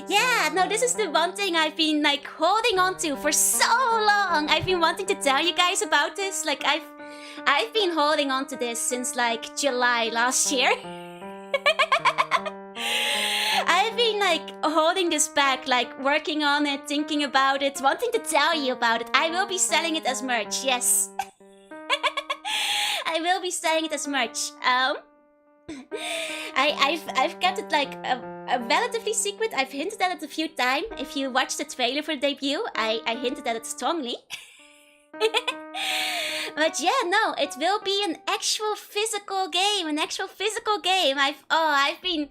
Yeah, no, this is the one thing I've been like holding on to for so long. I've been wanting to tell you guys about this. Like I've been holding on to this since like July last year. I've been like holding this back, like working on it, thinking about it, wanting to tell you about it. I will be selling it as merch, yes. I will be selling it as merch. I've kept it like a relatively secret. I've hinted at it a few times. If you watch the trailer for the debut, I hinted at it strongly. But yeah, no, it will be an actual physical game. I've been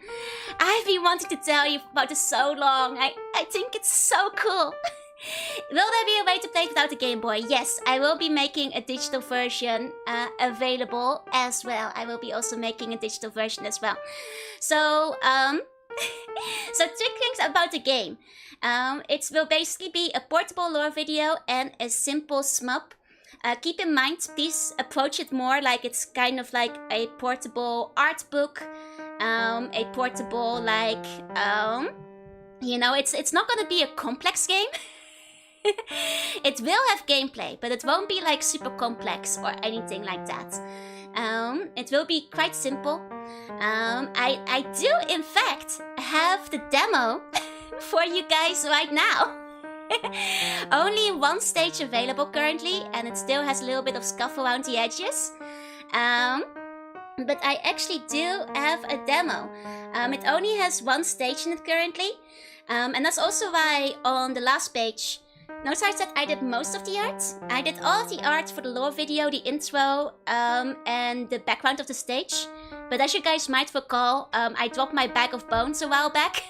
wanting to tell you about this so long. I think it's so cool. Will there be a way to play it without the Game Boy? Yes, I will be making a digital version available as well. I will be also making a digital version as well. So, so 3 things about the game. It will basically be a portable lore video and a simple shmup. Keep in mind, please approach it more like it's kind of like a portable art book. A portable like, you know, it's not gonna be a complex game. It will have gameplay, but it won't be like super complex or anything like that. It will be quite simple. I do in fact have the demo for you guys right now. Only 1 stage available currently, and it still has a little bit of scuff around the edges. But I actually do have a demo. It only has 1 stage in it currently. And that's also why on the last page, notice I said I did most of the art. I did all of the art for the lore video, the intro, and the background of the stage. But as you guys might recall, I dropped my bag of bones a while back.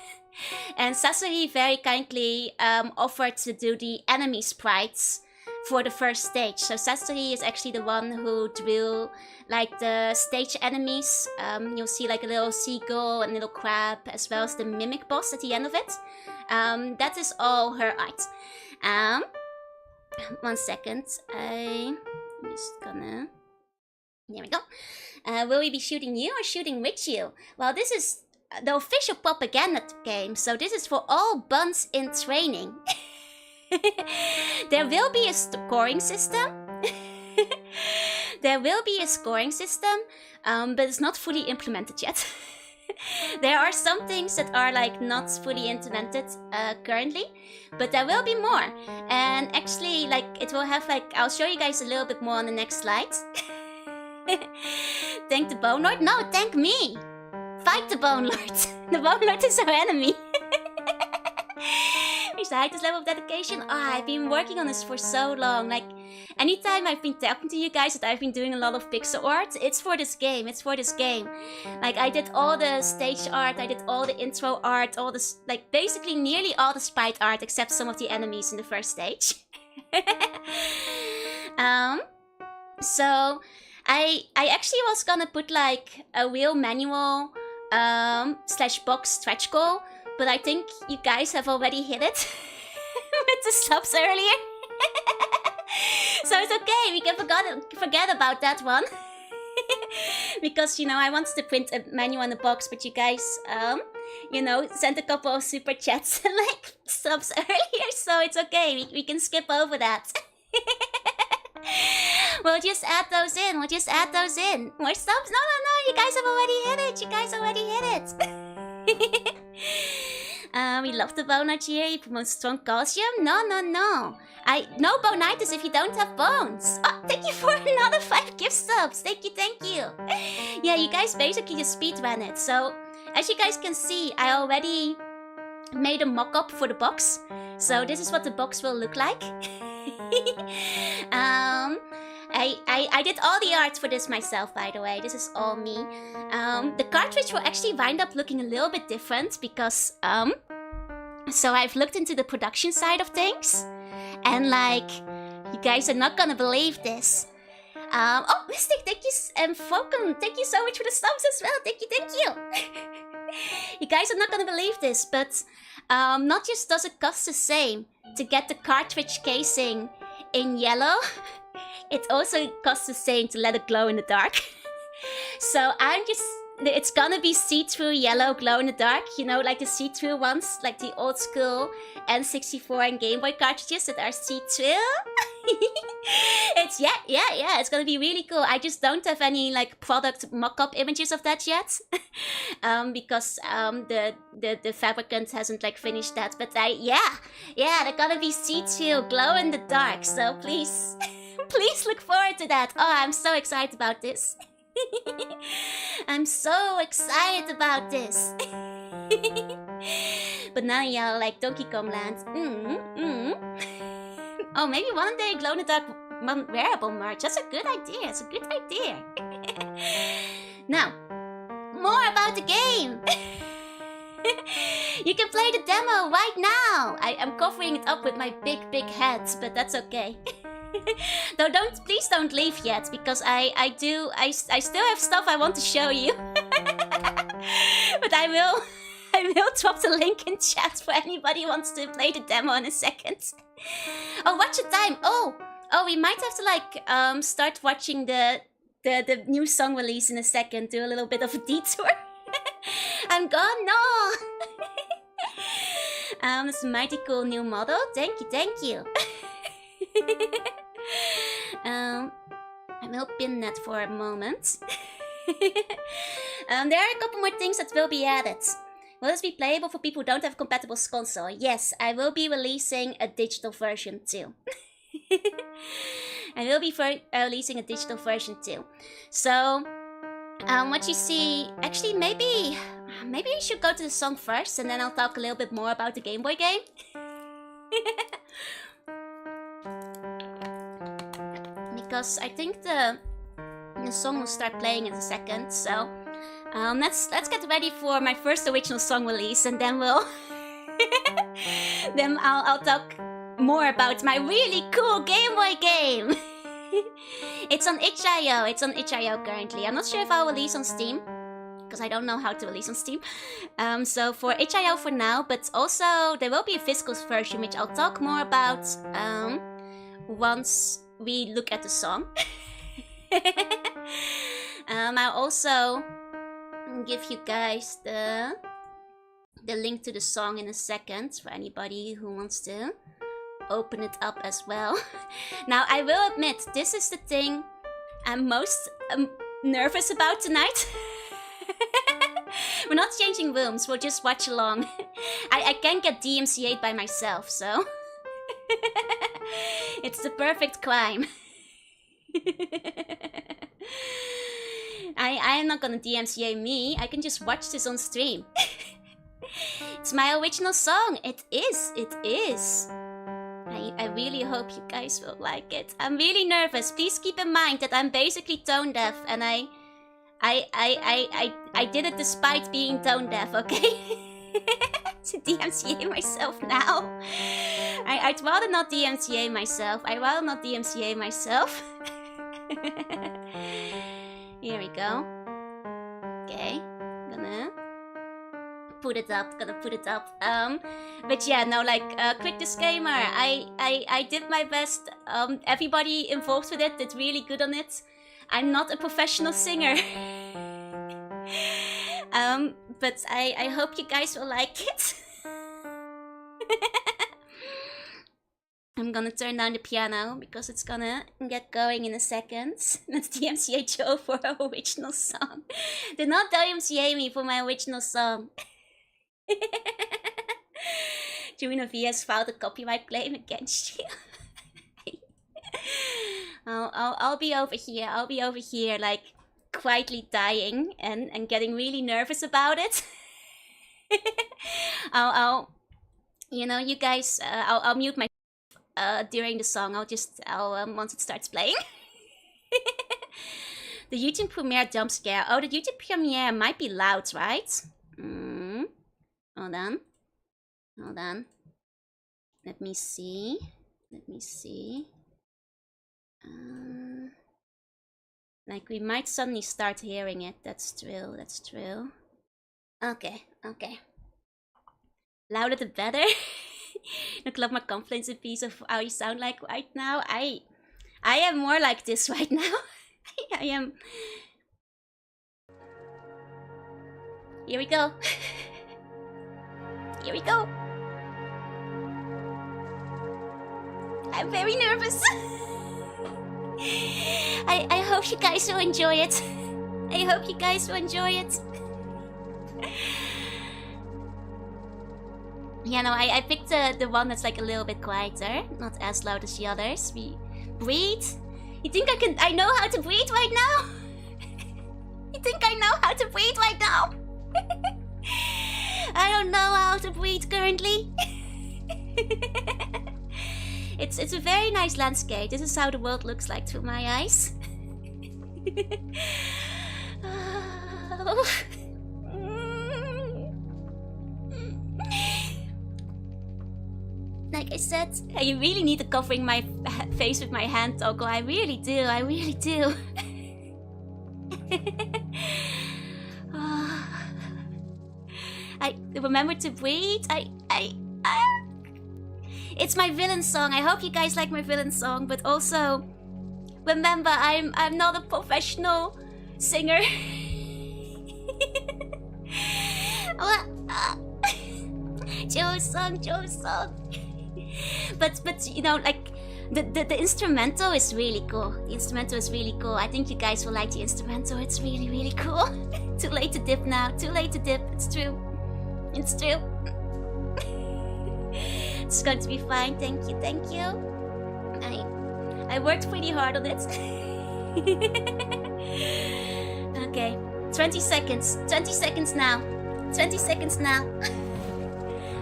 And Sasori very kindly offered to do the enemy sprites for the first stage. So Sasori is actually the one who drew like the stage enemies. You'll see like a little seagull and a little crab, as well as the mimic boss at the end of it. That is all her art. 1 second. I'm just gonna... There we go. Will we be shooting you or shooting with you? Well, this is the official propaganda game, so this is for all buns in training. There will be a scoring system. There will be a scoring system, but it's not fully implemented yet. There are some things that are like not fully implemented currently, but there will be more. And actually, like it will have like, I'll show you guys a little bit more on the next slide. Thank the Bone Lord? No, thank me. Fight the Bone Lord. The Bone Lord is our enemy. Reach the highest level of dedication. I've been working on this for so long. Like, anytime I've been talking to you guys that I've been doing a lot of pixel art, it's for this game. Like, I did all the stage art, I did all the intro art, all the, like, basically nearly all the sprite art except some of the enemies in the first stage. So, I actually was gonna put, like, a real manual /box stretch goal, but I think you guys have already hit it with the subs earlier. So it's okay, we can forget about that one. Because, you know, I wanted to print a manual in the box, but you guys, you know, sent a couple of super chats and like subs earlier, so it's okay, we can skip over that. We'll just add those in, More subs? No, you guys have already hit it, We love the bonite here. He promotes strong calcium. No. No bonitis if you don't have bones. Oh, thank you for another 5 gift subs. Thank you. Yeah, you guys basically just speedrun it. So, as you guys can see, I already made a mock-up for the box. So this is what the box will look like. I did all the art for this myself, by the way. This is all me. The cartridge will actually wind up looking a little bit different because so I've looked into the production side of things, and like, you guys are not gonna believe this. Oh, Mystic, thank you, and Falcon, thank you so much for the subs as well. Thank you. You guys are not gonna believe this, but not just does it cost the same to get the cartridge casing in yellow, it also costs the same to let it glow in the dark. So it's gonna be see-through yellow glow in the dark, you know, like the see-through ones, like the old school N64 and Game Boy cartridges that are see-through. It's it's gonna be really cool. I just don't have any like product mock-up images of that yet, because the fabricant hasn't like finished that. But they're gonna be see-through, glow in the dark. So please, please look forward to that. Oh, I'm so excited about this. I'm so excited about this. But now y'all like Donkey Kong Land. Oh, maybe one day glow in the dark wearable merch. That's a good idea. Now, more about the game. You can play the demo right now. I'm covering it up with my big head, but that's okay. No, please don't leave yet, because I still have stuff I want to show you. But I will drop the link in chat for anybody who wants to play the demo in a second. Oh, watch the time. Oh, we might have to like start watching the new song release in a second. Do a little bit of a detour. I'm gone. No. It's a mighty cool new model. Thank you. I will pin that for a moment. There are a couple more things that will be added. Will this be playable for people who don't have a compatible console? Yes, I will be releasing a digital version too. I will be releasing a digital version too. So, what you see, actually maybe we should go to the song first, and then I'll talk a little bit more about the Game Boy game. Because I think the song will start playing in a second, so let's get ready for my first original song release, and then then I'll talk more about my really cool Game Boy game. It's on itch.io. It's on itch.io currently. I'm not sure if I'll release on Steam, because I don't know how to release on Steam. So for itch.io for now, but also there will be a physical version, which I'll talk more about once we look at the song. I'll also give you guys the link to the song in a second for anybody who wants to open it up as well. Now, I will admit, this is the thing I'm most nervous about tonight. We're not changing rooms, we'll just watch along. I can't get DMCA'd by myself, so it's the perfect crime. I am not gonna DMCA me, I can just watch this on stream. It's my original song. It is. I really hope you guys will like it. I'm really nervous. Please keep in mind that I'm basically tone deaf, and I did it despite being tone deaf, okay? To DMCA myself now. I'd rather not DMCA myself. Here we go. Okay, gonna put it up. But yeah, no, like, quick disclaimer. I did my best. Everybody involved with it did really good on it. I'm not a professional singer. But I hope you guys will like it. I'm gonna turn down the piano because it's gonna get going in a second. Let's DMCA Joe for her original song. Do not DMCA me for my original song. Jorunna V has filed a copyright claim against you. I'll be over here. I'll be over here, like, quietly dying and getting really nervous about it. you know, you guys, I'll mute my during the song. I'll once it starts playing. The YouTube premiere jump scare. Oh, the YouTube premiere might be loud, right? Hold on. Hold on. Let me see. Let me see. Like, we might suddenly start hearing it. That's true. That's true. Okay. Okay. Louder the better. Look, love my confidence and piece of how you sound like right now. I am more like this right now. I am. Here we go. Here we go. I'm very nervous. I hope you guys will enjoy it. I hope you guys will enjoy it. Yeah, no, I picked the one that's like a little bit quieter, not as loud as the others. We breathe. You think I know how to breathe right now? You think I know how to breathe right now? I don't know how to breathe currently. It's a very nice landscape. This is how the world looks like through my eyes. Like I said, I really need to covering my face with my hand, Toko. I really do. I really do. I remember to breathe. It's my villain song. I hope you guys like my villain song, but also remember, I'm not a professional singer. Joe's song. But you know, like the instrumental is really cool. The instrumental is really cool. I think you guys will like the instrumental. It's really, really cool. Too late to dip now. Too late to dip. It's true. It's true. It's going to be fine. Thank you. Thank you. I worked pretty hard on it. Okay. 20 seconds. 20 seconds now. 20 seconds now.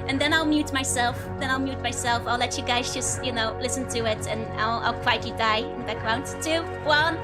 And then I'll mute myself. I'll let you guys just, you know, listen to it, and I'll quietly die in the background. 2, 1.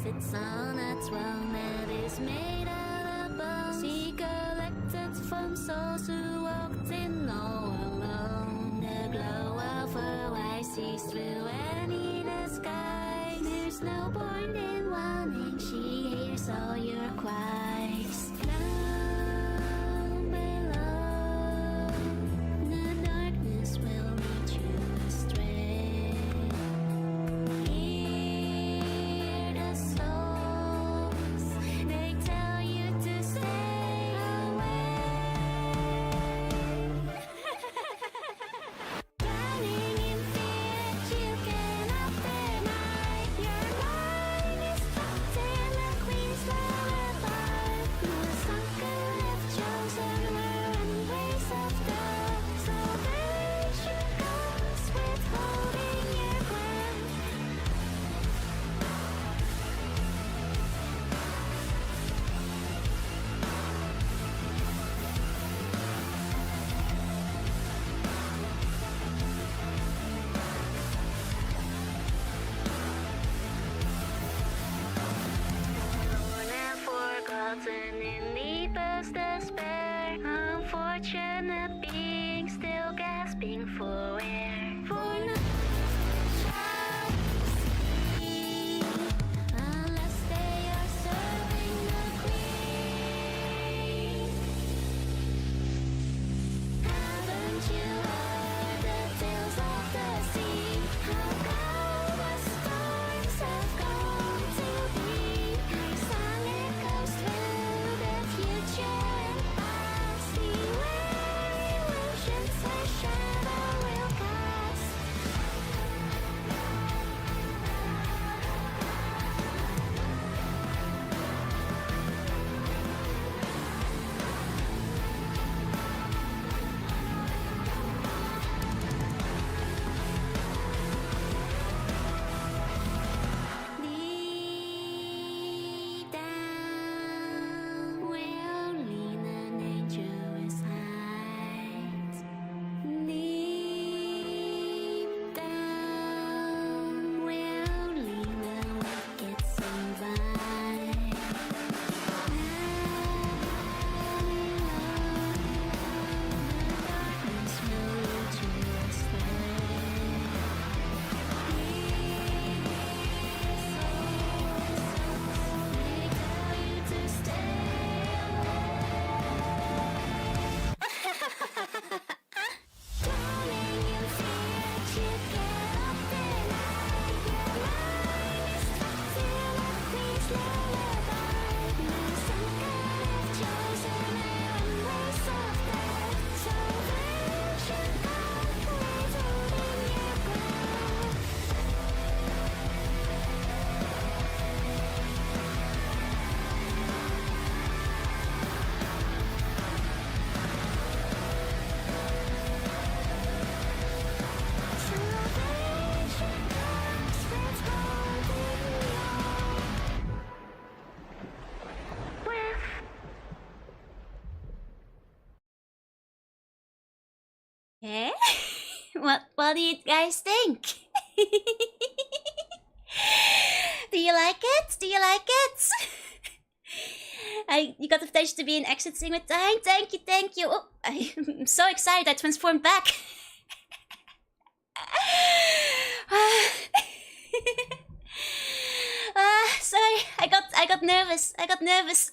It's on a throne that is made out of bones. She collected from souls who walked in all alone. The glow of her eyes sees through any disguise. There's no point in wanting, she hears all your cries. Down below, the darkness will lead you astray. Hear the souls, they tell you to stay away. Running in fear that you cannot deny. Your mind is trapped in a queen's lullaby. No sucker have chosen her embrace of death. Salvation comes with holding your breath. Alone and forgotten in deepest despair. Unfortunate being still gasping for air. For no shall see, unless they are serving the queen. Haven't you heard the tales What do you guys think? Do you like it? Do you like it? You got the potential to be an exit singer. Thank you. Oh, I'm so excited I transformed back. Sorry, I got nervous.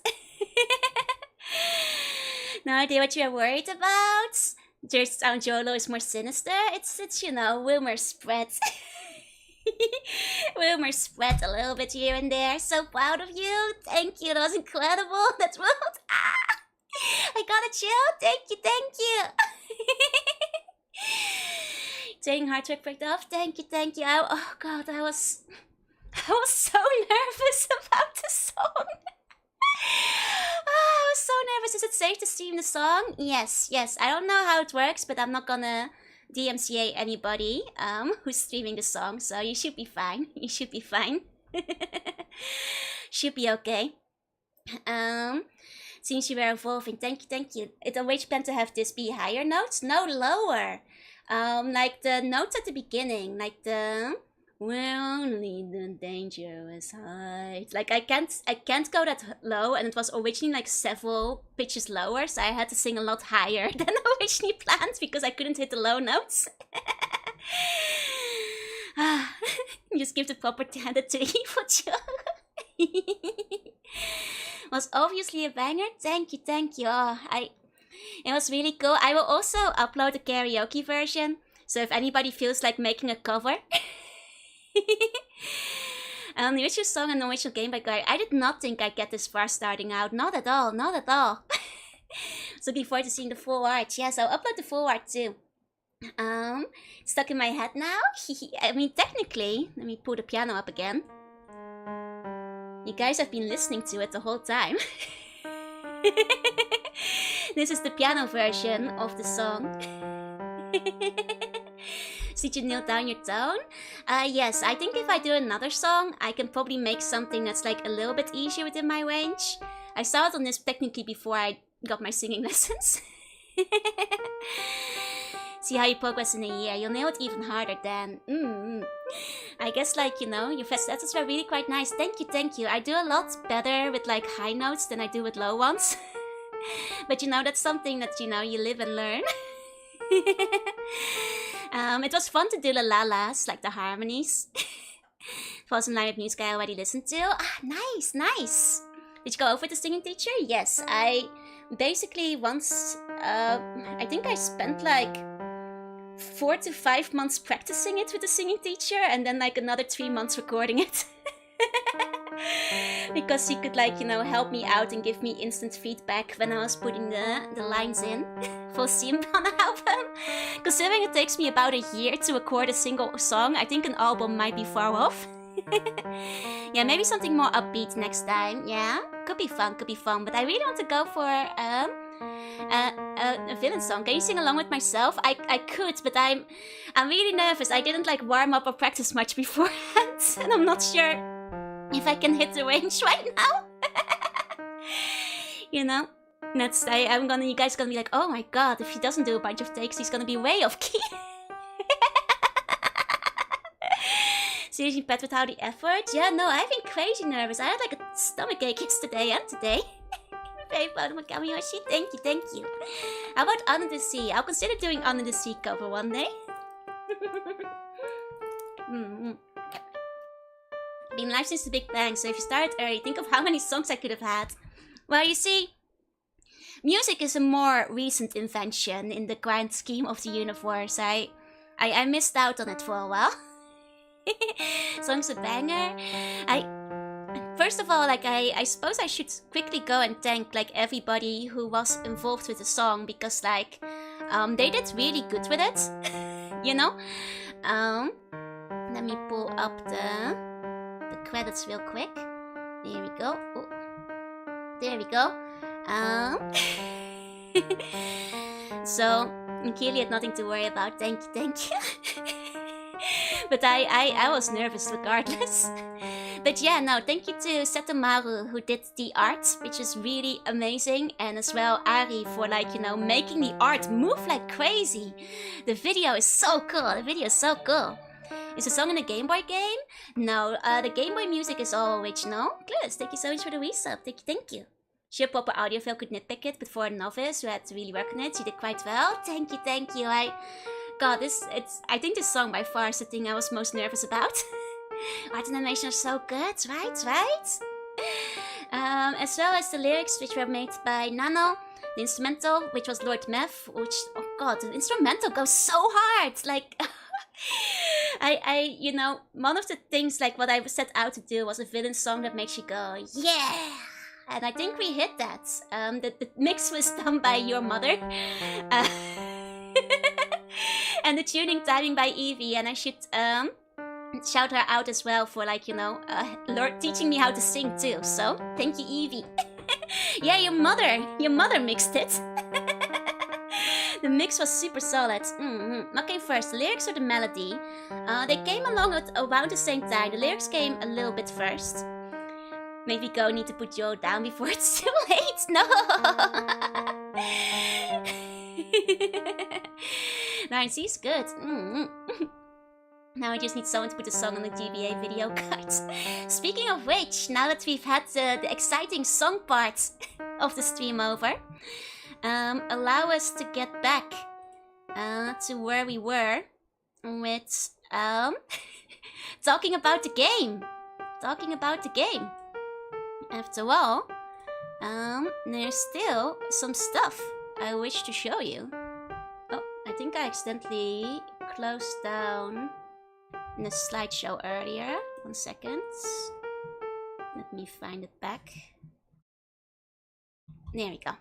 No idea what you're worried about. Just Jolo is more sinister. It's rumors spread. Rumors spread a little bit here and there. So proud of you. Thank you. That was incredible. That's what. I got a chill. Thank you. Taking hard work break off. Thank you. Oh god, I was so nervous about the song. I was so nervous. Is it safe to stream the song? Yes. I don't know how it works, but I'm not gonna DMCA anybody who's streaming the song, so you should be fine. Should be okay. Seems you were evolving. Thank you. It always planned to have this be higher notes? No, lower. Like the notes at the beginning, like the we're only the dangerous height. Like I can't go that low, and it was originally like several pitches lower, so I had to sing a lot higher than originally planned because I couldn't hit the low notes. Just give the proper standard to evil joke. Was obviously a banger. Thank you. Oh, it was really cool. I will also upload a karaoke version, so if anybody feels like making a cover. The original song and the original game by Guy. I did not think I'd get this far starting out. Not at all. So looking forward to seeing the full art. Yes, I'll upload the full art too. Stuck in my head now. I mean, technically, let me pull the piano up again. You guys have been listening to it the whole time. This is the piano version of the song. So did you nail down your tone? Yes, I think if I do another song, I can probably make something that's like a little bit easier within my range. I started on this technically before I got my singing lessons. See how you progress in a year. You'll nail it even harder then. I guess like, your falsettos were really quite nice. Thank you. I do a lot better with like high notes than I do with low ones. But that's something that, you live and learn. It was fun to do the la-las, like the harmonies. Falls in line with music I already listened to. Nice. Did you go over with the singing teacher? Yes, I basically once, I think I spent like 4 to 5 months practicing it with the singing teacher, and then like another 3 months recording it. Because he could like, help me out and give me instant feedback when I was putting the lines in for Sim on the album. Considering it takes me about a year to record a single song, I think an album might be far off. Yeah, maybe something more upbeat next time. Yeah, could be fun. But I really want to go for a villain song. Can you sing along with myself? I could, but I'm really nervous. I didn't like warm up or practice much beforehand, and I'm not sure if I can hit the range right now. That's you guys gonna be like, oh my god, if he doesn't do a bunch of takes, he's gonna be way off key. Seriously, Pat, without the effort? Yeah, no, I've been crazy nervous. I had like a stomachache yesterday and today. Very proud of my Kamiyoshi. Thank you. How about Under the Sea? I'll consider doing Under the Sea cover one day. Been live since the Big Bang, so if you started early, think of how many songs I could have had. Well, you see, music is a more recent invention in the grand scheme of the universe. I missed out on it for a while. Song's a banger. First of all, like I suppose I should quickly go and thank like everybody who was involved with the song, because like they did really good with it. Let me pull up the credits real quick. There we go. Oh. There we go. So Keely had nothing to worry about. Thank you. But I was nervous regardless. But yeah, no, thank you to Setomaru who did the art, which is really amazing, and as well Ari for like, you know, making the art move like crazy. The video is so cool. The video is so cool. Is the song in the Game Boy game? No, the Game Boy music is all original. Plus, thank you so much for the resub. Thank you. Sure, proper audiophile could nitpick it, but for a novice who had to really work on it, you did quite well. Thank you. God, I think this song by far is the thing I was most nervous about. Art and animation are so good, right? As well as the lyrics, which were made by Nano. The instrumental, which was Lord Mev, which, oh god, the instrumental goes so hard. Like, you know, one of the things, like, what I set out to do was a villain song that makes you go, yeah! And I think we hit that. The mix was done by your mother. And the tuning timing by Evie, and I should shout her out as well for, like, you know, Lord teaching me how to sing too. So thank you, Evie. Yeah, your mother mixed it. The mix was super solid. Okay, first, the lyrics or the melody. They came along at around the same time. The lyrics came a little bit first. Maybe go need to put Joe down before it's too late. No. Nice, he's good. Now I just need someone to put a song on the GBA video card. Speaking of which, now that we've had the exciting song part of the stream over, allow us to get back to where we were with talking about the game. After all, there's still some stuff I wish to show you. Oh, I think I accidentally closed down the slideshow earlier. 1 second. Let me find it back. There we go.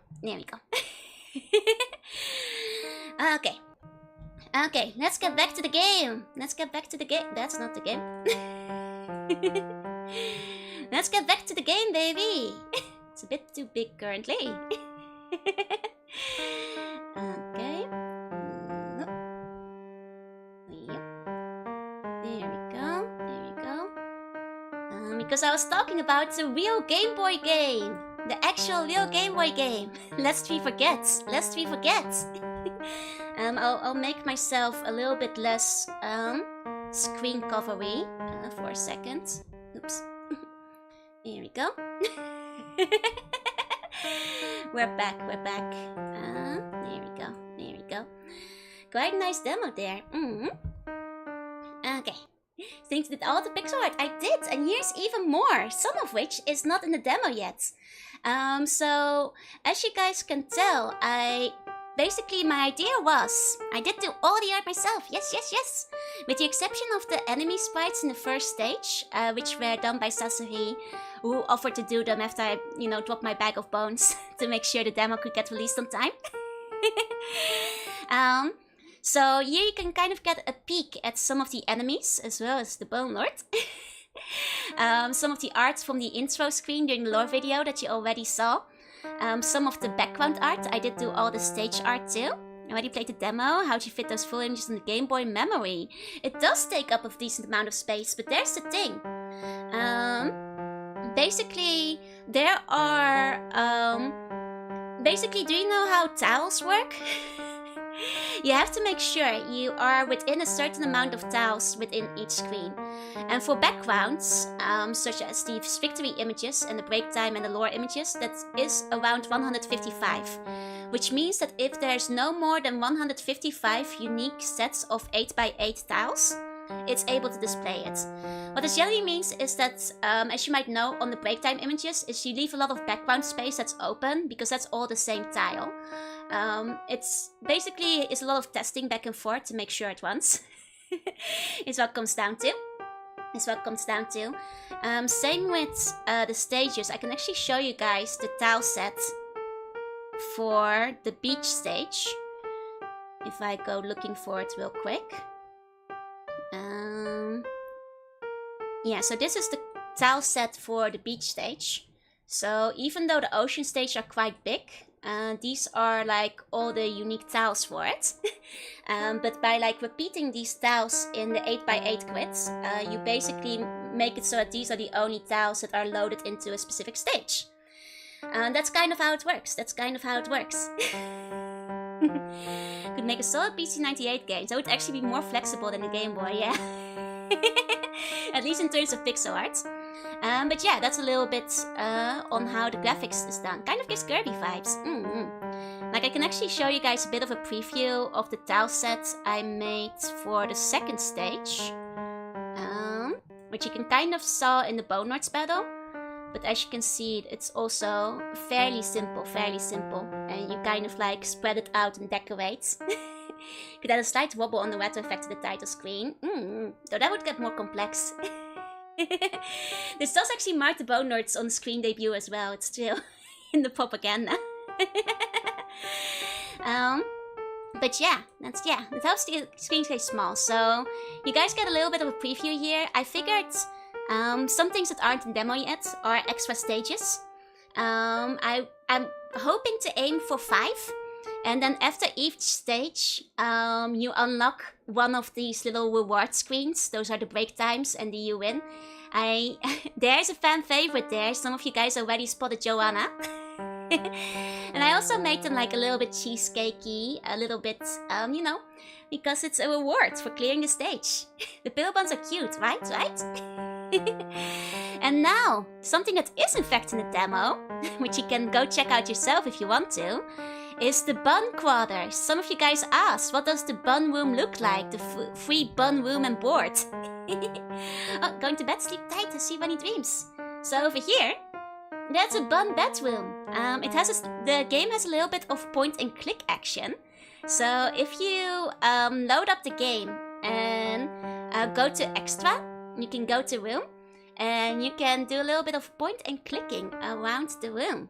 Okay, let's get back to the game. That's not the game. Let's get back to the game, baby. It's a bit too big currently. Okay. Yep. There we go. Because I was talking about the real Game Boy game. The actual real Game Boy game. Lest we forget. I'll make myself a little bit less screen covery for a second. Oops. Here we go. We're back. There we go. Quite a nice demo there. Okay. Thanks did all the pixel art. I did, and here's even more. Some of which is not in the demo yet. So as you guys can tell, basically my idea was I did do all the art myself. Yes. With the exception of the enemy sprites in the first stage, which were done by Sasori, who offered to do them after I, you know, dropped my bag of bones to make sure the demo could get released on time. So here you can kind of get a peek at some of the enemies as well as the Bone Lord. Some of the art from the intro screen during the lore video that you already saw. Some of the background art. I did do all the stage art too. I already played the demo. How'd you fit those full images in the Game Boy memory? It does take up a decent amount of space, but there's the thing. Basically, there are... Basically, do you know how tiles work? You have to make sure you are within a certain amount of tiles within each screen. And for backgrounds, such as the victory images and the break time and the lore images, that is around 155. Which means that if there's no more than 155 unique sets of 8x8 tiles, it's able to display it. What this generally means is that, as you might know on the break time images, is you leave a lot of background space that's open, because that's all the same tile. It's basically a lot of testing back and forth to make sure it runs. Is what it comes down to. Same with the stages. I can actually show you guys the tile set for the beach stage. If I go looking for it real quick. Yeah, so this is the tile set for the beach stage. So even though the ocean stage are quite big, these are like all the unique tiles for it. But by like repeating these tiles in the 8x8 grids, you basically make it so that these are the only tiles that are loaded into a specific stage. And that's kind of how it works. Could make a solid PC98 game, so it would actually be more flexible than the Game Boy, yeah. At least in terms of pixel art. But yeah, that's a little bit on how the graphics is done. Kind of gives Kirby vibes. Like, I can actually show you guys a bit of a preview of the tile set I made for the second stage. Which you can kind of saw in the Bone Lords battle. But as you can see, it's also fairly simple. And you kind of like spread it out and decorate. Could add a slight wobble on the weather effect to the title screen. Though that would get more complex. This does actually mark the Bone Lords on screen debut as well. It's still in the propaganda. But yeah, it helps the screen stay small. So you guys get a little bit of a preview here. I figured some things that aren't in demo yet are extra stages. I'm hoping to aim for 5. And then after each stage, you unlock one of these little reward screens. Those are the break times, and you win. There's a fan favorite there. Some of you guys already spotted Joanna. And I also made them like a little bit cheesecakey, a little bit, you know, because it's a reward for clearing the stage. The pillow buns are cute, right? And now, something that is in fact in the demo, which you can go check out yourself if you want to, is the bun quarters. Some of you guys asked, what does the bun room look like? The free bun room and board. Oh, going to bed, sleep tight, and see funny dreams. So over here, that's a bun bedroom. The game has a little bit of point and click action. So if you load up the game and go to extra, you can go to room, and you can do a little bit of point and clicking around the room.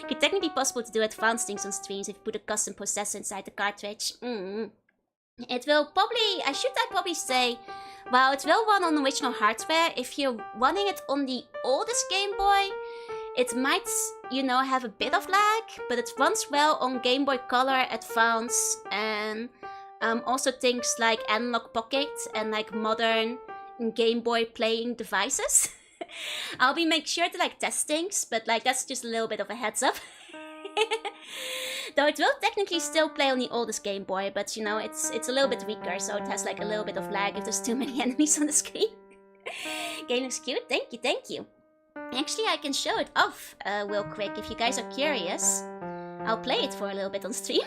Could technically be possible to do advanced things on streams if you put a custom processor inside the cartridge. It will probably, I probably say, well, it will run on original hardware. If you're running it on the oldest Game Boy, it might, you know, have a bit of lag, but it runs well on Game Boy Color, Advance, and also things like Analog Pocket and like modern Game Boy playing devices. I'll be make sure to like test things, but like that's just a little bit of a heads up. Though it will technically still play on the oldest Game Boy, but you know, it's a little bit weaker, so it has like a little bit of lag if there's too many enemies on the screen. Game looks cute, thank you. Actually, I can show it off real quick if you guys are curious. I'll play it for a little bit on stream.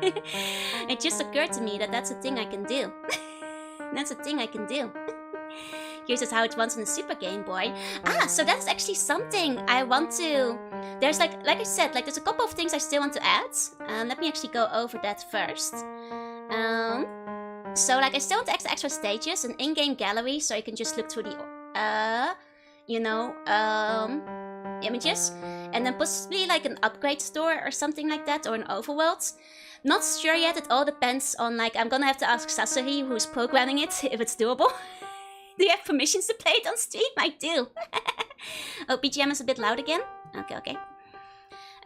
It just occurred to me that that's a thing I can do. Here's just how it runs on the Super Game Boy. So that's actually something I want to... There's like I said, like there's a couple of things I still want to add. Let me actually go over that first. So like I still want to add extra stages, an in-game gallery, so you can just look through the, images. And then possibly like an upgrade store or something like that, or an overworld. Not sure yet, it all depends on like, I'm gonna have to ask Sasori, who's programming it, if it's doable. Do you have permissions to play it on stream? I do. Oh, BGM is a bit loud again? Okay.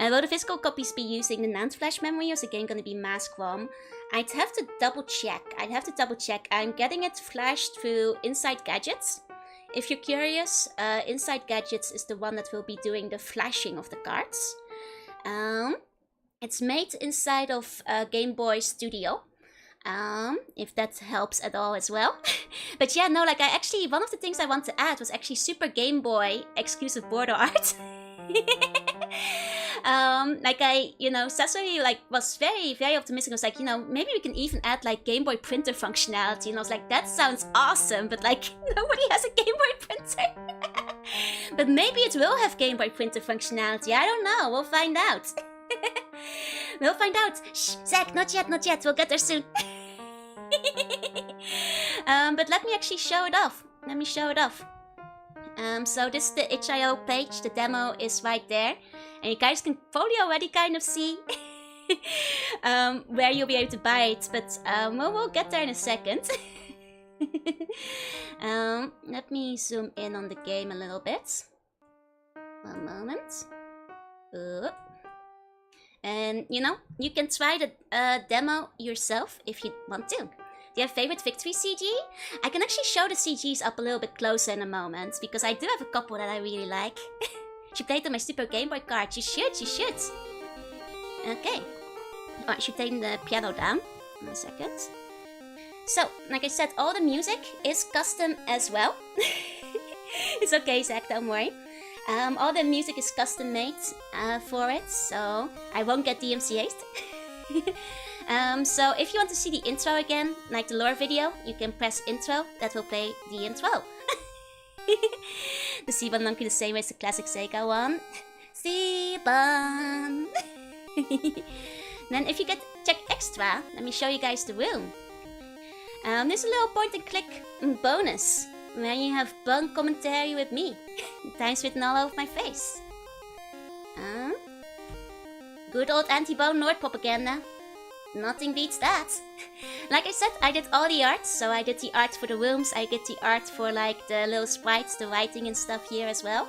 Will the physical copies be using the NAND flash memory, or is the game gonna be mask ROM? I'd have to double check. I'm getting it flashed through Inside Gadgets. If you're curious, Inside Gadgets is the one that will be doing the flashing of the cards. It's made inside of Game Boy Studio. If that helps at all as well. But yeah, no, like one of the things I want to add was actually Super Game Boy exclusive border art. Sasori was very, very optimistic. I was like, maybe we can even add like Game Boy printer functionality. And I was like, that sounds awesome, but like nobody has a Game Boy printer. But maybe it will have Game Boy printer functionality. I don't know. We'll find out. Shh, Zach, not yet. We'll get there soon. But let me actually show it off. So this is the itch.io page. The demo is right there. And you guys can probably already kind of see where you'll be able to buy it. But we'll get there in a second. Let me zoom in on the game a little bit. One moment. And, you can try the demo yourself if you want to. Do you have favorite victory CG? I can actually show the CGs up a little bit closer in a moment, because I do have a couple that I really like. She played on my Super Game Boy card. You should. Okay. Oh, I should take the piano down. 1 second. So, like I said, all the music is custom as well. It's okay, Zach, don't worry. All the music is custom made for it, so I won't get DMCA'd. So if you want to see the intro again, like the lore video, you can press intro. That will play the intro. The Siban monkey the same way as the classic Sega one. Siban! Then if you check extra, let me show you guys the room. There's a little point and click bonus, where you have bone commentary with me. Times written all over my face. Good old anti-bone Nord propaganda. Nothing beats that. Like I said, I did all the art. So I did the art for the rooms. I did the art for like the little sprites, the writing and stuff here as well.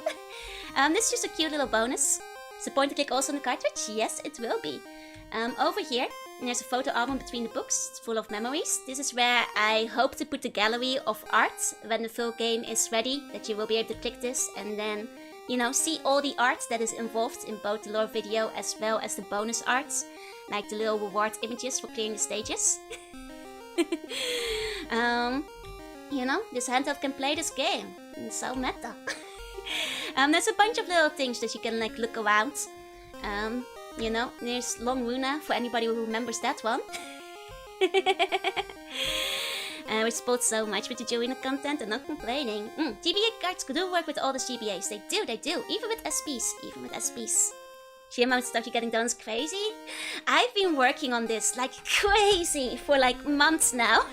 This is just a cute little bonus. Is the point and click also on the cartridge? Yes, it will be. Over here, there's a photo album between the books. It's full of memories. This is where I hope to put the gallery of art when the full game is ready. That you will be able to click this and then, you know, see all the art that is involved in both the lore video as well as the bonus arts. Like the little reward images for clearing the stages. You know, this handheld can play this game. It's so meta. There's a bunch of little things that you can like look around. You know, there's Long Runa for anybody who remembers that one. We spoiled so much with the Joanna content and not complaining. GBA cards do work with all the GBAs. They do. Even with SPs. Sheer amount of stuff you're getting done is crazy. I've been working on this like crazy for like months now.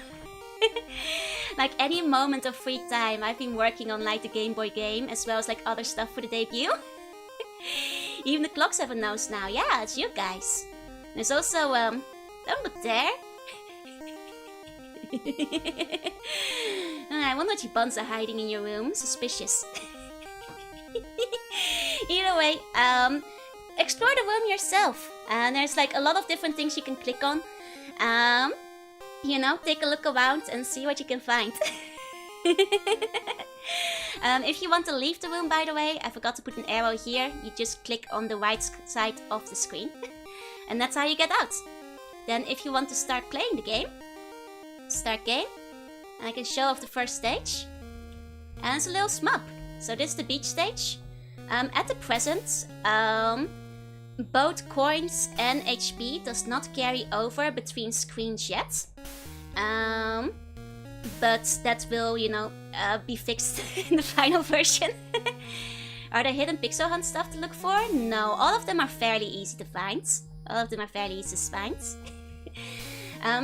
Like any moment of free time, I've been working on like the Game Boy game as well as like other stuff for the debut. Even the clocks have a nose now. Yeah, it's you guys. There's also, don't look there. I wonder what you buns are hiding in your room. Suspicious. Either way, explore the room yourself. And there's like a lot of different things you can click on. You know, take a look around and see what you can find. If you want to leave the room, by the way, I forgot to put an arrow here. You just click on the right side of the screen. And that's how you get out. Then if you want to start playing the game, start game. I can show off the first stage. And it's a little smub. So this is the beach stage. At the present, both coins and HP does not carry over between screens yet. But that will, you know, be fixed in the final version. Are there hidden pixel hunt stuff to look for? No, all of them are fairly easy to find.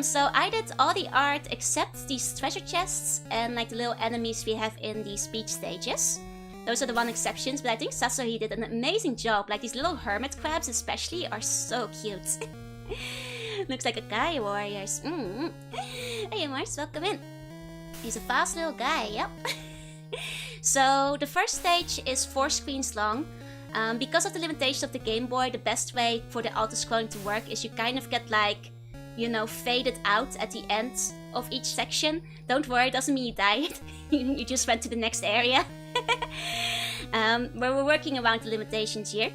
So I did all the art except these treasure chests and like the little enemies we have in these beach stages. Those are the one exceptions, but I think Sasori did an amazing job. Like these little hermit crabs especially are so cute. Looks like a guy warriors. Hey Mars, welcome in. He's a fast little guy, yep. So the first stage is 4 screens long. Because of the limitation of the Game Boy, the best way for the auto-scrolling to work is you kind of get like, you know, faded out at the end of each section. Don't worry, it doesn't mean you died. You just went to the next area. We're working around the limitations here.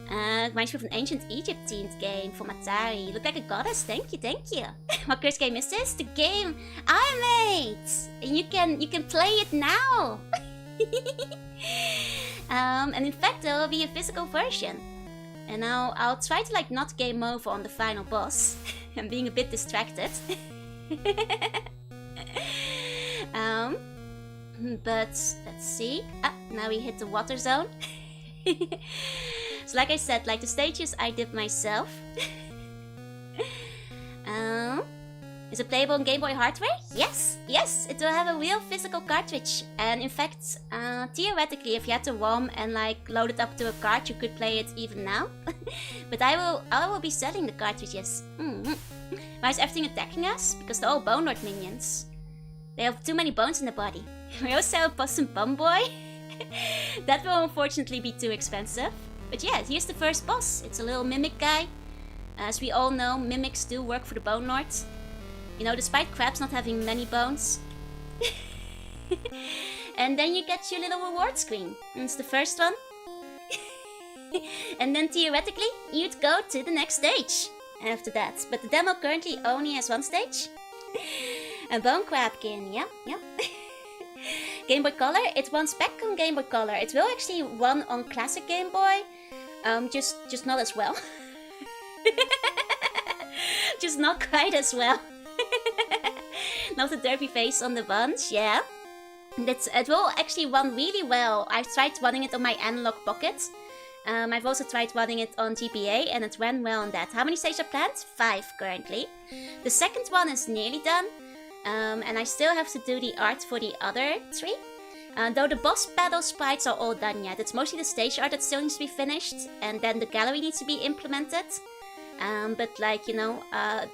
Reminds me of an ancient Egypt themed game from Atari. You look like a goddess. Thank you. What cursed game is this? The game I made. And you can play it now. And in fact, there will be a physical version. And now I'll try to like not game over on the final boss. I'm being a bit distracted. But let's see. Now we hit the water zone. So like I said, like the stages I did myself. Is it playable on Game Boy hardware? Yes, it will have a real physical cartridge. And in fact, theoretically, if you had the ROM and like load it up to a card, you could play it even now. But I will be selling the cartridges. Why is everything attacking us? Because they're all Bone Lord minions. They have too many bones in the body. We also have a Possum Bum Boy. That will unfortunately be too expensive. But yeah, here's the first boss. It's a little mimic guy. As we all know, mimics do work for the Bone Lords. You know, despite crabs not having many bones. And then you get your little reward screen. And it's the first one. And then theoretically, you'd go to the next stage after that. But the demo currently only has one stage. A bone crabkin, yeah. Game Boy Color, it runs back on Game Boy Color. It will actually run on classic Game Boy. Just not as well. Just not quite as well. Not the derpy face on the bunch, yeah. It will actually run really well. I've tried running it on my analog pocket. I've also tried running it on GBA and it ran well on that. How many stages are planned? 5 currently. The second one is nearly done. And I still have to do the art for the other 3. Though the boss battle sprites are all done yet. It's mostly the stage art that still needs to be finished. And then the gallery needs to be implemented. But like, you know,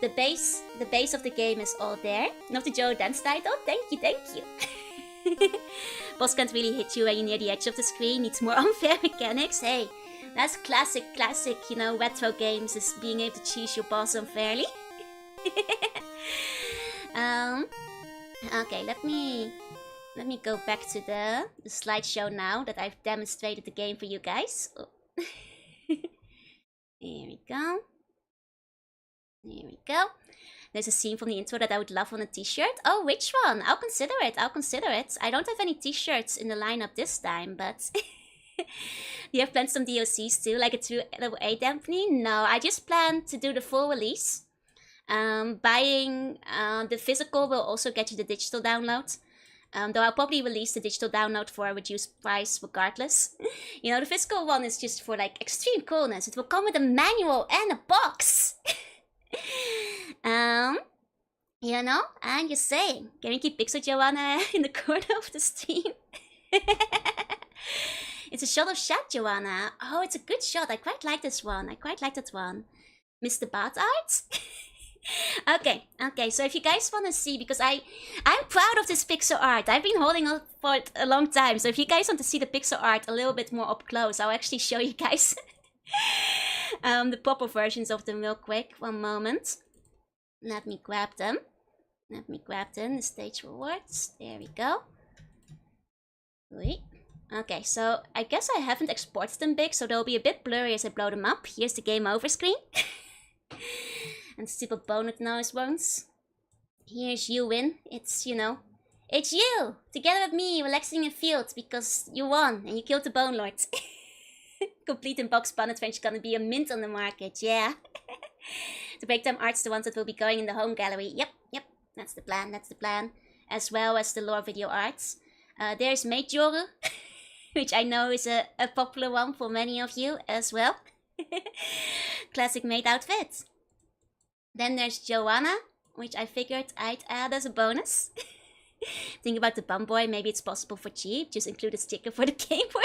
the base of the game is all there. Not the Joe dance title. Thank you. Boss can't really hit you when you're near the edge of the screen. Needs more unfair mechanics. Hey, that's classic, you know, retro games is being able to choose your boss unfairly. Okay, let me go back to the slideshow now that I've demonstrated the game for you guys. Oh. Here we go. There's a scene from the intro that I would love on a t-shirt. Oh, which one? I'll consider it. I don't have any t-shirts in the lineup this time, but... You have planned some DLCs too, like a 2A dampening? No, I just plan to do the full release. Buying the physical will also get you the digital download. Though I'll probably release the digital download for a reduced price regardless. You know, the physical one is just for like extreme coolness. It will come with a manual and a box. You know, I'm just saying. Can we keep Pixel Joanna in the corner of the stream? It's a shot of Shad, Joanna. Oh, it's a good shot. I quite like this one. I quite like that one. Mr. Bart Art? Okay, so if you guys want to see, because I'm proud of this pixel art. I've been holding it for a long time. So if you guys want to see the pixel art a little bit more up close, I'll actually show you guys the proper versions of them real quick. One moment. Let me grab them. The stage rewards. There we go. Wait. Okay, so I guess I haven't exported them big, so they'll be a bit blurry as I blow them up. Here's the game over screen. And stupid bonnet nose ones. Here's you win. It's, you know, it's you! Together with me, relaxing in field, because you won and you killed the Bone Lord. Complete in box Bun Adventure gonna be a mint on the market, yeah. The breakdown art's the ones that will be going in the home gallery. Yep, that's the plan. As well as the lore video arts. There's Maid Joru, which I know is a popular one for many of you as well. Classic maid outfit. Then there's Joanna, which I figured I'd add as a bonus. Think about the bum boy, maybe it's possible for cheap. Just include a sticker for the Game Boy.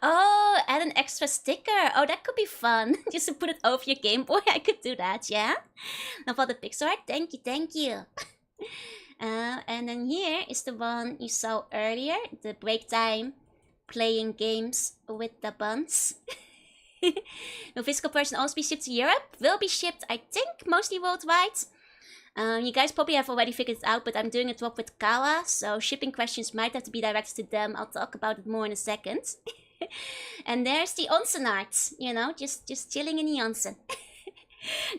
Oh, add an extra sticker. Oh, that could be fun. Just to put it over your Game Boy, I could do that, yeah? Now for the pixel art, thank you. And then here is the one you saw earlier. The break time, playing games with the buns. Will physical person also be shipped to Europe? Will be shipped, I think, mostly worldwide. You guys probably have already figured it out, but I'm doing a drop with Kawa, so shipping questions might have to be directed to them. I'll talk about it more in a second. And there's the onsen art, you know, just chilling in the onsen.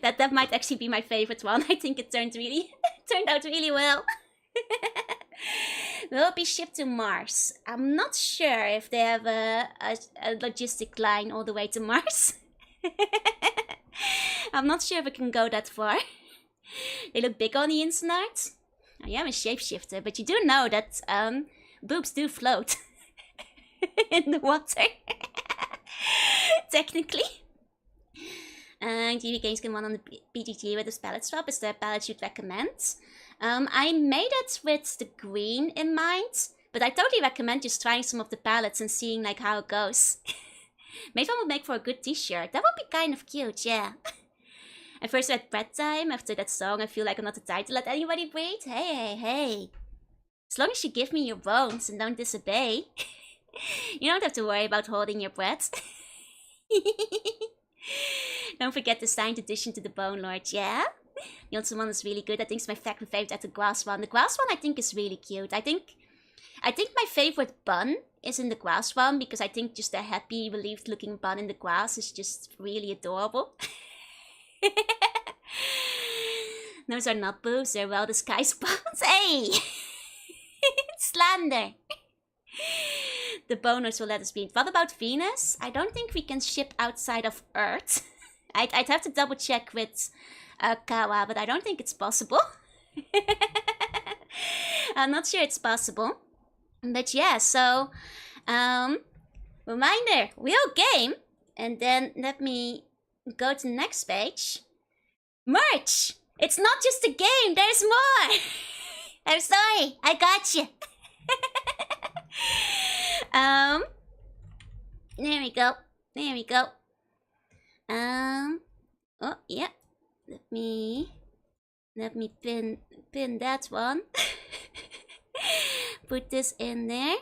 that might actually be my favorite one. I think it turned out really well. Will be shipped to Mars. I'm not sure if they have a logistic line all the way to Mars. I'm not sure if I can go that far. They look big on the inside. I am a shapeshifter, but you do know that boobs do float in the water. Technically. TV Games can run on the BGG with this palette swap. Is there a palette you'd recommend? I made it with the green in mind, but I totally recommend just trying some of the palettes and seeing like how it goes. Maybe one would make for a good t-shirt. That would be kind of cute, yeah. I first read Bread Time. After that song, I feel like I'm not the type to let anybody breathe. Hey. As long as you give me your bones and don't disobey, you don't have to worry about holding your breath. Don't forget the signed edition to the Bone Lord, yeah? The Onsen one is really good. I think it's my second favorite at the grass one. The grass one I think is really cute. I think my favorite bun is in the grass one because I think just a happy, relieved looking bun in the grass is just really adorable. Those are not boobs, they're well disguised buns. Hey! Slander! The boners will let us be. What about Venus? I don't think we can ship outside of Earth. I'd have to double check with Kawa, but I don't think it's possible. I'm not sure it's possible. But yeah, so, reminder, real game. And then let me go to the next page. Merch! It's not just a game, there's more! I'm sorry, I got you. There we go. There we go. Oh, yeah. Let me pin that one. Put this in there.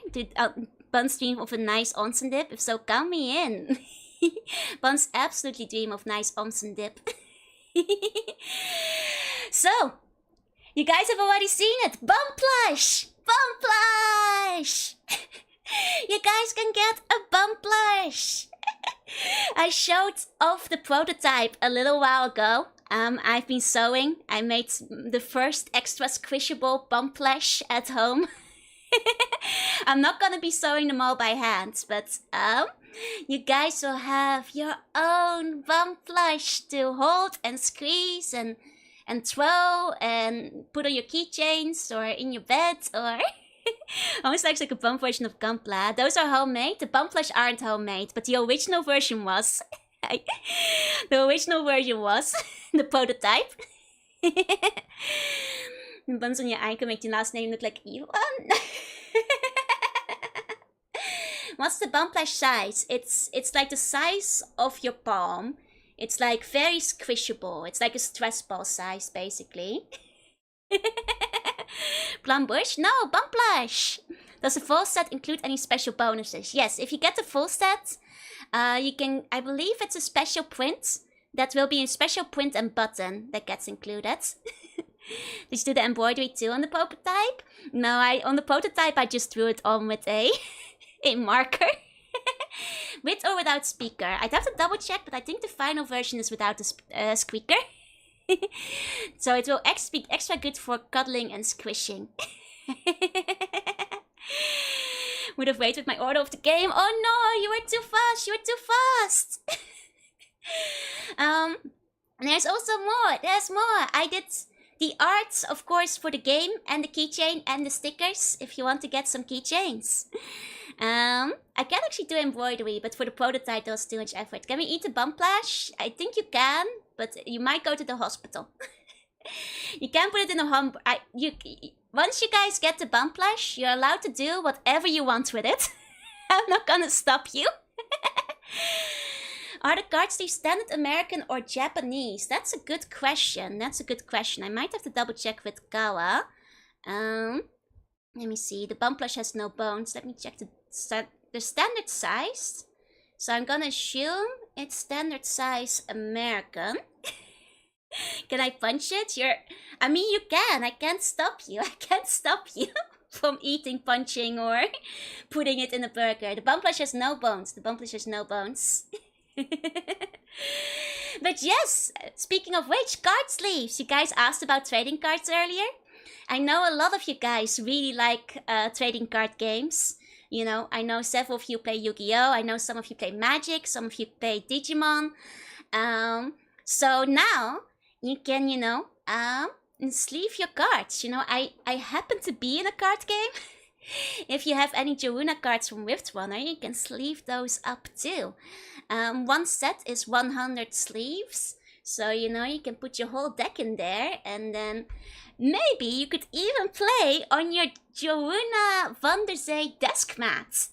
Buns dream of a nice onsen dip. If so, count me in. Buns absolutely dream of nice onsen dip. So, you guys have already seen it. Bum plush! Bum plush! You guys can get a bum plush. I showed off the prototype a little while ago. I've been sewing. I made the first extra squishable bum plush at home. I'm not gonna be sewing them all by hand, but you guys will have your own bum plush to hold and squeeze and throw and put on your keychains or in your bed or almost looks like a bum version of Gunpla. Those are homemade. The bum plush aren't homemade, but the original version was. The original version was the prototype. The buns on your eye can make your last name look like Elon. What's the bum plush size? It's like the size of your palm. It's like very squishable. It's like a stress ball size, basically. Plum bush? No, bum plush. Does the full set include any special bonuses? Yes, if you get the full set, you can. I believe it's a special print. That will be a special print and button that gets included. Did you do the embroidery too on the prototype? No, on the prototype I just drew it on with a marker. With or without speaker? I'd have to double check, but I think the final version is without the squeaker. So it will be extra good for cuddling and squishing. Would have waited with my order of the game. Oh no, you were too fast. You were too fast. There's also more. There's more. I did the arts, of course, for the game and the keychain and the stickers. If you want to get some keychains. I can actually do embroidery, but for the prototype there was too much effort. Can we eat the bum plush? I think you can, but you might go to the hospital. You can put it in a once you guys get the bum plush, you're allowed to do whatever you want with it. I'm not gonna stop you. Are the card sleeves standard American or Japanese? That's a good question. That's a good question. I might have to double check with Kawa. Let me see. The bum plush has no bones. Let me check the standard size. So I'm gonna assume it's standard size American. Can I punch it? I mean, you can. I can't stop you. I can't stop you from eating, punching, or putting it in a burger. The bum plush has no bones. The bum plush has no bones. But yes, speaking of which, card sleeves. You guys asked about trading cards earlier. I know a lot of you guys really like trading card games. You know, I know several of you play Yu-Gi-Oh! I know some of you play Magic, some of you play Digimon. So now you can, sleeve your cards. You know, I happen to be in a card game. If you have any Jorunna cards from Wiftrunner, you can sleeve those up too. One set is 100 sleeves. So, you can put your whole deck in there, and then maybe you could even play on your Jorunna Vanderzee desk mat.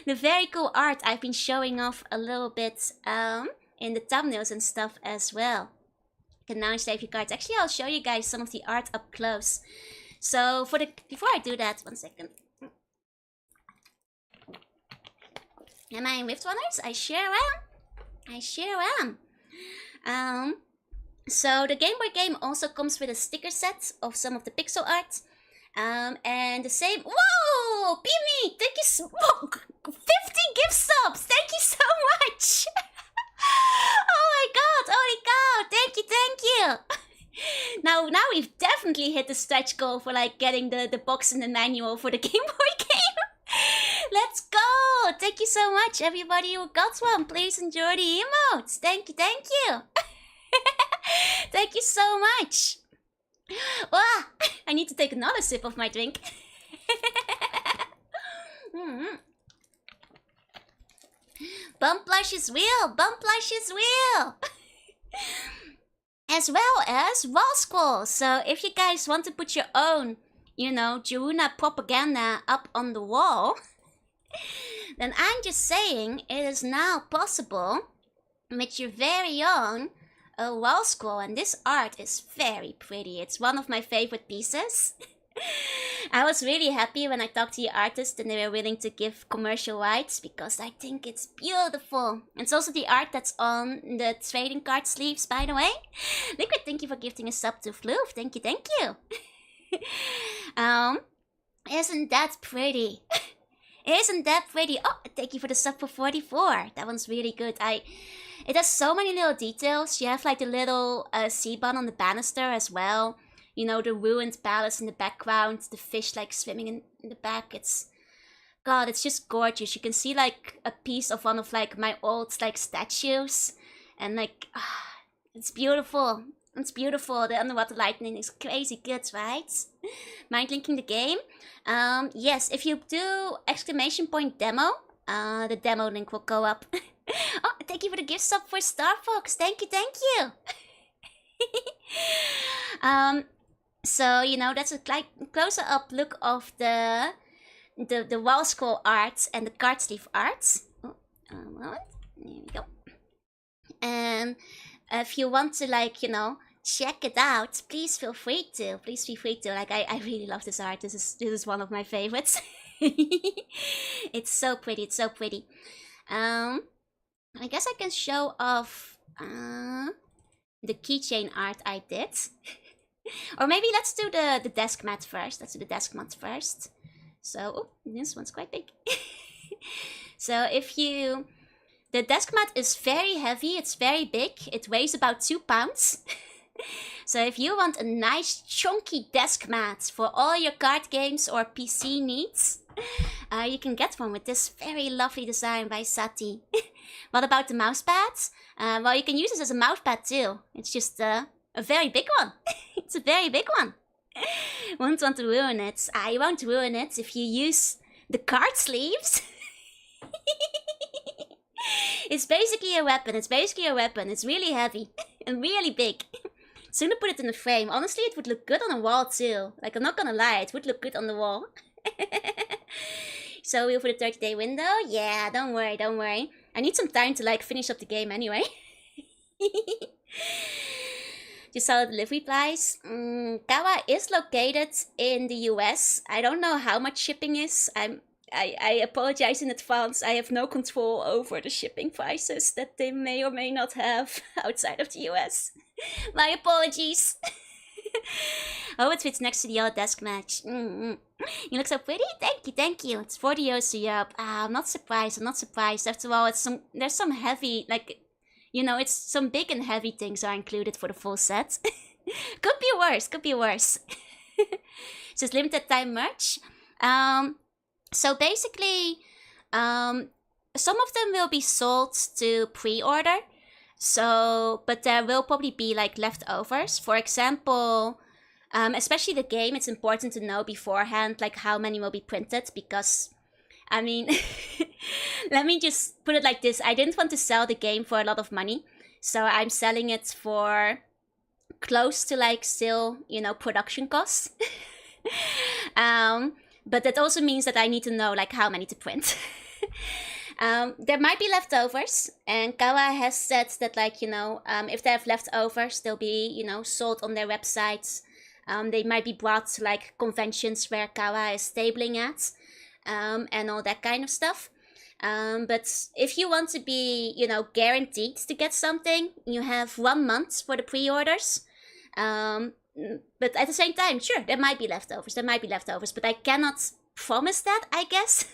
The very cool art I've been showing off a little bit in the thumbnails and stuff as well. You can now save your cards. Actually, I'll show you guys some of the art up close. So, before I do that, 1 second. Am I in Rift Runners? I sure am. I sure am. So the Game Boy game also comes with a sticker set of some of the pixel art. And the same. Whoa! Pimi! Thank you 50 gift subs! Thank you so much! Oh my god! Holy cow! Thank you! Now we've definitely hit the stretch goal for like getting the box and the manual for the Game Boy game. Let's go! Thank you so much, everybody who got one. Please enjoy the emotes. Thank you. Thank you so much. Wow, I need to take another sip of my drink. Bump Plush is real. Bump Plush is real. As well as wall scrolls. So if you guys want to put your own, Jorunna propaganda up on the wall, then I'm just saying it is now possible with your very own wall scroll, and this art is very pretty. It's one of my favorite pieces. I was really happy when I talked to the artist and they were willing to give commercial rights because I think it's beautiful. It's also the art that's on the trading card sleeves, by the way. Liquid, thank you for gifting a sub to Floof. Thank you. Isn't that pretty? Isn't that pretty? Oh, thank you for the sub for 44. That one's really good. It has so many little details. You have like the little sea-bun on the banister as well. The ruined palace in the background. The fish like swimming in the back. It's just gorgeous. You can see like a piece of one of like my old like statues. And like, it's beautiful. It's beautiful. The underwater lightning is crazy good, right? Mind linking the game? Yes, if you do ! Demo, the demo link will go up. Oh, thank you for the gift sub for Star Fox. Thank you. So that's a closer up look of the wall scroll art and the card sleeve art. Oh, moment. There we go. And if you want to check it out, please feel free to. Like I really love this art. This is one of my favorites. It's so pretty. I guess I can show off the keychain art I did. Or maybe let's do the desk mat first. So, this one's quite big. So the desk mat is very heavy, it's very big. It weighs about 2 pounds. So if you want a nice chunky desk mat for all your card games or PC needs, you can get one with this very lovely design by Sati. What about the mouse pads? Well, you can use this as a mouse pad too. It's just a very big one. It's a very big one. Won't want to ruin it. I won't ruin it if you use the card sleeves. It's basically a weapon. It's really heavy and really big. Soon to put it in the frame. Honestly, it would look good on a wall too. Like, I'm not gonna lie, it would look good on the wall. So we'll for the 30-day window? Yeah, don't worry. I need some time to finish up the game anyway. Just saw the delivery price. Kawa is located in the US. I don't know how much shipping is. I apologize in advance. I have no control over the shipping prices that they may or may not have outside of the US. My apologies. Oh, it fits next to the other desk match. You look so pretty. Thank you. It's 40 euros to Europe. I'm not surprised. After all, there's some heavy, it's some big and heavy things are included for the full set. Could be worse. Just limited time merch. So basically, some of them will be sold to pre-order. So, but there will probably be leftovers. For example, especially the game, it's important to know beforehand how many will be printed, because I mean, let me just put it like this. I didn't want to sell the game for a lot of money, so I'm selling it for close to still, production costs. But that also means that I need to know how many to print. There might be leftovers, and Kawa has said that if they have leftovers, they'll be sold on their websites. They might be brought to conventions where Kawa is stabling at, and all that kind of stuff. But if you want to be, guaranteed to get something, you have 1 month for the pre-orders. But at the same time, sure, there might be leftovers. But I cannot promise that, I guess.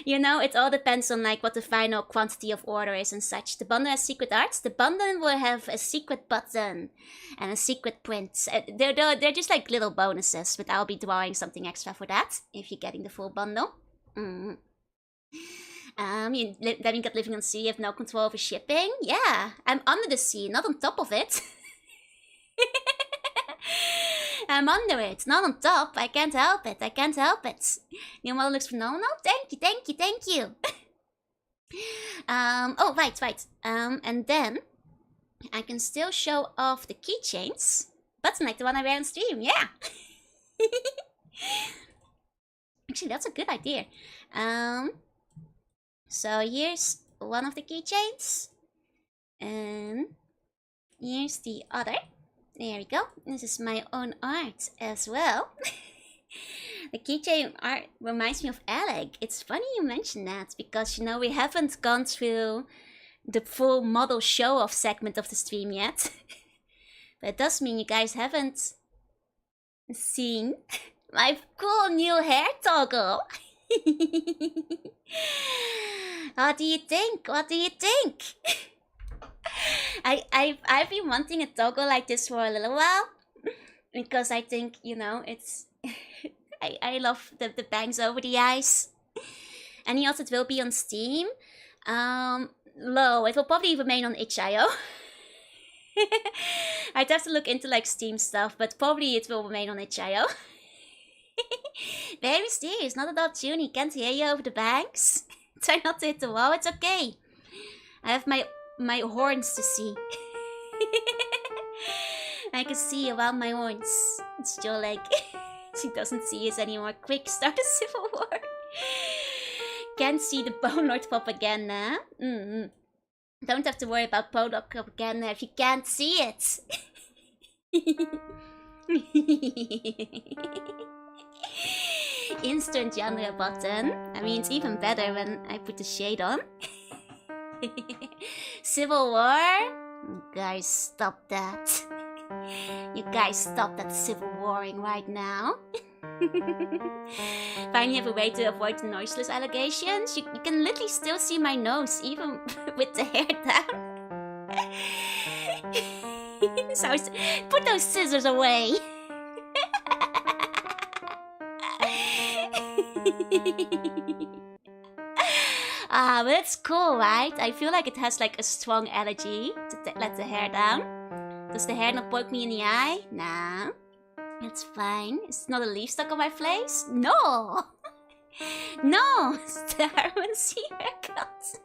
It all depends on what the final quantity of order is and such. The bundle has secret arts. The bundle will have a secret button and a secret print. They're just little bonuses, but I'll be drawing something extra for that if you're getting the full bundle. Then you got living on sea, you have no control over shipping. Yeah, I'm under the sea, not on top of it. I'm under it, not on top. I can't help it. New model looks phenomenal. Thank you. Oh, right. And then I can still show off the keychains, but like the one I wear on stream. Yeah. Actually, that's a good idea. So here's one of the keychains, and here's the other. There we go. This is my own art as well. The keychain art reminds me of Alec. It's funny you mention that because, we haven't gone through the full model show-off segment of the stream yet. But it does mean you guys haven't seen my cool new hair toggle. What do you think? I've been wanting a toggle like this for a little while because I think it's I love the bangs over the eyes, and yes, it will be on Steam. Low, it will probably remain on itch.io. I'd have to look into Steam stuff, but probably it will remain on itch.io. Very mysterious, not at all tuney. Can't hear you over the bangs. Try not to hit the wall. It's okay. I have my horns to see. I can see around my horns. It's still she doesn't see us anymore. Quick, start a civil war. Can't see the Bone Lord propaganda. Don't have to worry about Bone Lord propaganda if you can't see it. Instant genre button. I mean, it's even better when I put the shade on. Civil war? You guys, stop that. You guys, stop that civil warring right now. Finally have a way to avoid the noiseless allegations. You can literally still see my nose, even with the hair down. So put those scissors away. But it's cool, right? I feel like it has a strong energy to let the hair down. Does the hair not poke me in the eye? Nah, it's fine. Is not a leaf stuck on my face? No! No! It's the Harmoncy haircut.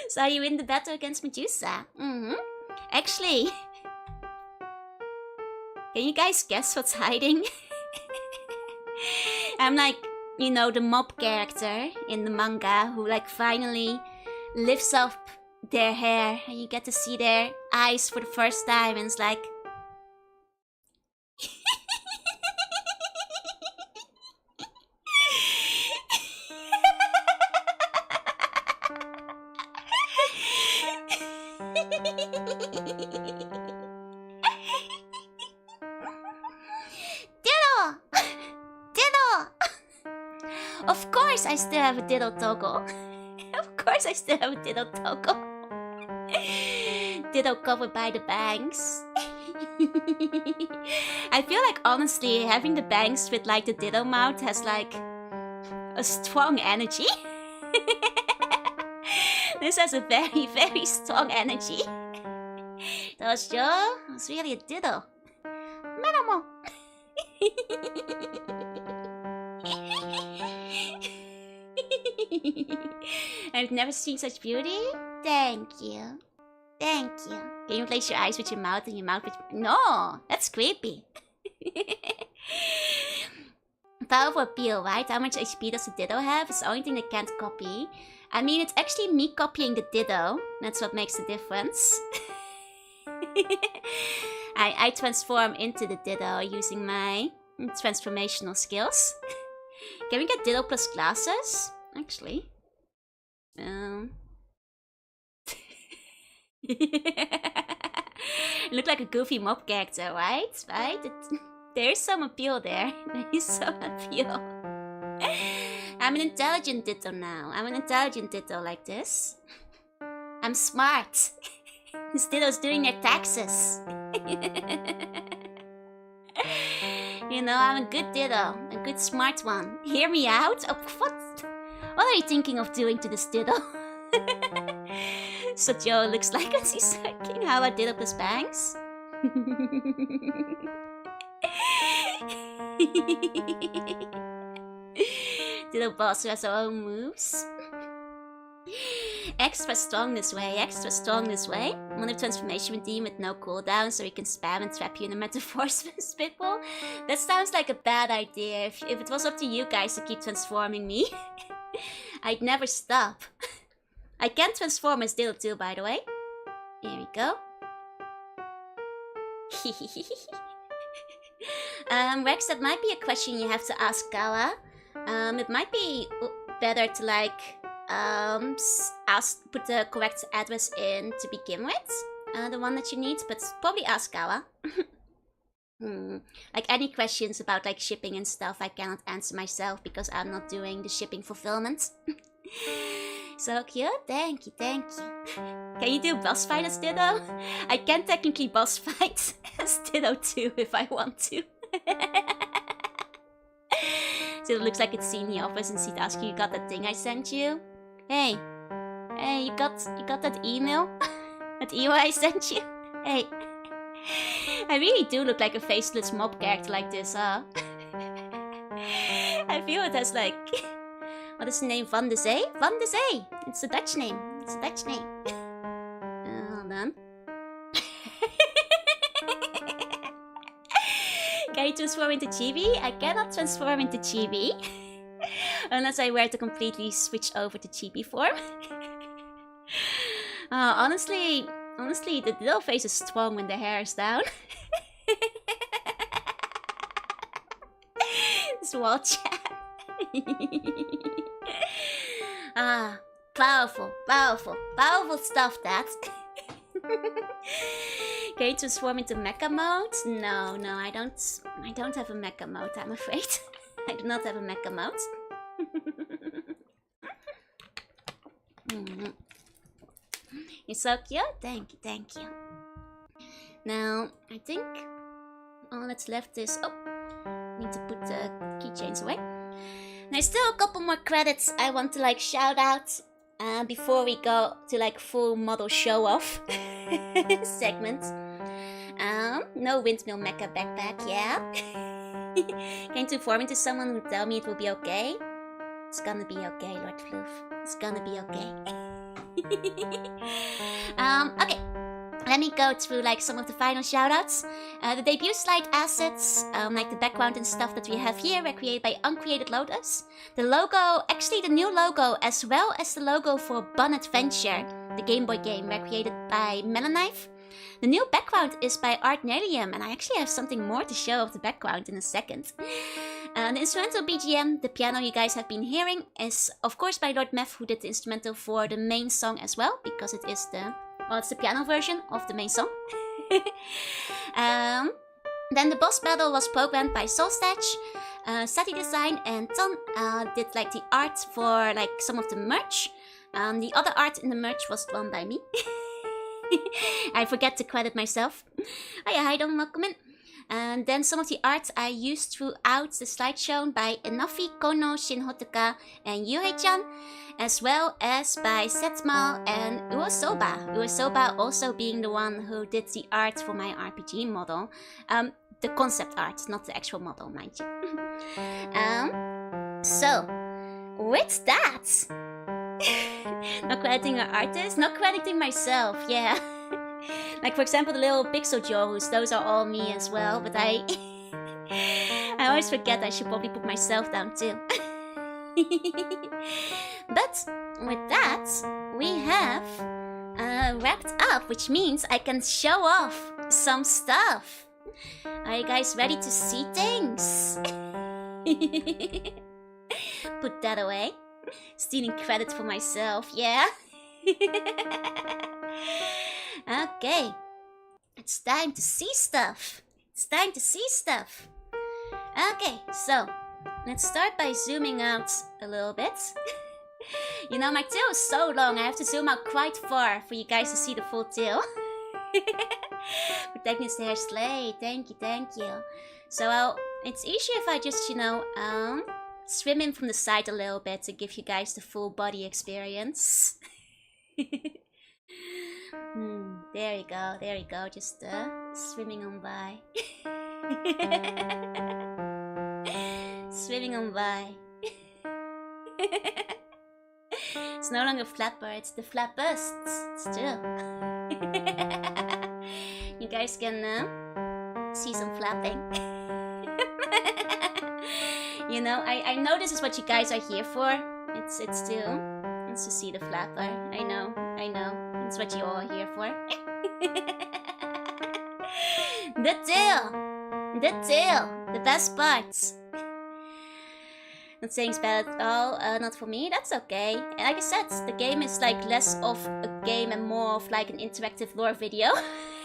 So you win the battle against Medusa. Actually, can you guys guess what's hiding? I'm the mob character in the manga who finally lifts up their hair and you get to see their eyes for the first time and it's Of course I still have a diddle toggle. Of course I still have a diddle toggle. Diddle covered by the bangs. I feel honestly having the bangs with the diddle mouth has a strong energy. This has a very, very strong energy. That was really a diddle. Minimal. I've never seen such beauty. Thank you. Thank you. Can you place your eyes with your mouth and your mouth with... No! That's creepy. Powerful appeal, right? How much HP does the Ditto have? It's the only thing they can't copy. I mean, it's actually me copying the Ditto. That's what makes the difference. I transform into the Ditto using my transformational skills. Can we get Ditto plus glasses? Actually. Look like a goofy mob character, right? Right? There's some appeal there. There is some appeal. I'm an intelligent Ditto now. I'm an intelligent Ditto like this. I'm smart. These Dittos doing their taxes. You know, I'm a good Ditto. A good smart one. Hear me out? Oh, what are you thinking of doing to this Ditto? So Joe looks like as he's working. How about Ditto plus bangs? Ditto boss who has her own moves. Extra strong this way, extra strong this way. One of transformation redeem with no cooldown so he can spam and trap you in a metaphor spitball. That sounds like a bad idea. If it was up to you guys to keep transforming me, I'd never stop. I can transform as Ditto too, by the way. Here we go. Rex, that might be a question you have to ask Gawa. It might be better to like put the correct address in to begin with, the one that you need, but probably ask Gawa. Like any questions about like shipping and stuff, I cannot answer myself because I'm not doing the shipping fulfillment. So cute, thank you, thank you. Can you do boss fight as Ditto? I can technically boss fight as Ditto too if I want to. So it looks like it's seen the office and she'd ask you, you got that thing I sent you? Hey, you got that email? That email I sent you? Hey, I really do look like a faceless mob character like this, huh? I feel it has like, what is the name? Van de Zee? Van de Zee! It's a Dutch name. It's a Dutch name. Hold on. Can you transform into Chibi? I cannot transform into Chibi. Unless I were to completely switch over to Chibi form. Honestly, the little face is strong when the hair is down. This wall chat. Powerful stuff, that. Can you transform into mecha mode? No, I don't have a mecha mode, I'm afraid. I do not have a mecha mode. You're so cute. Thank you. Now, I think all that's left is... Oh, need to put the keychains away. There's still a couple more credits I want to like shout out before we go to like full model show off segment. No windmill mecha backpack, yeah. Can you form into someone who tell me it will be okay? It's gonna be okay, Lord Floof. It's gonna be okay. Okay. Let me go through like some of the final shoutouts. The debut slide assets, like the background and stuff that we have here, were created by Uncreated Lotus. The logo, actually the new logo, as well as the logo for Bun Adventure, the Game Boy game, were created by Melanife. The new background is by Art Nelium, and I actually have something more to show of the background in a second. The instrumental BGM, the piano you guys have been hearing, is of course by Lord Meth, who did the instrumental for the main song as well, because it is the... Well, it's the piano version of the main song. Then the boss battle was programmed by Solstage. Sati Design and Ton did like the art for like some of the merch. The other art in the merch was drawn by me. I forget to credit myself. Oh yeah, hi, don't welcome in. And then some of the art I used throughout the slideshow by Enofi, Kono, Shinhotaka, and Yuhei-chan, as well as by Setmal and Uosoba. Uosoba also being the one who did the art for my RPG model. The concept art, not the actual model, mind you. So, with that, not crediting an artist, not crediting myself, yeah. Like for example the little pixel Jorus, those are all me as well, but I always forget I should probably put myself down too. But with that, we have wrapped up, which means I can show off some stuff. Are you guys ready to see things? put that away. Stealing credit for myself, yeah. Okay. It's time to see stuff. It's time to see stuff. Okay, so let's start by zooming out a little bit. You know, my tail is so long, I have to zoom out quite far for you guys to see the full tail. Protagonist hair slay, thank you. So it's easier if I just, you know, swim in from the side a little bit to give you guys the full body experience. There you go, just swimming on by. Swimming on by. It's no longer flapper, it's the flappists. It's true. You guys can see some flapping. You know, I know this is what you guys are here for. It's to see the flapper. I know. It's what you all are here for. The tail, the best parts. Not saying it's bad at all, not for me, that's okay. And like I said, the game is like less of a game and more of like an interactive lore video.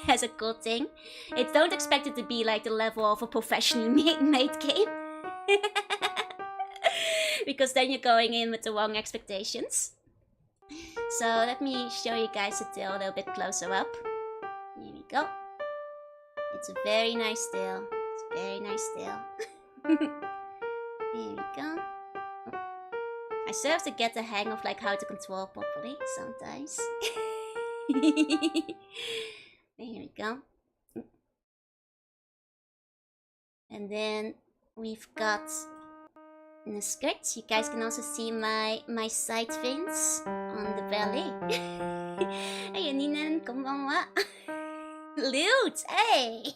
As a cool thing. Don't expect it to be like the level of a professionally made game. Because then you're going in with the wrong expectations. So let me show you guys the tail a little bit closer up. Here we go. It's a very nice tail. It's a very nice tail. Here we go. I still have to get the hang of like how to control properly sometimes. Here we go. And then we've got in the skirt. You guys can also see my side fins on the belly. Hey, Ninen, konbanwa. Loot, hey!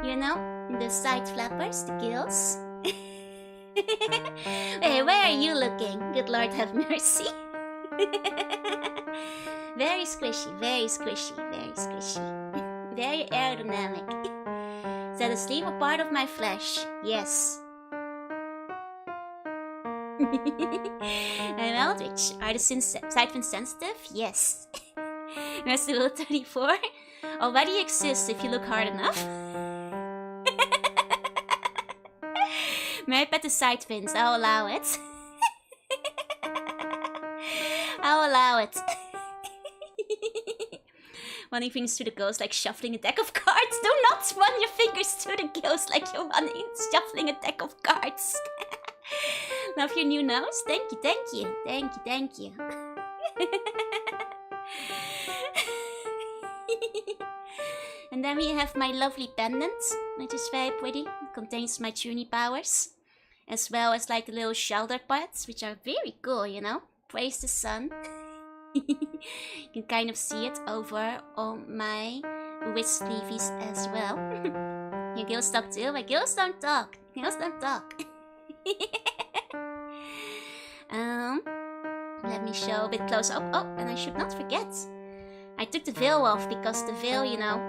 You know, the side flappers, the gills. Hey, where are you looking? Good Lord have mercy. Very squishy, very squishy, very squishy. Very aerodynamic. Is that a sleeve or part of my flesh? Yes. I'm Eldritch. Are the side fins sensitive? Yes. Rule 34 already exists if you look hard enough. May I pet the side fins? I'll allow it. I'll allow it. Running fingers through the ghost like shuffling a deck of cards. Do not run your fingers through the ghost like you're shuffling a deck of cards. Love your new nose? Thank you, thank you. Thank you, thank you. And then we have my lovely pendant, which is very pretty. It contains my tuning powers. As well as like the little shoulder pads, which are very cool, you know. Praise the sun. You can kind of see it over on my wrist sleeves as well. Your gills talk too? My gills don't talk. Gills don't talk. Let me show a bit closer up. Oh, and I should not forget. I took the veil off because the veil, you know,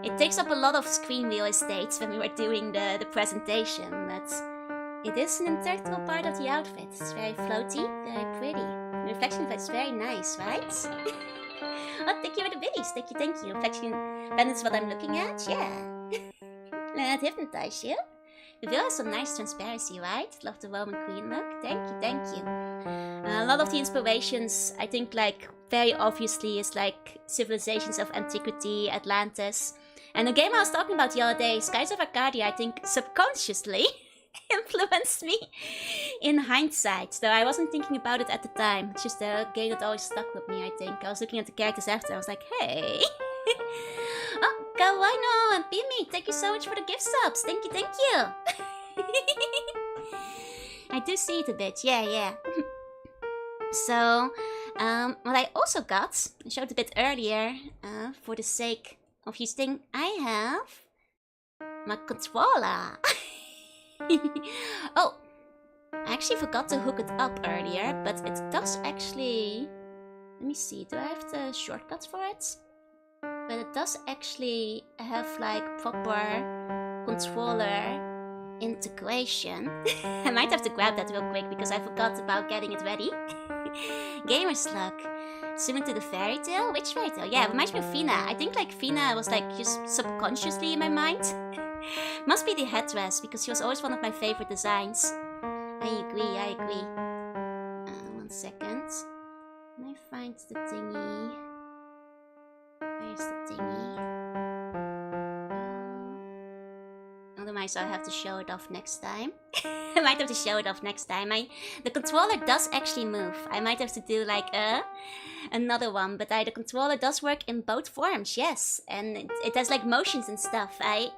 it takes up a lot of screen real estate when we were doing the presentation. But it is an integral part of the outfit. It's very floaty, very pretty. The reflection of it is very nice, right? Oh, thank you for the biddies. Thank you, thank you. Reflection pendant's what I'm looking at. Yeah. Let it hypnotize you. The veil has some nice transparency, right? Love the Roman Queen look. Thank you, thank you. A lot of the inspirations, I think, like, very obviously is like civilizations of antiquity, Atlantis. And the game I was talking about the other day, Skies of Arcadia, I think subconsciously influenced me in hindsight. Though I wasn't thinking about it at the time. It's just a game that always stuck with me, I think. I was looking at the characters after, I was like, hey. Oh, Kawano and Pimi, thank you so much for the gift subs. Thank you, thank you. I do see it a bit, yeah. So, what I also got, I showed a bit earlier, for the sake of using, I have my controller. Oh, I actually forgot to hook it up earlier, but it does actually... Let me see, do I have the shortcuts for it? But it does actually have like proper controller integration. I might have to grab that real quick because I forgot about getting it ready. Gamer slug. Similar to the fairy tale? Which fairy tale? Yeah, it reminds me of Fina. I think like Fina was like just subconsciously in my mind. Must be the headdress because she was always one of my favorite designs. I agree. 1 second. Can I find the thingy? Where's the thingy? Otherwise I'll have to show it off next time. I might have to show it off next time. The controller does actually move. I might have to do like another one, but the controller does work in both forms, yes. And it has like motions and stuff. I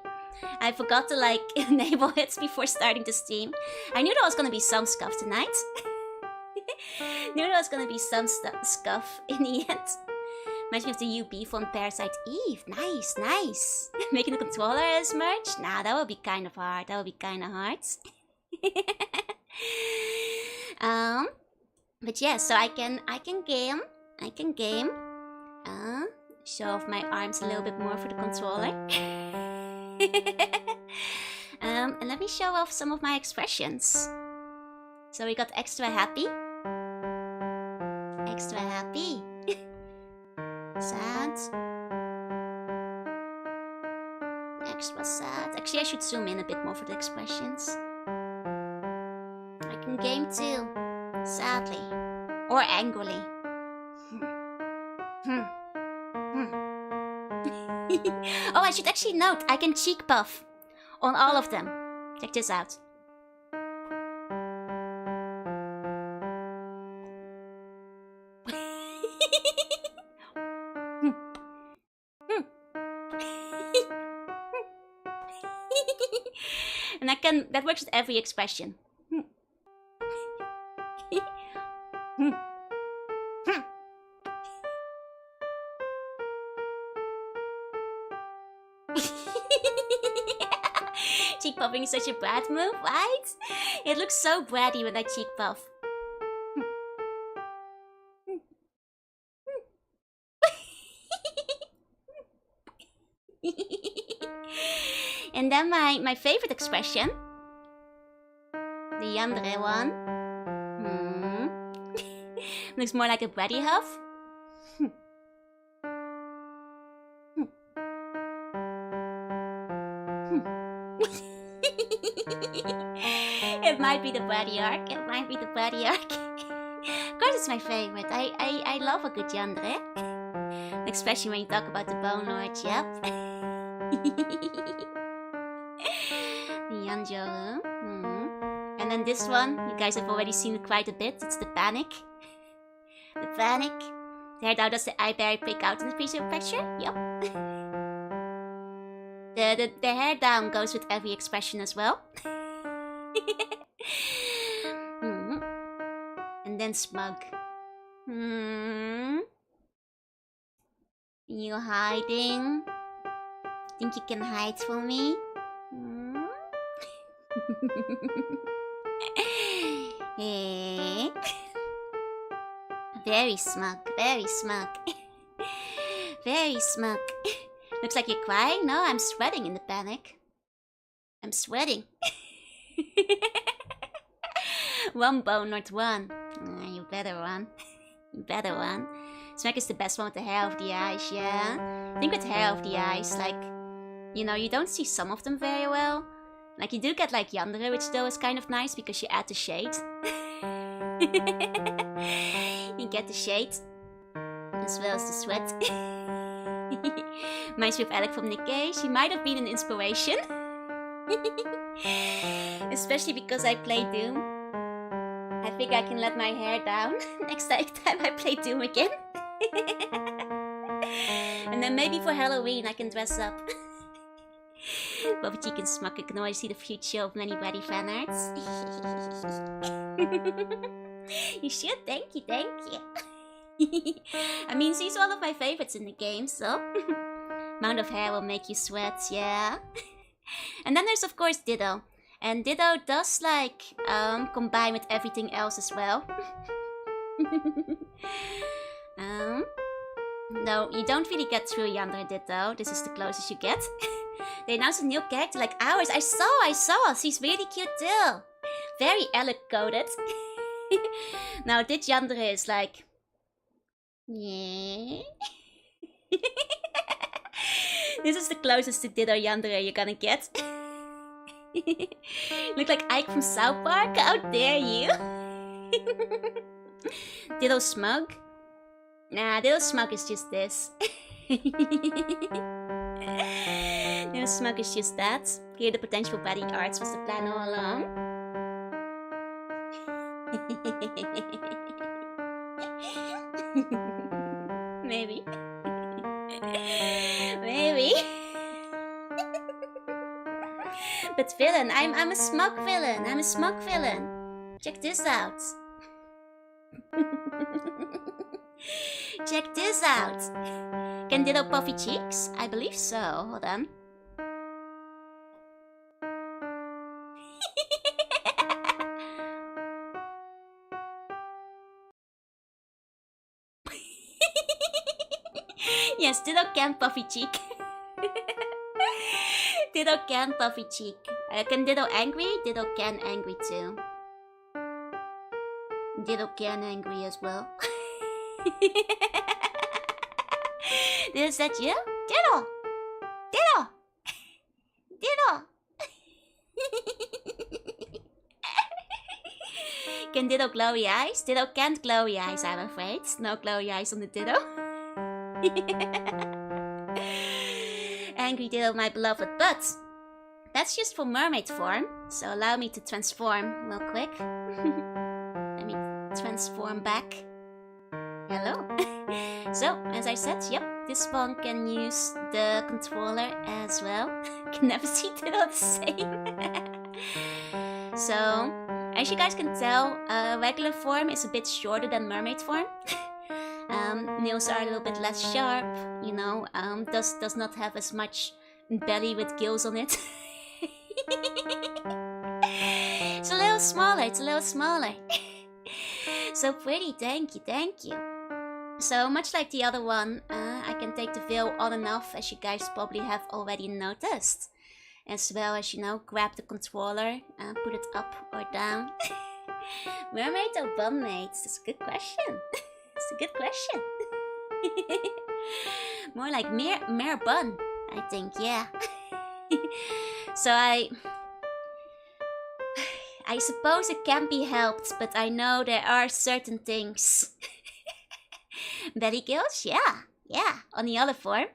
forgot to like enable it before starting the stream. I knew there was gonna be some scuff tonight. Knew there was gonna be some scuff in the end. Reminds me of the UB from Parasite Eve. Nice. Making the controller as merch? Nah, that would be kind of hard. But yeah, so I can game. Show off my arms a little bit more for the controller. And let me show off some of my expressions. So we got extra happy. Sad. Extra sad. Actually, I should zoom in a bit more for the expressions. I can game too. Sadly. Or angrily. Oh, I should actually note, I can cheek puff on all of them. Check this out. And that works with every expression. Cheek puffing is such a brat move, right? It looks so bratty when I cheek puff. And then my favorite expression, the yandere one, looks more like a bratty huff. It might be the bratty arc. Of course, it's my favorite. I love a good yandere, especially when you talk about the Bone Lord. Yep. The Yanjoru. And then this one, you guys have already seen it quite a bit. It's the panic. The hair down does the eye berry pick out in the preview picture? Yep. The hair down goes with every expression as well. And then smug. You hiding? Think you can hide from me? Very smug. Looks like you're crying? No, I'm sweating in the panic. I'm sweating. One bone, not one. You better run. Smack is the best one with the hair of the eyes, yeah? I think with hair of the eyes, like, you know, you don't see some of them very well. Like, you do get, like, yandere, which though is kind of nice because you add the shade. You get the shade, as well as the sweat. Reminds me of Alec from Nick Cage. She might have been an inspiration. Especially because I play Doom. I think I can let my hair down next time I play Doom again. And then maybe for Halloween I can dress up. Bobby Cheek and Smuck, I can always see the future of many body fan arts. You should, thank you. I mean, she's one of my favorites in the game, so... Amount of hair will make you sweat, yeah. And then there's of course Ditto. And Ditto does like combine with everything else as well. No, you don't really get through yandere Ditto. This is the closest you get. They announced a new character like ours. I saw. She's really cute too. Very Alec-coded. Now dit Yandere is like... Yeah. This is the closest to Ditto Yandere you're gonna get. Look like Ike from South Park? How dare you? Ditto Smug? Nah, Ditto Smug is just this. Ditto Smug is just that. Here the potential body arts was the plan all along. Maybe. Maybe. But villain, I'm a smug villain. I'm a smug villain. Check this out. Check this out. Can Ditto puffy cheeks? I believe so. Hold on. Yes, Ditto can puffy cheek. Ditto can puffy cheek. Can Ditto angry? Ditto can angry too. Ditto can angry as well. Is that you? Ditto! Ditto! Ditto! Can Ditto glowy eyes? Ditto can't glowy eyes, I'm afraid. No glowy eyes on the Ditto. Angry Ditto, my beloved, but that's just for mermaid form. So allow me to transform real quick. Let me transform back. Hello. So, as I said, yep, this one can use the controller as well. Can never see Ditto the same. So, as you guys can tell, regular form is a bit shorter than mermaid form. Nails are a little bit less sharp, you know, does not have as much belly with gills on it. It's a little smaller, So pretty, thank you. So much like the other one, I can take the veil on and off, as you guys probably have already noticed. As well as, you know, grab the controller and put it up or down. Mermaid or bun maid? That's a good question. It's a good question. More like mere bun, I think, yeah. So I suppose it can be helped, but I know there are certain things. Belly gills? Yeah, on the other form.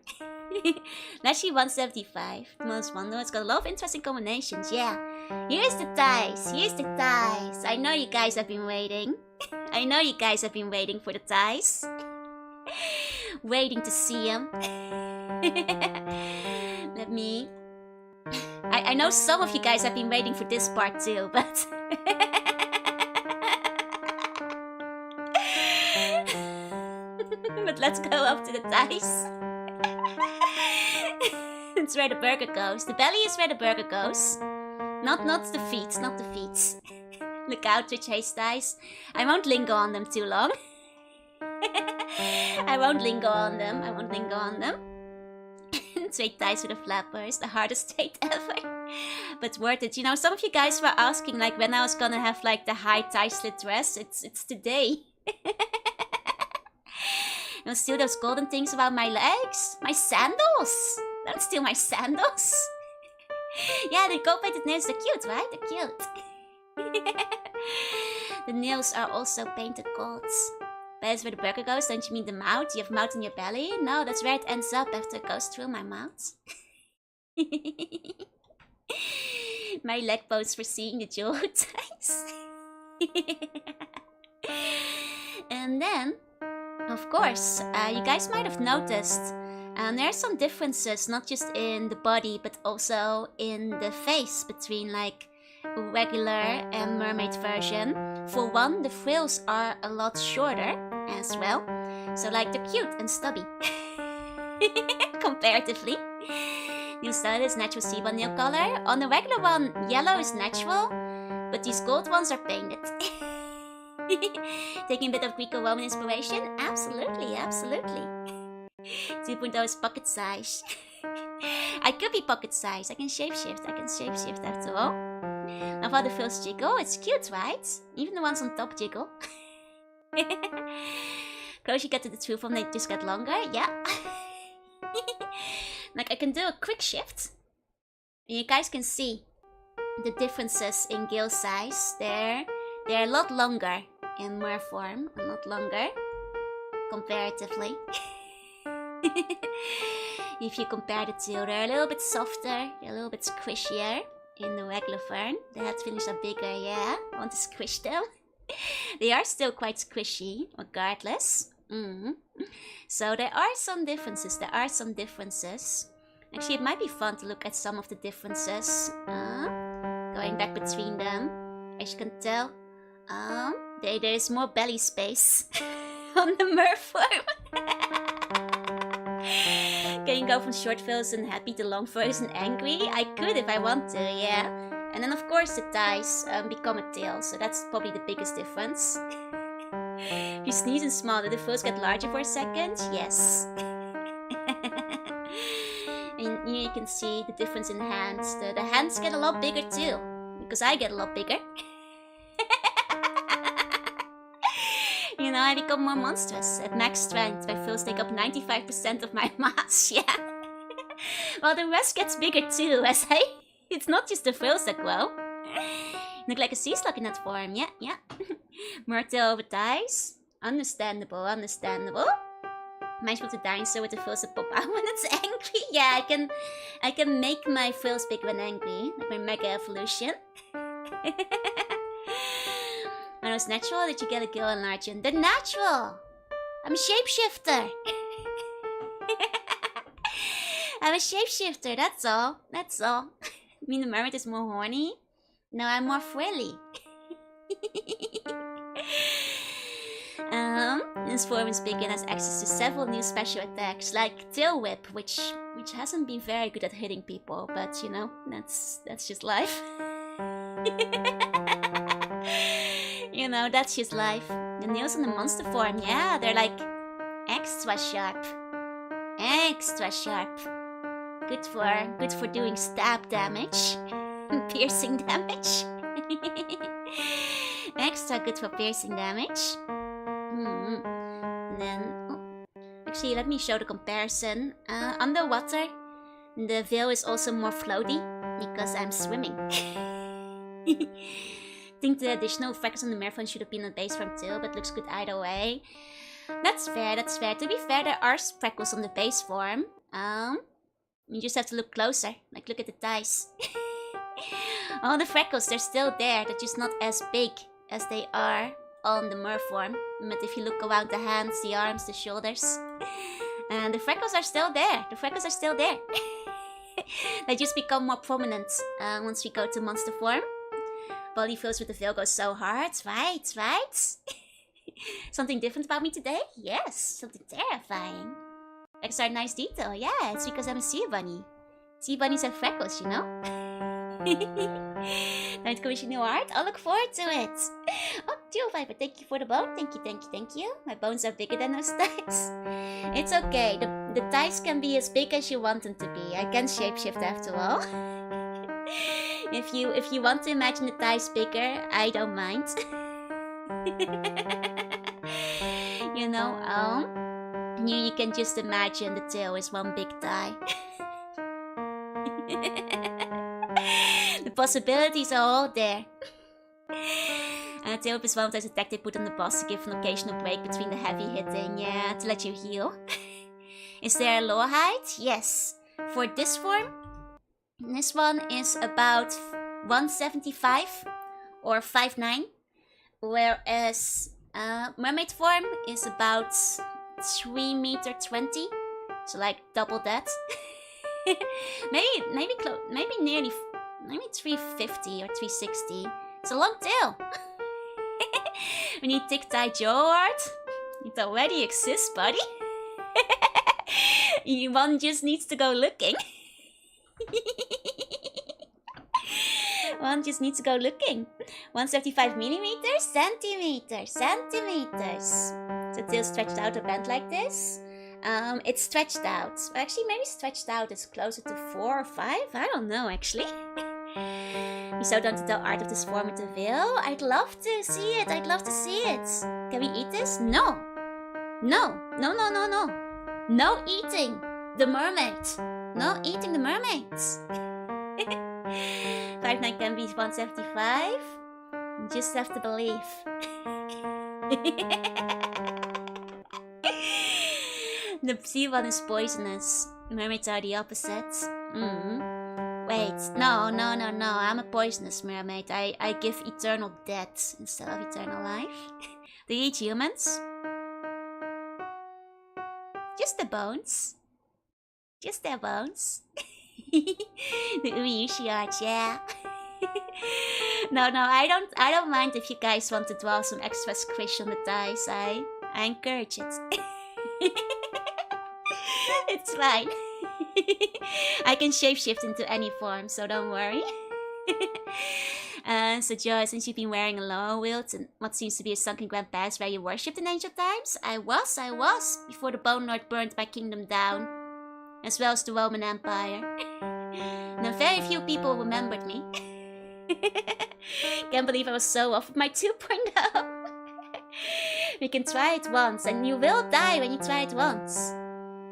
Leshy 175, the most wonderful. It's got a lot of interesting combinations, yeah. Here's the ties. I know you guys have been waiting. I know you guys have been waiting for the ties. Waiting to see them. Let me... I know some of you guys have been waiting for this part too, but... But let's go up to the ties. It's where the burger goes. The belly is where the burger goes. Not the feet, not the feet. Look out, Twitch Haze ties. I won't linger on them too long. I won't linger on them. Straight ties with the flappers, the hardest straight ever. But worth it. You know, some of you guys were asking like when I was gonna have like the high tie slit dress. It's today. Don't steal those golden things about my legs. My sandals. Don't steal my sandals. Yeah, the gold painted nails, they're cute, right? They're cute. The nails are also painted gold. That's where the burger goes. Don't you mean the mouth? You have mouth in your belly? No, that's where it ends up after it goes through my mouth. My leg bones for seeing the jewel ties. And then, of course, you guys might have noticed there are some differences, not just in the body, but also in the face between like regular and mermaid version. For one, the frills are a lot shorter as well. So like they're cute and stubby. Comparatively. New style is natural Siba nail color. On the regular one, yellow is natural, but these gold ones are painted. Taking a bit of Greco-Roman inspiration? Absolutely. 2.0 is pocket size. I could be pocket size. I can shapeshift. After all. Of all the fills jiggle, it's cute, right? Even the ones on top jiggle. Close you get to the true form, they just get longer. Yeah. Like I can do a quick shift. And you guys can see the differences in gill size. They're a lot longer in mer form. A lot longer. Comparatively. If you compare the two, they're a little bit softer, they're a little bit squishier in the regular fern. The head fins are bigger, yeah. I want to squish them. They are still quite squishy, regardless. So there are some differences, Actually, it might be fun to look at some of the differences. Going back between them. As you can tell, there is more belly space on the mer form. Can you go from short fills and happy to long fills and angry? I could if I want to, yeah. And then of course the thighs become a tail, so that's probably the biggest difference. If you sneeze and smile, do the fills get larger for a second? Yes. And here you can see the difference in hands. The hands get a lot bigger too, because I get a lot bigger. You know, I become more monstrous. At max strength, my fills take up 95% of my mass, yeah. Well, the rest gets bigger too, as it's not just the fills that grow. You look like a sea slug in that form, yeah. More tail over thighs. Understandable. Reminds me of the dinosaur with the fills that pop out when it's angry. Yeah, I can make my fills big when angry, like my mega evolution. When it was natural, did you get a gill enlargement? They're natural! I'm a shapeshifter! I'm a shapeshifter, that's all. I mean, the mermaid is more horny? No, I'm more frilly. This form is big and has access to several new special attacks, like Tail Whip, which hasn't been very good at hitting people, but you know, that's just life. You know, that's just life. The nails in the monster form, yeah, they're like extra sharp. Good for doing stab damage. Piercing damage. Extra good for piercing damage. And then, actually, let me show the comparison. Underwater, the veil is also more floaty because I'm swimming. I think the additional freckles on the merfolk should have been on the base form too, but looks good either way. That's fair. To be fair, there are freckles on the base form. You just have to look closer. Like, look at the thighs. All the freckles, they're still there. They're just not as big as they are on the mer form. But if you look around the hands, the arms, the shoulders, the freckles are still there. They just become more prominent once we go to monster form. Body fills with the veil goes so hard, right? Something different about me today? Yes, something terrifying. Extra nice detail, yeah, it's because I'm a sea bunny. Sea bunnies have freckles, you know? Night commission new art? I'll look forward to it. Oh, Dual Viper, thank you for the bone. Thank you. My bones are bigger than those thighs. It's okay, the thighs can be as big as you want them to be. I can shapeshift after all. If you want to imagine the thighs bigger, I don't mind. You know, you can just imagine the tail is one big thigh. The possibilities are all there. Tail is one of those attacks they put on the boss to give an occasional break between the heavy hitting, yeah, to let you heal. Is there a lower height? Yes. For this form, this one is about 175 or 5'9", whereas mermaid form is about 3 meter 20, so like double that. maybe 350 or 360. It's a long tail. We need Tic Tai Joe art. It already exists, buddy. One just needs to go looking. One just needs to go looking. 175 millimeters, centimeters. So tail stretched out or bent like this. It's stretched out. Actually, maybe stretched out is closer to 4 or 5. I don't know, actually. You so don't tell art of this formative veil. I'd love to see it. I'd love to see it. Can we eat this? No. No. No, no, no, no. No eating the mermaid. No eating the mermaids. 59 can be 175. You just have to believe. The sea one is poisonous. Mermaids are the opposite. Wait, no. I'm a poisonous mermaid. I give eternal death instead of eternal life. Do you eat humans? Just the bones. Just their bones. The Uyushi art, yeah. No, I don't mind if you guys want to draw some extra squish on the dice. I encourage it. It's fine. I can shapeshift into any form, so don't worry. So Joy, since you've been wearing a lower wield and what seems to be a sunken grand past where you worshipped in ancient times, I was, before the Bone Lord burned my kingdom down, as well as the Roman Empire. Now very few people remembered me. Can't believe I was so off with my 2.0. We can try it once, and you will die when you try it once.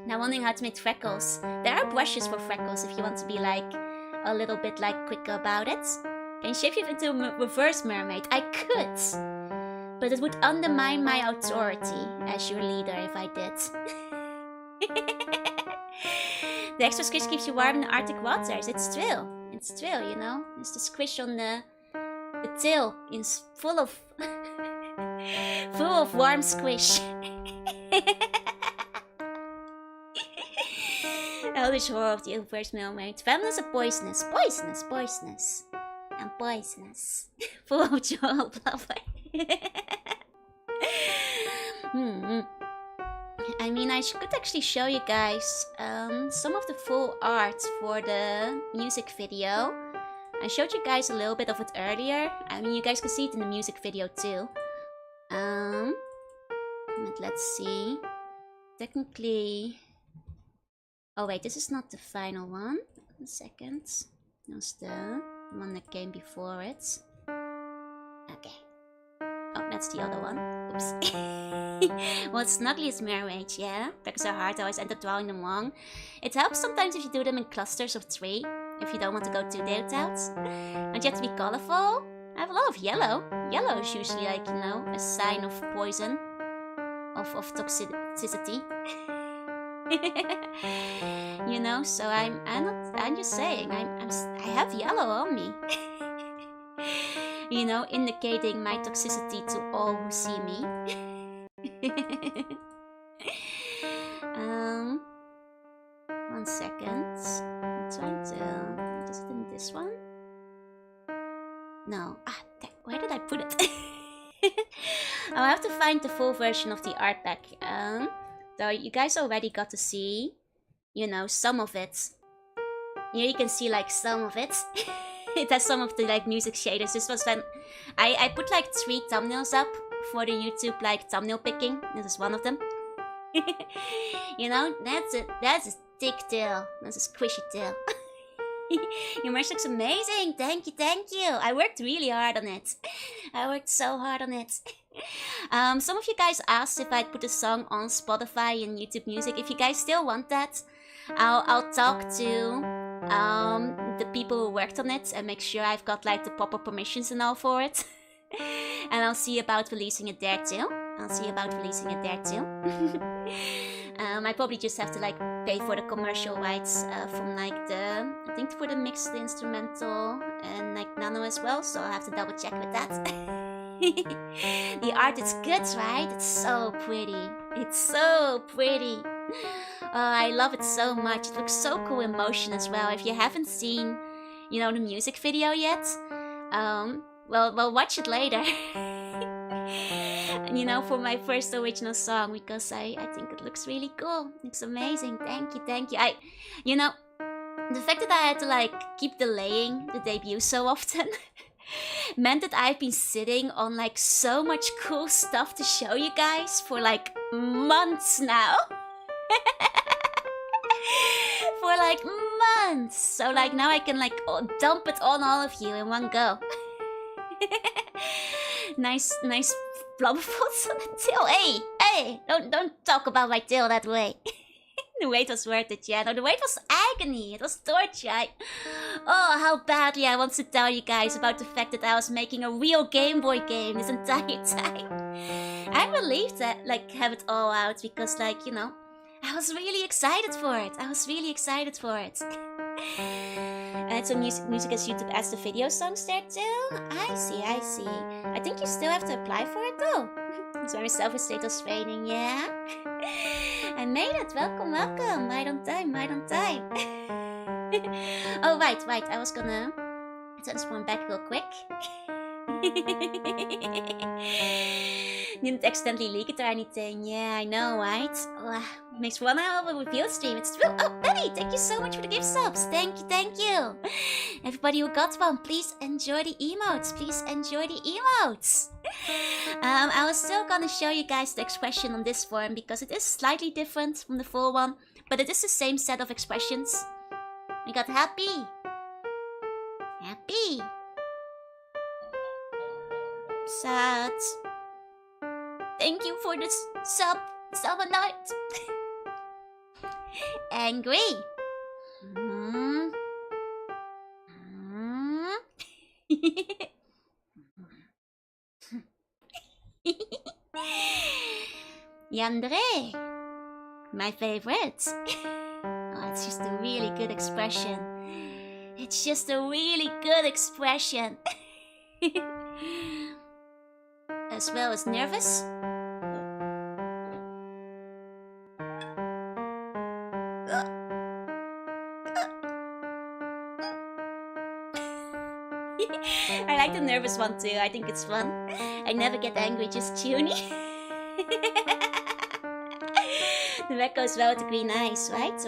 Now wondering how to make freckles. There are brushes for freckles if you want to be like a little bit like quicker about it. Can you shape it into a reverse mermaid? I could, but it would undermine my authority as your leader if I did. The extra squish keeps you warm in the Arctic waters. It's true, you know. It's the squish on the tail is full of warm squish. Eldritch horror of the reverse mermaid. Feminist or poisonous? Poisonous. And poisonous. Full of joy blubber. I mean, I could actually show you guys some of the full art for the music video. I showed you guys a little bit of it earlier. I mean, you guys can see it in the music video too. But let's see. Technically... Oh wait, this is not the final one. 1 second. That's the one that came before it. Okay. Oh, that's the other one. Oops. Well, it's Snuggliest Mermaid, yeah? Because are hard, I always end up drawing them wrong. It helps sometimes if you do them in clusters of 3. If you don't want to go too detailed. And you have to be colorful. I have a lot of yellow. Yellow is usually like, you know, a sign of poison. Of toxicity. You know, so I'm just saying, I have yellow on me. You know, indicating my toxicity to all who see me. 1 second. I'm trying to... Is it in this one? No. Where did I put it? I'll have to find the full version of the art pack. So you guys already got to see, you know, some of it. Here you can see like some of it. It has some of the like music shaders. This was when I put like 3 thumbnails up for the YouTube like thumbnail picking. This is one of them. You know, that's a thick tail. That's a squishy tail. Your merch looks amazing. Thank you. I worked really hard on it. I worked so hard on it. Some of you guys asked if I'd put a song on Spotify and YouTube Music. If you guys still want that, I'll talk to the people who worked on it and make sure I've got like the proper permissions and all for it. And I'll see about releasing it there too. I probably just have to like pay for the commercial rights from like the, I think for the mixed instrumental and like nano as well, so I'll have to double check with that. The art is good, right? It's so pretty. I love it so much. It looks so cool in motion as well. If you haven't seen, you know, the music video yet, well, watch it later. You know, for my first original song, because I think it looks really cool. It's amazing. Thank you. You know, the fact that I had to like keep delaying the debut so often meant that I've been sitting on like so much cool stuff to show you guys for like months now. For like months. So like now I can like dump it on all of you in one go. nice blubberfolds on the tail. Hey, don't talk about my tail that way. The wait was worth it, yeah. No, the wait was agony. It was torture. Oh, how badly I want to tell you guys about the fact that I was making a real Game Boy game this entire time. I'm relieved that like have it all out because like, you know, I was really excited for it. I And so music as YouTube adds the video songs there too? I see. I think you still have to apply for it though. So my self-status training, yeah? I made it. Welcome. Right on time. Oh, right. I was gonna transform back real quick. Didn't accidentally leak it or anything. Yeah, I know, right? Makes 1 hour of a reveal stream. It's true. Oh, Betty, thank you so much for the gift subs. Thank you. Everybody who got one, please enjoy the emotes. I was still gonna show you guys the expression on this form because it is slightly different from the full one, but it is the same set of expressions. We got happy. Sad. Thank you for this sub night. Angry. Yandere. My favorite. Oh, it's just a really good expression. As well as nervous. I like the nervous one too. I think it's fun. I never get angry, just tuny. The red goes well with the green eyes, right?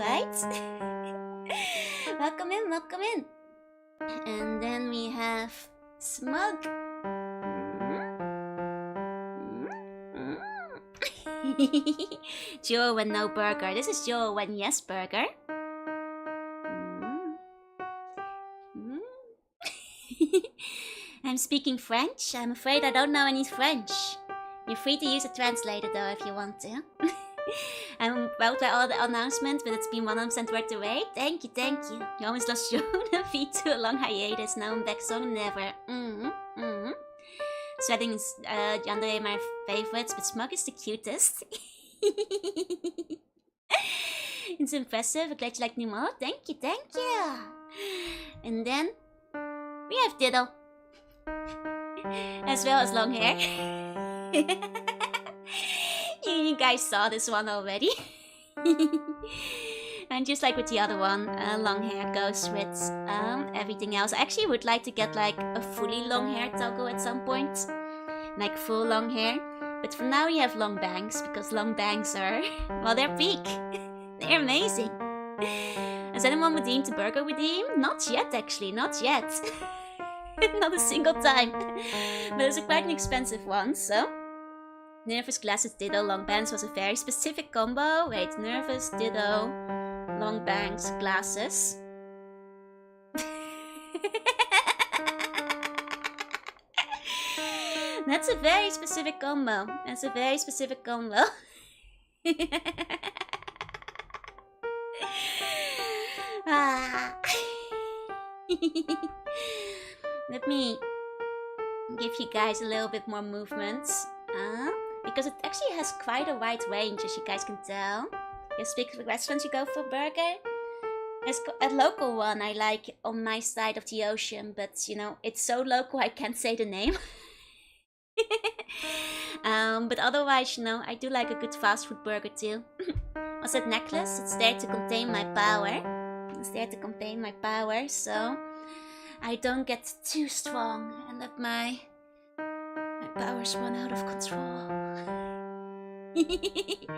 Welcome in. And then we have Smug. Joe and no burger. This is Joe and yes burger. I'm speaking French. I'm afraid I don't know any French. You're free to use a translator though if you want to. I'm about by all the announcements, but it's been 100% worth the wait. Thank you. You almost lost Jorunna feet to a long hiatus. Now I'm back song never. Sweating is Yandere my favorites, but Smug is the cutest. It's impressive. I'm glad you like Nemo. Thank you. And then we have Diddle. As well as long hair. You guys saw this one already. And just like with the other one, long hair goes with everything else. I actually would like to get like a fully long hair toggle at some point. Like full long hair. But for now we have long bangs, because long bangs are, well, they're peak. They're amazing. Has anyone redeemed the burger redeem? Not yet actually, not yet. Not a single time. But it's quite an expensive one, so. Nervous glasses, ditto, long bangs was a very specific combo. Wait, nervous, ditto, long bangs, glasses. That's a very specific combo. Let me give you guys a little bit more movement. Because it actually has quite a wide range, as you guys can tell. You speak of restaurants, you go for a burger. There's a local one I like on my side of the ocean, but you know, it's so local I can't say the name. But otherwise, you know, I do like a good fast food burger too. What's that necklace? It's there to contain my power. So I don't get too strong and let my powers run out of control. It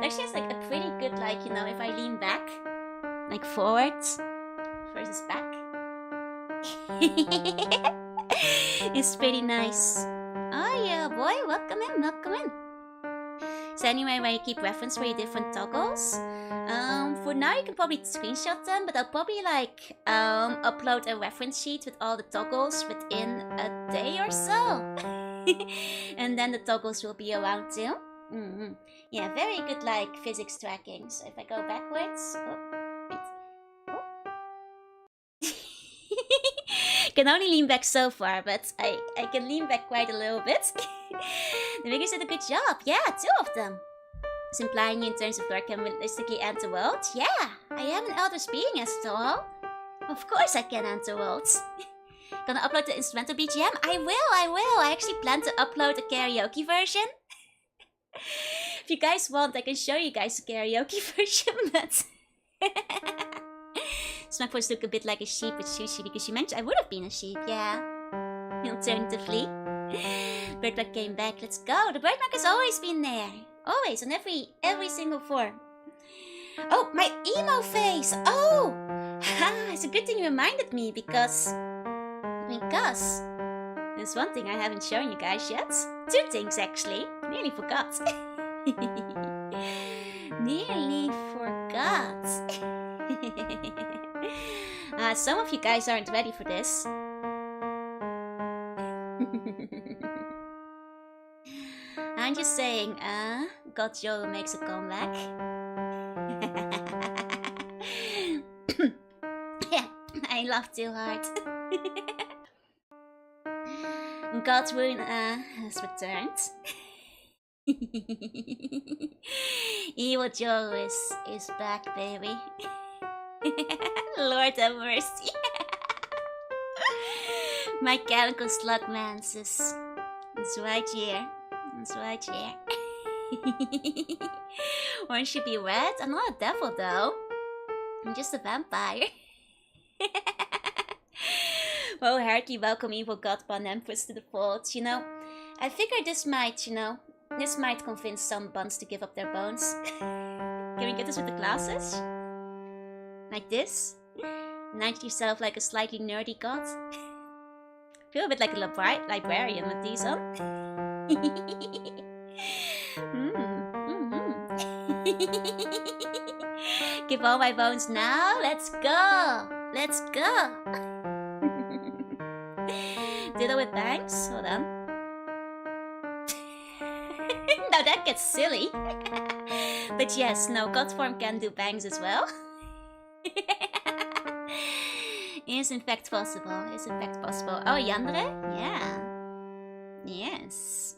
actually has like a pretty good, like, you know, if I lean back, like forwards versus back. It's pretty nice. Oh yeah, boy, welcome in. Is there anywhere where you keep reference for your different toggles? For now you can probably screenshot them, but I'll probably like upload a reference sheet with all the toggles within a day or so. And then the toggles will be around too. Yeah, very good like physics tracking. So if I go backwards, can only lean back so far, but I can lean back quite a little bit. The figures did a good job. Yeah, 2 of them. It's implying you in terms of work can realistically end the world. Yeah, I am an Eldritch being after all. Of course I can end the world. Gonna upload the instrumental BGM? I will. I actually plan to upload a karaoke version. If you guys want, I can show you guys the karaoke version, but... This my voice look a bit like a sheep with sushi because you mentioned I would have been a sheep, yeah. Alternatively. Birdmark came back, let's go. The birdmark has always been there. Always, on every single form. Oh, my emo face! Oh! It's a good thing you reminded me because there's one thing I haven't shown you guys yet. 2 things actually. Nearly forgot. Nearly forgot. Some of you guys aren't ready for this. I'm just saying, God Joe makes a comeback. Yeah, I laugh too hard. Godwin has returned. Evil Joe is back, baby. Lord have mercy. My chemical slug man's is right here. It's right here. Orange should be red? I'm not a devil though. I'm just a vampire. Oh, Harky, welcome evil god Bon Empress to the fold. You know, I figured this might convince some buns to give up their bones. Can we get this with the glasses? Like this? Knight yourself like a slightly nerdy god. Feel a bit like a librarian with these on. Give all my bones now. Let's go. Let's go. Ditto with bangs? Hold on. Now that gets silly. But yes, no, god form can do bangs as well. Is in fact possible. Is in fact possible. Oh, Yandere? Yeah. Yes.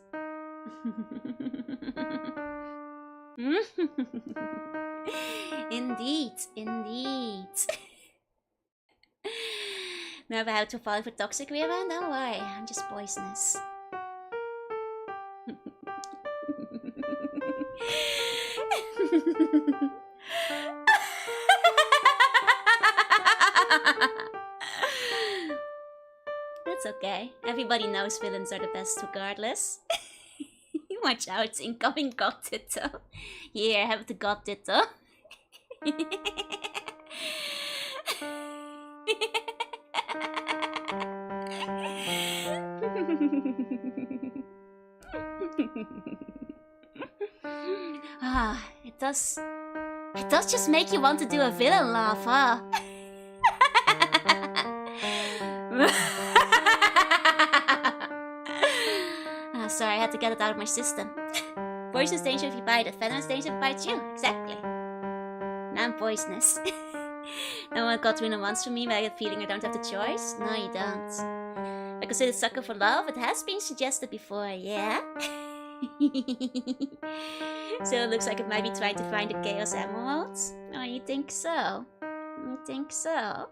Indeed, indeed. Never had to fall for toxic women? Don't worry, I'm just poisonous. That's okay. Everybody knows villains are the best regardless. Watch out, incoming god ditto. Here, have the god ditto. It does just make you want to do a villain laugh, huh? Sorry, I had to get it out of my system. Poisonous danger if you bite it, venomous danger if you bite you. Exactly. Now I'm poisonous. No one got winner once from me, but I get the feeling I don't have the choice. No, you don't. I consider sucker for love. It has been suggested before, yeah? So it looks like it might be trying to find the Chaos Emeralds. Oh, you think so? You think so?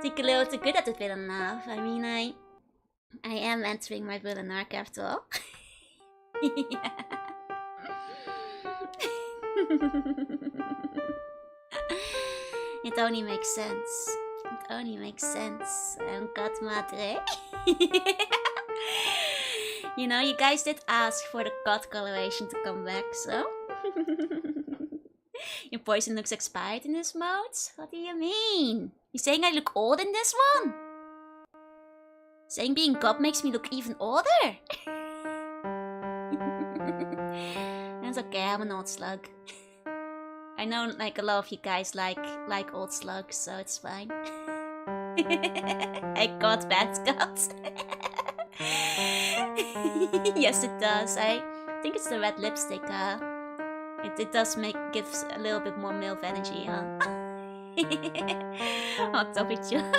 Think a little too good at the villain laugh. I mean, I am entering my villain arc after all. It only makes sense. It only makes sense. God madre. You know, you guys did ask for the god coloration to come back, so... Your poison looks expired in this mode? What do you mean? You saying I look old in this one? Saying being god makes me look even older? okay, I'm an old slug. I know like a lot of you guys like old slugs, so it's fine. I got bad guts. Yes, it does. I think it's the red lipstick. It does gives a little bit more MILF energy. Hot topic joke.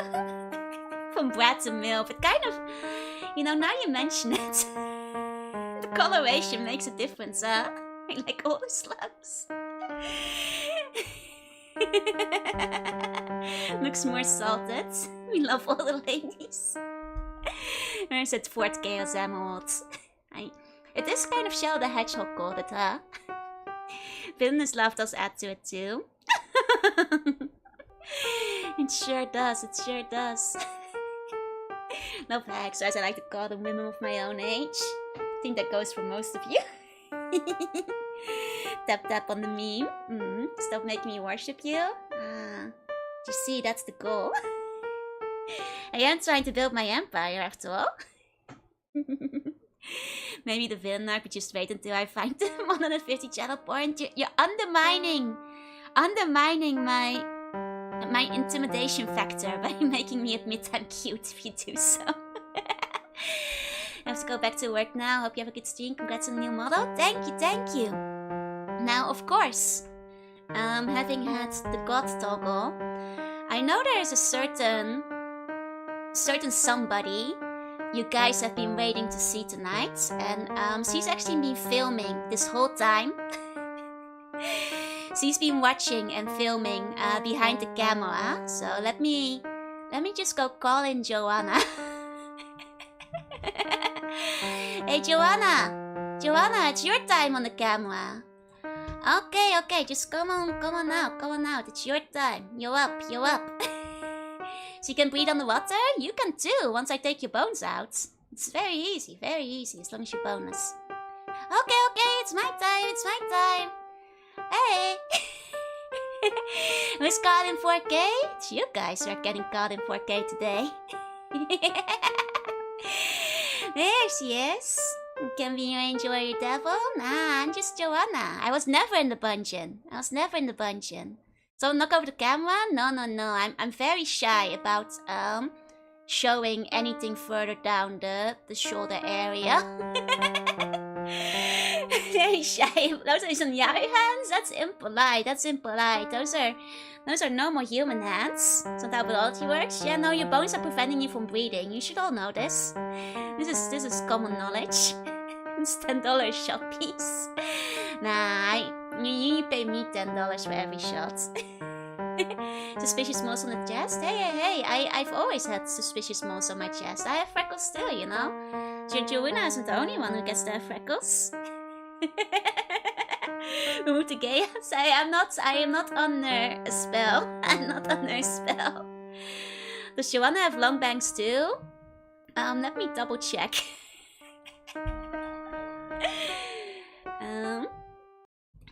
From Brad to MILF. It kind of, now you mention it, the coloration makes a difference. I like all the slugs. Looks more salted. We love all the ladies. Where's it Fort Chaos Emeralds? It is kind of Shell the Hedgehog called it, huh? Villainous love does add to it too. It sure does, it sure does. Love hacks, as I like to call them, women of my own age. I think that goes for most of you. Tap tap on the meme. Stop making me worship you. You see, that's the goal. I am trying to build my empire after all. Maybe the villain arc, but just wait until I find the 150 channel point. You're undermining my intimidation factor by making me admit I'm cute if you do so. I have to go back to work now. Hope you have a good stream. Congrats on the new model. Thank you, thank you. Now, of course, having had the God toggle, I know there is a certain somebody you guys have been waiting to see tonight, and she's actually been filming this whole time. She's been watching and filming behind the camera. So let me just go call in Joanna. Hey Joanna, it's your time on the camera. Okay, just come on out. It's your time. You're up. So you can breathe underwater? You can too, once I take your bones out. It's very easy, as long as you're boneless. Okay, it's my time. Hey! Who's caught in 4K? It's you guys who are getting caught in 4K today. There she is. Can we enjoy your devil? Nah, I'm just Joanna. I was never in the dungeon. So knock over the camera? No. I'm very shy about showing anything further down the shoulder area. Very shy. Those are some yaoi hands? That's impolite. Those are normal human hands. That's not how biology works. Yeah, no, your bones are preventing you from breathing. You should all know this. This is common knowledge. It's $10 shot piece. Nah, you pay me $10 for every shot. Suspicious moles on the chest? Hey, I've always had suspicious moles on my chest. I have freckles too, you know? Jorunna isn't the only one who gets to have freckles. Remove the chaos. I am not under a spell. Does Joanna have long bangs too? Let me double check.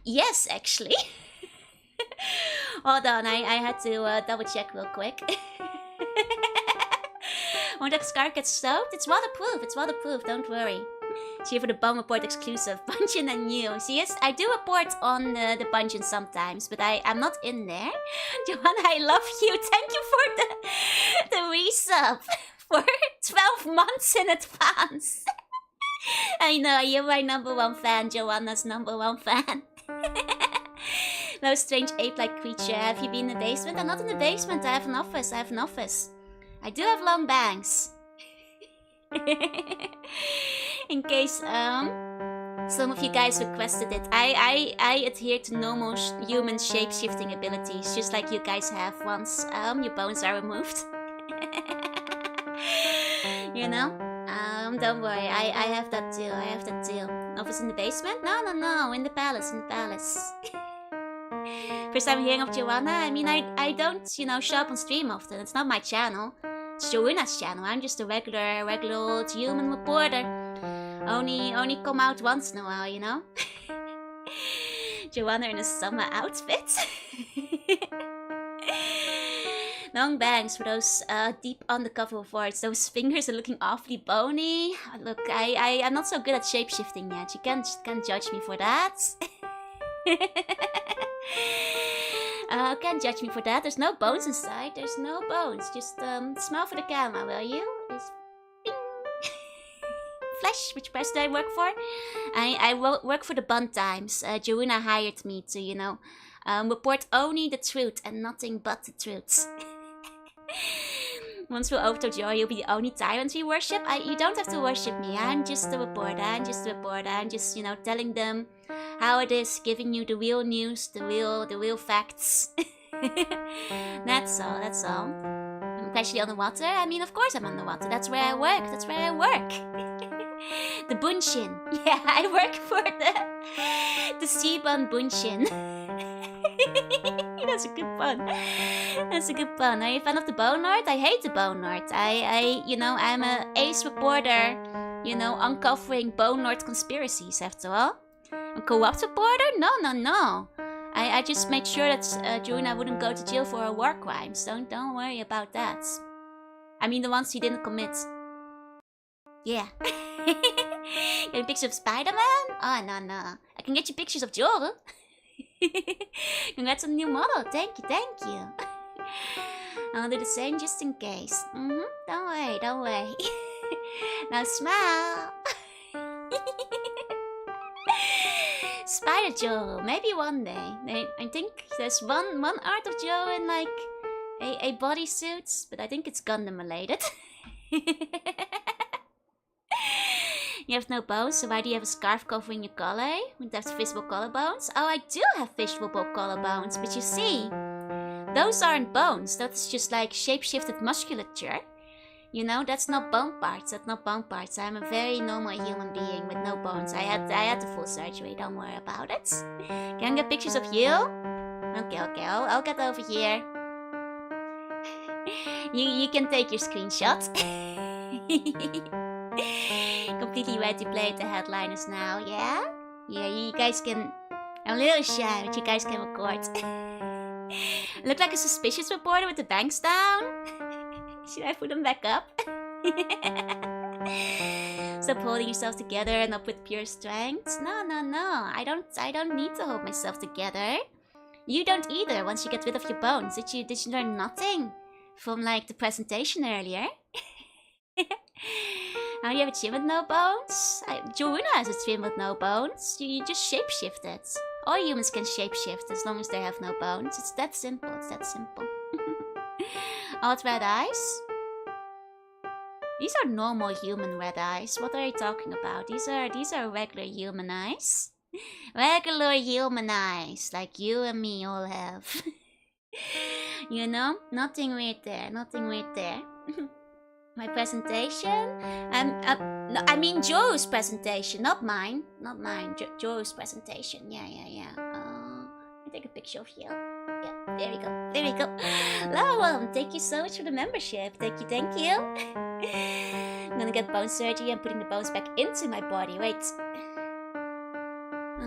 Yes, actually. Hold on, I had to double check real quick. When that scar gets soaked, it's waterproof, don't worry. See for the Bum Report exclusive, Bungeon and you. See, yes, I do report on the Bungeon sometimes, but I'm not in there. Joanna, I love you. Thank you for the resub for 12 months in advance. I know, you're my #1 fan, Joanna's #1 fan. No strange ape-like creature. Have you been in the basement? I'm not in the basement. I have an office. I do have long bangs. In case some of you guys requested it, I adhere to normal human shape-shifting abilities, just like you guys have once your bones are removed. You know? Don't worry, I have that too. Office in the basement? No, in the palace, First time hearing of Joanna. I mean, I don't, show up on stream often. It's not my channel. It's Jorunna's channel. I'm just a regular old human reporter. Only come out once in a while, you know? Joanna in a summer outfit. Long bangs for those deep undercover voids. Those fingers are looking awfully bony. Look, I'm not so good at shapeshifting yet. You can't judge me for that. Can't judge me for that. There's no bones inside. There's no bones. Just smile for the camera, will you? It's bing. Flash, which press do I work for? I work for the Bun Times. Jorunna hired me to, you know, report only the truth and nothing but the truth. Once we'll overthrow Joy, you'll be the only tyrant we worship. You don't have to worship me. I'm just a reporter. I'm just, you know, telling them how it is, giving you the real news, the real facts. That's all. I'm actually underwater. I mean, of course I'm underwater. That's where I work. The Bunshin. Yeah, I work for the Seabun Bunshin. That's a good pun. Are you a fan of the Bone Lord? I hate the Bone Lord. You know, I'm a ace reporter, you know, uncovering Bone Lord conspiracies after all. A co-op reporter? No. I just made sure that Jorunna wouldn't go to jail for her war crimes. Don't worry about that. I mean the ones she didn't commit. Yeah. Getting pictures of Spider-Man? Oh, no. I can get you pictures of Joel. Congrats on the new model. Thank you. I'll do the same just in case. Don't worry. Now smile. Spider Joe, maybe one day. I think there's one art of Joe in like a bodysuit, but I think it's Gundam related. You have no bones, so why do you have a scarf covering your collar? Wouldn't have visible collarbones? Oh, I do have visible collarbones, but you see, those aren't bones. That's just like shape-shifted musculature. You know, that's not bone parts. I'm a very normal human being with no bones. I had the full surgery. Don't worry about it. Can I get pictures of you? Okay. I'll get over here. You can take your screenshot. Completely ready to play the headliners now, yeah? Yeah, you guys can... I'm a little shy, but you guys can record. Look like a suspicious reporter with the bangs down. Should I put them back up? Stop holding yourself together and up with pure strength. No. I don't need to hold myself together. You don't either once you get rid of your bones. Did you learn nothing from like the presentation earlier? Now you have a chin with no bones? Jorunna has a chin with no bones. You just shapeshifted. All humans can shapeshift as long as they have no bones. It's that simple. Odd red eyes? These are normal human red eyes. What are you talking about? These are regular human eyes. Regular human eyes, like you and me all have. You know? Nothing weird there. My presentation? No, I mean Joe's presentation, not mine. Joe's presentation. Yeah. Let me take a picture of you. Yeah, there we go. Hello, thank you so much for the membership. Thank you. I'm gonna get bone surgery and putting the bones back into my body. Wait.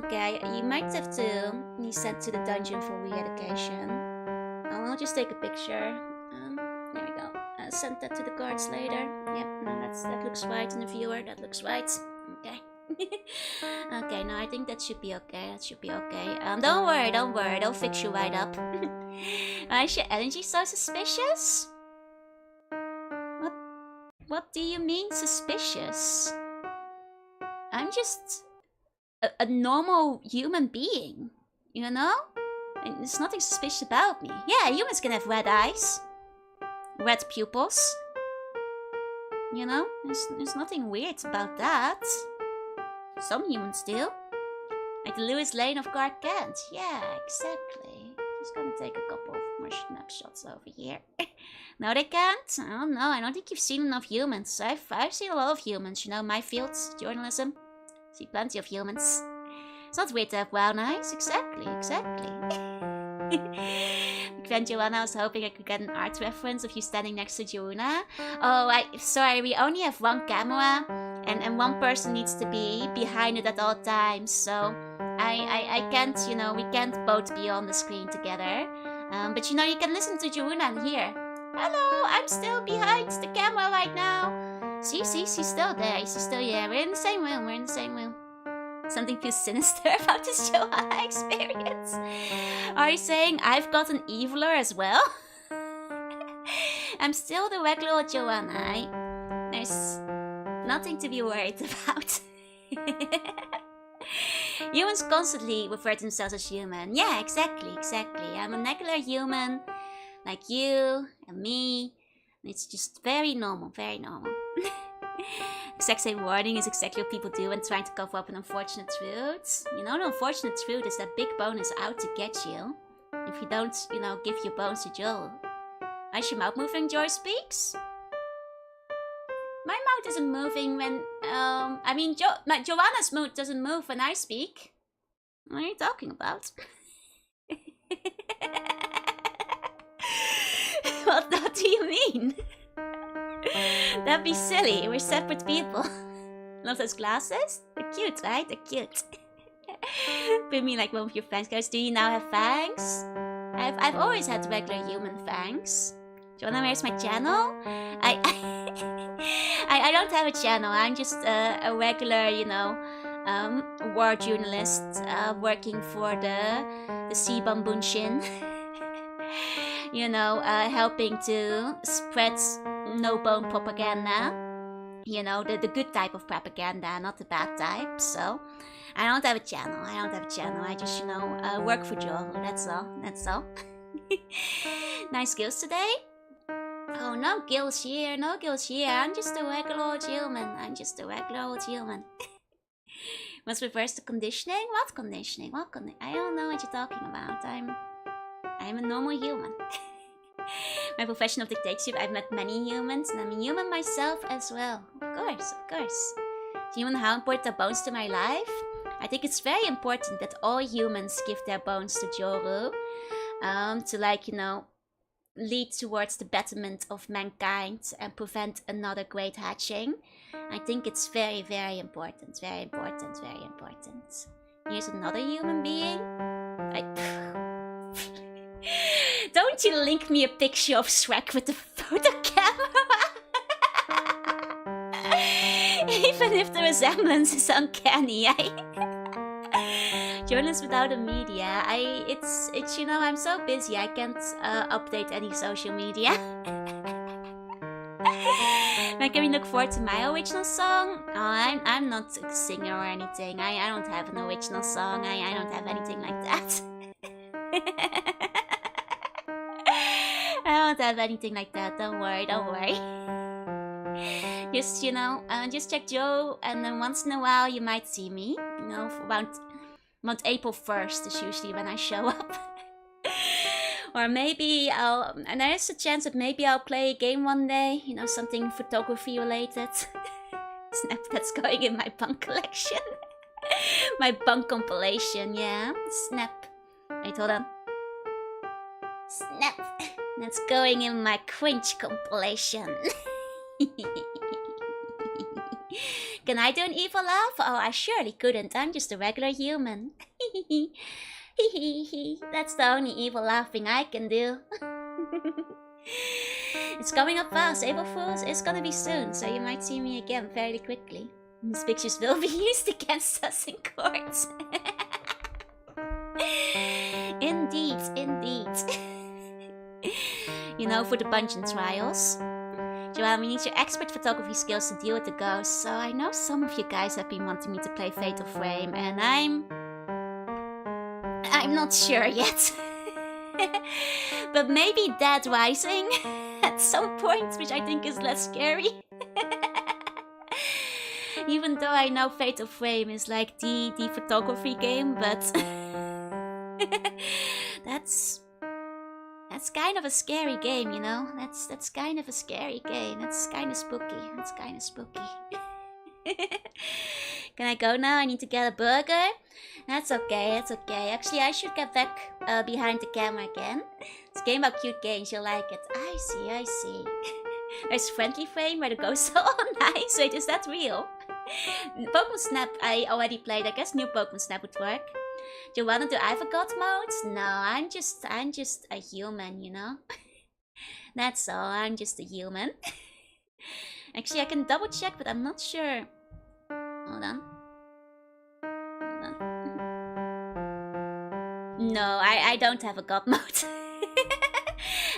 Okay, you might have to be sent to the dungeon for re-education. I'll just take a picture. There we go. I'll send that to the guards later. Yep, no, that looks right in the viewer. That looks right. Okay. Okay, no, I think that should be okay. Don't worry. They'll fix you right up. Why is your energy so suspicious? What do you mean suspicious? I'm just a normal human being, you know? And there's nothing suspicious about me. Yeah, humans can have red eyes, red pupils. You know, there's nothing weird about that. Some humans do. Like the Lewis Lane of Clark Kent. Yeah, exactly. Just gonna take a couple of more snapshots over here. No, they can't? Oh no, I don't think you've seen enough humans. I've seen a lot of humans, you know, my field, journalism. See plenty of humans. It's not weird to have brown eyes. Exactly. Friend Joanna, I was hoping I could get an art reference of you standing next to Jorunna. Oh, sorry, we only have one camera, and one person needs to be behind it at all times, so I can't, you know, we can't both be on the screen together. But you know, you can listen to Jorunna and hear. Hello, I'm still behind the camera right now. See, she's still there. She's still here. We're in the same room. Something feels sinister about this Joanna experience. Are you saying I've got an eviler as well? I'm still the regular old Joanna. There's nothing to be worried about. Humans constantly refer to themselves as human. Yeah, exactly. I'm a regular human, like you and me. It's just very normal. Exact same wording is exactly what people do when trying to cover up an unfortunate truth. You know, the unfortunate truth is that Big Bone is out to get you. If you don't, give your bones to Joel. Is your mouth moving, Joy speaks? My mouth isn't moving when, Joanna's mouth doesn't move when I speak. What are you talking about? What do you mean? That'd be silly. We're separate people. Love those glasses? They're cute, right? They're cute. Put me like one of your fangs. Guys, do you now have fangs? I've always had regular human fangs. Joanna, where's my channel? I don't have a channel. I'm just a regular, war journalist working for the Sibam Bunshin. Helping to spread no-bone propaganda. The good type of propaganda, not the bad type. So, I don't have a channel. I just, work for Joe. That's all. Nice skills today? Oh, no gills here. I'm just a regular old human. Must reverse the conditioning? What conditioning? I don't know what you're talking about. I'm a normal human. My profession of dictatorship, I've met many humans, and I'm a human myself as well. Of course. Do you know how important are bones to my life? I think it's very important that all humans give their bones to Joru. To lead towards the betterment of mankind and prevent another great hatching. I think it's very, very important. Here's another human being. Don't you link me a picture of Shrek with the photo camera? Even if the resemblance is uncanny, Journalists without a media. I'm so busy I can't update any social media. Can we look forward to my original song? Oh, I'm not a singer or anything. I don't have an original song. I don't have anything like that. I don't have anything like that. Don't worry. Just check Joe, and then once in a while you might see me. Around April 1st is usually when I show up. Or maybe and there is a chance that maybe I'll play a game one day, something photography related. Snap, that's going in my bunk collection. My bunk compilation, yeah. Snap. Wait, hold on. Snap. That's going in my cringe compilation. Can I do an evil laugh? Oh, I surely couldn't. I'm just a regular human. That's the only evil laughing I can do. It's coming up fast. April Fools is gonna be soon, so you might see me again fairly quickly. These pictures will be used against us in court. Indeed. For the Bungeon trials. Joanna, we need your expert photography skills to deal with the ghosts. So I know some of you guys have been wanting me to play Fatal Frame, and I'm not sure yet. But maybe Dead Rising at some point, which I think is less scary. Even though I know Fatal Frame is like the photography game, but that's kind of a scary game, That's kind of a scary game. That's kind of spooky. Can I go now? I need to get a burger. That's okay. Actually, I should get back behind the camera again. It's a game about cute games. You'll like it. I see. There's Friendly Frame where the ghosts are all nice. Wait, is that real? Pokemon Snap I already played. I guess new Pokemon Snap would work. Joanna, do I have a god mode? No, I'm just a human, That's all, I'm just a human. Actually, I can double check, but I'm not sure. Hold on. No, I don't have a god mode.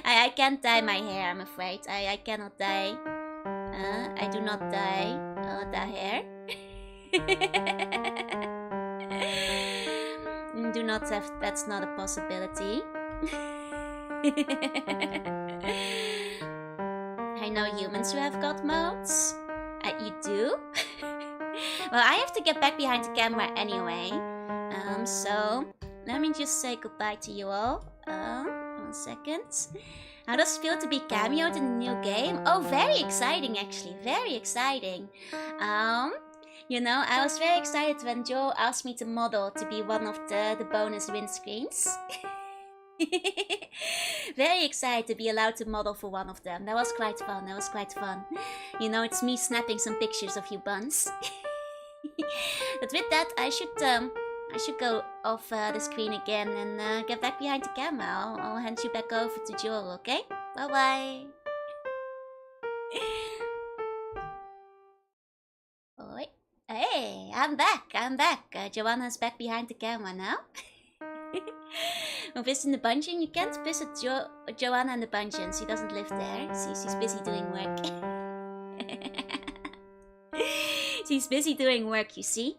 I can't dye my hair, I'm afraid. I cannot dye. I do not dye the hair. Do not have, that's not a possibility. I know humans who have god modes. You do? Well, I have to get back behind the camera anyway. So let me just say goodbye to you all. 1 second. How does it feel to be cameoed in the new game? Oh, very exciting actually, very exciting. You know, I was very excited when Joe asked me to model to be one of the bonus windscreens. Very excited to be allowed to model for one of them. That was quite fun, that was quite fun. You know, it's me snapping some pictures of you buns. But with that, I should go off the screen again and get back behind the camera. I'll hand you back over to Joel, okay? Bye bye. Oh, wait. Hey, I'm back. Joanna's back behind the camera now. We're visiting the dungeon. You can't visit Joanna in the dungeon. She doesn't live there. She's busy doing work. She's busy doing work, you see.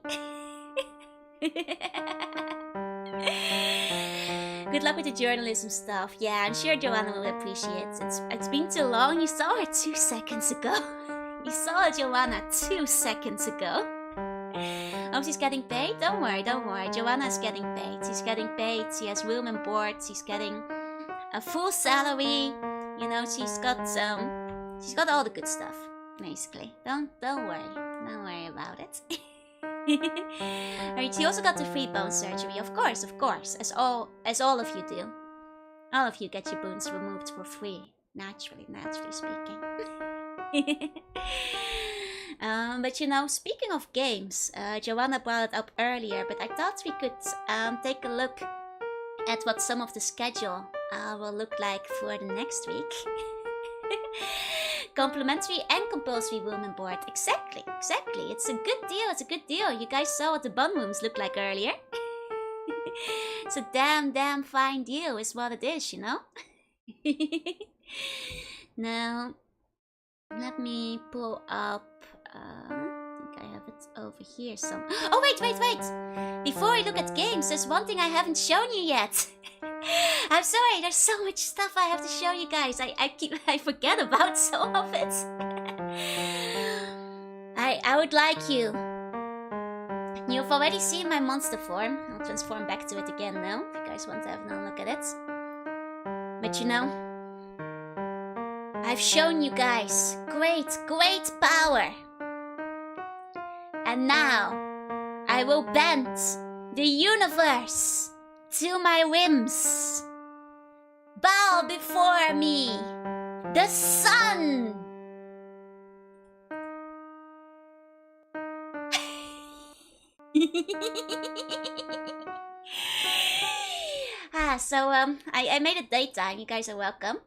Good luck with the journalism stuff. Yeah, I'm sure Joanna will appreciate it. It's been too long. You saw her 2 seconds ago. You saw Joanna 2 seconds ago. Oh, she's getting paid? Don't worry. Joanna's getting paid. She's getting paid. She has room and board. She's getting a full salary. You know, she's got all the good stuff, basically. Don't worry about it. Alright, she also got the free bone surgery, of course, as all of you do. All of you get your bones removed for free, naturally speaking. But you know, speaking of games, Joanna brought it up earlier, but I thought we could take a look at what some of the schedule will look like for the next week. Complimentary and compulsory room and board. Exactly. It's a good deal. You guys saw what the bun rooms looked like earlier. It's a damn fine deal is what it is, you know? Now, let me pull up... I think I have it over here some... Oh, wait! Before I look at games, there's one thing I haven't shown you yet. I'm sorry, there's so much stuff I have to show you guys. I forget about some of it. I would like you. You've already seen my monster form. I'll transform back to it again now, if you guys want to have another look at it. But you know, I've shown you guys great power. And now, I will bend the universe to my whims. Bow before me, the sun. So I made it daytime. You guys are welcome.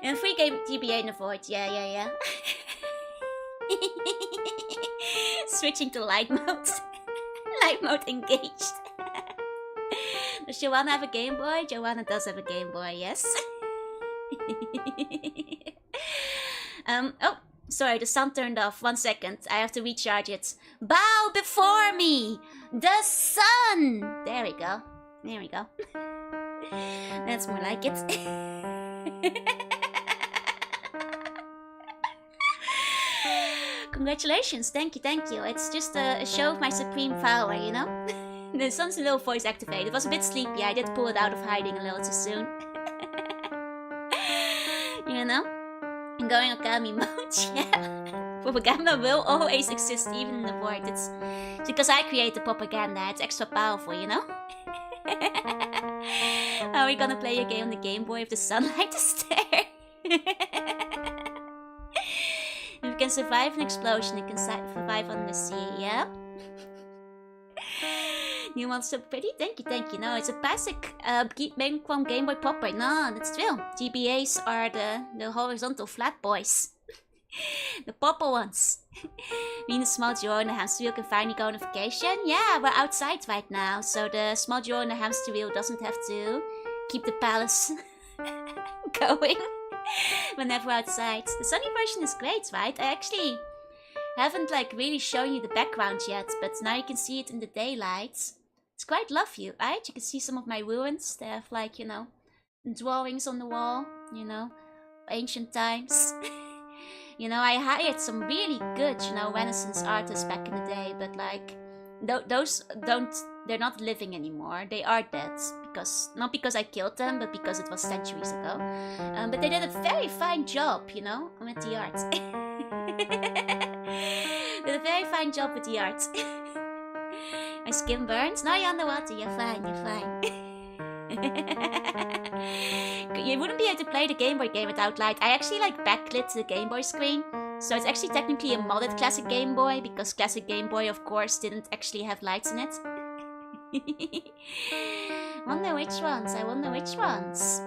And free game GBA in the void. Yeah. Switching to light mode. Light mode engaged. Does Joanna have a Game Boy? Joanna does have a Game Boy, yes. Oh, sorry, the sound turned off. 1 second, I have to recharge it. Bow before me, the sun. There we go. That's more like it. Congratulations, thank you. It's just a show of my supreme power, you know? The sun's a little voice activated. It was a bit sleepy. I did pull it out of hiding a little too soon. You know? I'm going Okami mode, yeah. Propaganda will always exist, even in the void. It's because I create the propaganda. It's extra powerful, you know? Are we gonna play a game on the Game Boy if the sunlight is there? If you can survive an explosion, you can survive on the sea, yeah? New one's so pretty? Thank you. No, it's a basic made from Game Boy proper. No, that's true. GBAs are the horizontal flat boys. The purple ones. Me and the small Jorunna hamster wheel can finally go on a vacation. Yeah, we're outside right now, so the small Jorunna hamster wheel doesn't have to keep the palace going whenever we're outside. The sunny version is great, right? I actually haven't like really shown you the background yet, but now you can see it in the daylight. It's quite lovely, right? You can see some of my ruins. They have like, you know, drawings on the wall, you know, ancient times. You know, I hired some really good, you know, Renaissance artists back in the day, but like, they're not living anymore. They are dead, because, not because I killed them, but because it was centuries ago. But they did a very fine job, you know, with the art. Did a very fine job with the art. My skin burns? No, you're underwater, you're fine, you're fine. You wouldn't be able to play the Game Boy game without light. I actually like backlit the Game Boy screen. So it's actually technically a modded classic Game Boy, because classic Game Boy of course didn't actually have lights in it. Wonder which ones, I wonder which ones.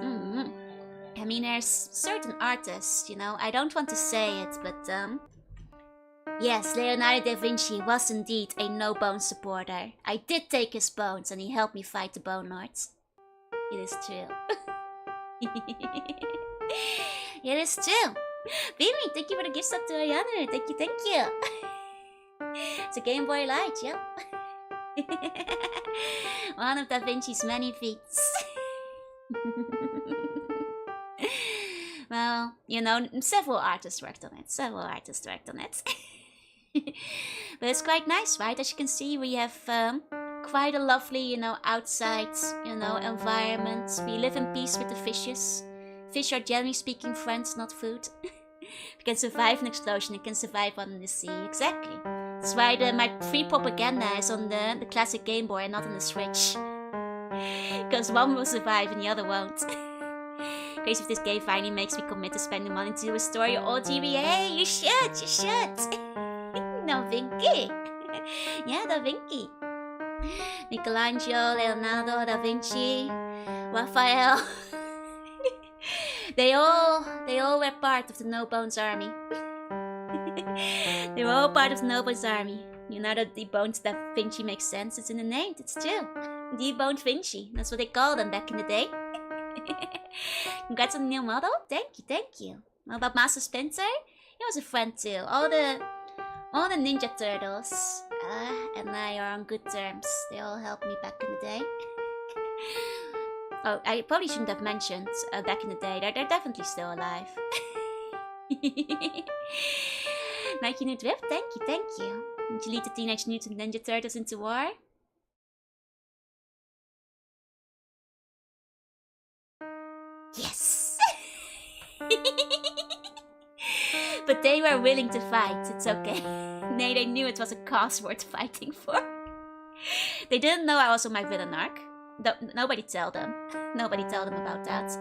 I mean, there's certain artists, you know, I don't want to say it, but yes, Leonardo da Vinci was indeed a no-bones supporter. I did take his bones and he helped me fight the Bone Lords. It is true. It is true. Baby, thank you for the gift sub to Joanna. Thank you, thank you. It's a Game Boy Light, yep. One of Da Vinci's many feats. Well, you know, several artists worked on it. But it's quite nice, right? As you can see, we have quite a lovely, you know, outside, you know, environment. We live in peace with the fishes. Fish are generally speaking friends, not food. We can survive an explosion, it can survive on the sea, exactly. That's why my free propaganda is on the classic Game Boy and not on the Switch. Because one will survive and the other won't. Crazy if this game finally makes me commit to spending money to restore your old TV. Hey, you should. Da Vinci. Yeah, Da Vinci. Michelangelo, Leonardo, Da Vinci, Raphael. They all were part of the No Bones army. They were all part of the No Bones army. Leonardo deboned Da Vinci makes sense. It's in the name. It's true. Deboned Vinci. That's what they called them back in the day. Congrats on the new model. Thank you. What about Master Splinter? He was a friend too. All the Ninja Turtles and I are on good terms. They all helped me back in the day. Oh, I probably shouldn't have mentioned back in the day. They're definitely still alive. Nike New Drift, thank you. Did you lead the Teenage Mutant Ninja Turtles into war? Yes! But they were willing to fight, it's okay. They knew it was a cause worth fighting for. They didn't know I was on my villain arc. Nobody tell them. Nobody tell them about that.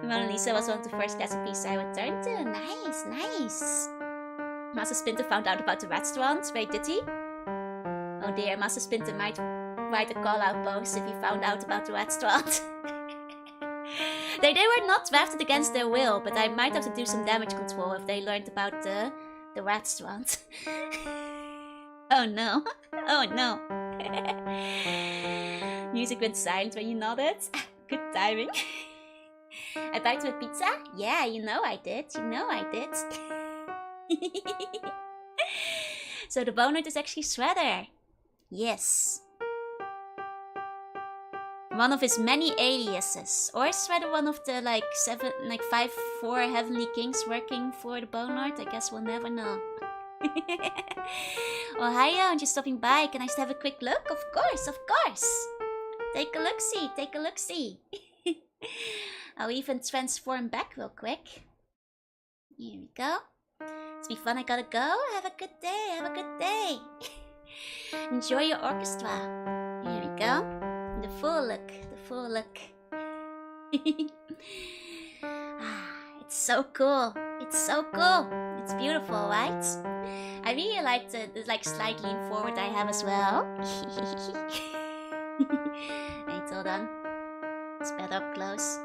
Mona Lisa was one of the first classic pieces I returned to. Nice. Master Splinter found out about the restaurant. Wait, did he? Oh dear, Master Splinter might write a call-out post if he found out about the restaurant. They were not drafted against their will, but I might have to do some damage control if they learned about the restaurant. Oh no. Music went silent when you nodded. Good timing. I bite with pizza? Yeah, you know I did. So the Bone Lord is actually Shredder. Yes. One of his many aliases. Or is Shredder one of the 5 heavenly kings working for the Bone Lord? I guess we'll never know. Oh, hiya, I'm just stopping by. Can I just have a quick look? Of course. Take a look-see. I'll even transform back real quick. Here we go. It's be fun, I gotta go. Have a good day. Enjoy your orchestra. Here we go. The full look. It's so cool. It's beautiful, right? I really like the slight lean forward I have as well. Wait, hold on. It's better up close.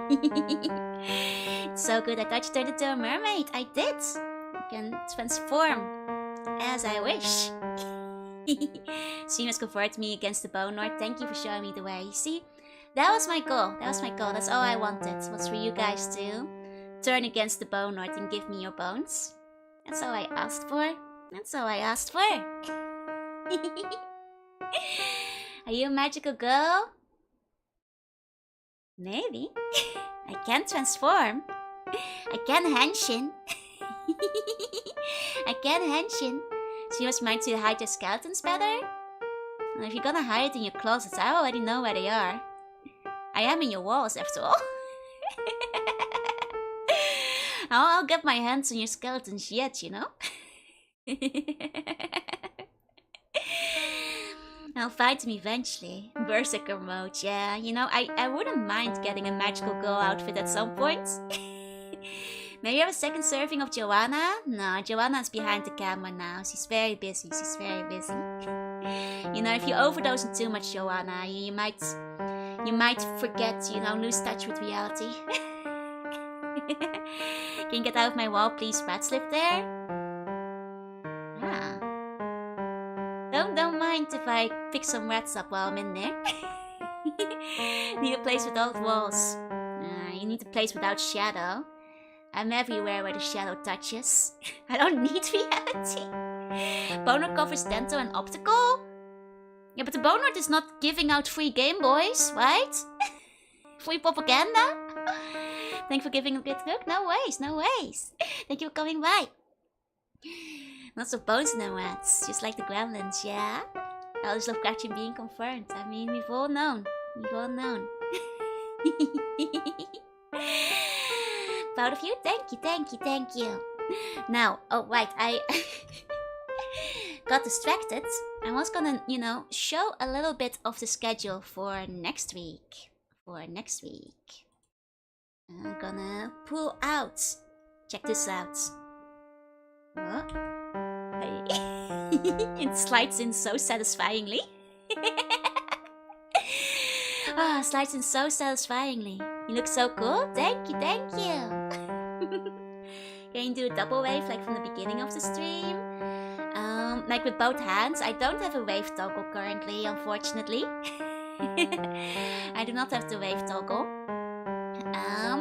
It's so good. I thought you turned into a mermaid. I did. I can transform as I wish. Stream has converted me against the Bone Lord. Thank you for showing me the way. See, that was my goal. That was my goal. That's all I wanted. Was for you guys to turn against the Bone Lord and give me your bones. That's all I asked for. That's all I asked for. Are you a magical girl? Maybe. I can transform. I can henshin. I can henshin. So you must mind to hide your skeletons better? Well, if you're gonna hide it in your closets, I already know where they are. I am in your walls, after all. I'll get my hands on your skeletons yet, you know? I'll fight him eventually. Berserker mode, yeah. You know, I wouldn't mind getting a magical girl outfit at some point. Maybe have a second serving of Joanna? No, Joanna's behind the camera now. She's very busy. She's very busy. You know, if you overdose on too much Joanna, you might forget, you know, lose touch with reality. Can you get out of my wall, please? Rat slip there? Ah. Don't mind if I pick some rats up while I'm in there. Need a place without walls. You need a place without shadow. I'm everywhere where the shadow touches. I don't need reality. Boner covers dental and optical? Yeah, but the Boner is not giving out free Game Boys, right? Free propaganda? Thank you for giving a bit look. No ways, no ways. Thank you for coming by. Lots of bones in the rats, just like the gremlins, yeah? Eldritch Lovecraftian being confirmed. I mean, we've all known. We've all known. Proud of you? Thank you, thank you, thank you. Now, oh right, I got distracted. I was gonna, you know, show a little bit of the schedule for next week. I'm gonna pull out. Check this out. Oh. Hey. It slides in so satisfyingly. Ah, slides in so satisfyingly. You look so cool. Thank you, thank you. Can you do a double wave like from the beginning of the stream? Like with both hands. I don't have a wave toggle currently, unfortunately. I do not have the wave toggle.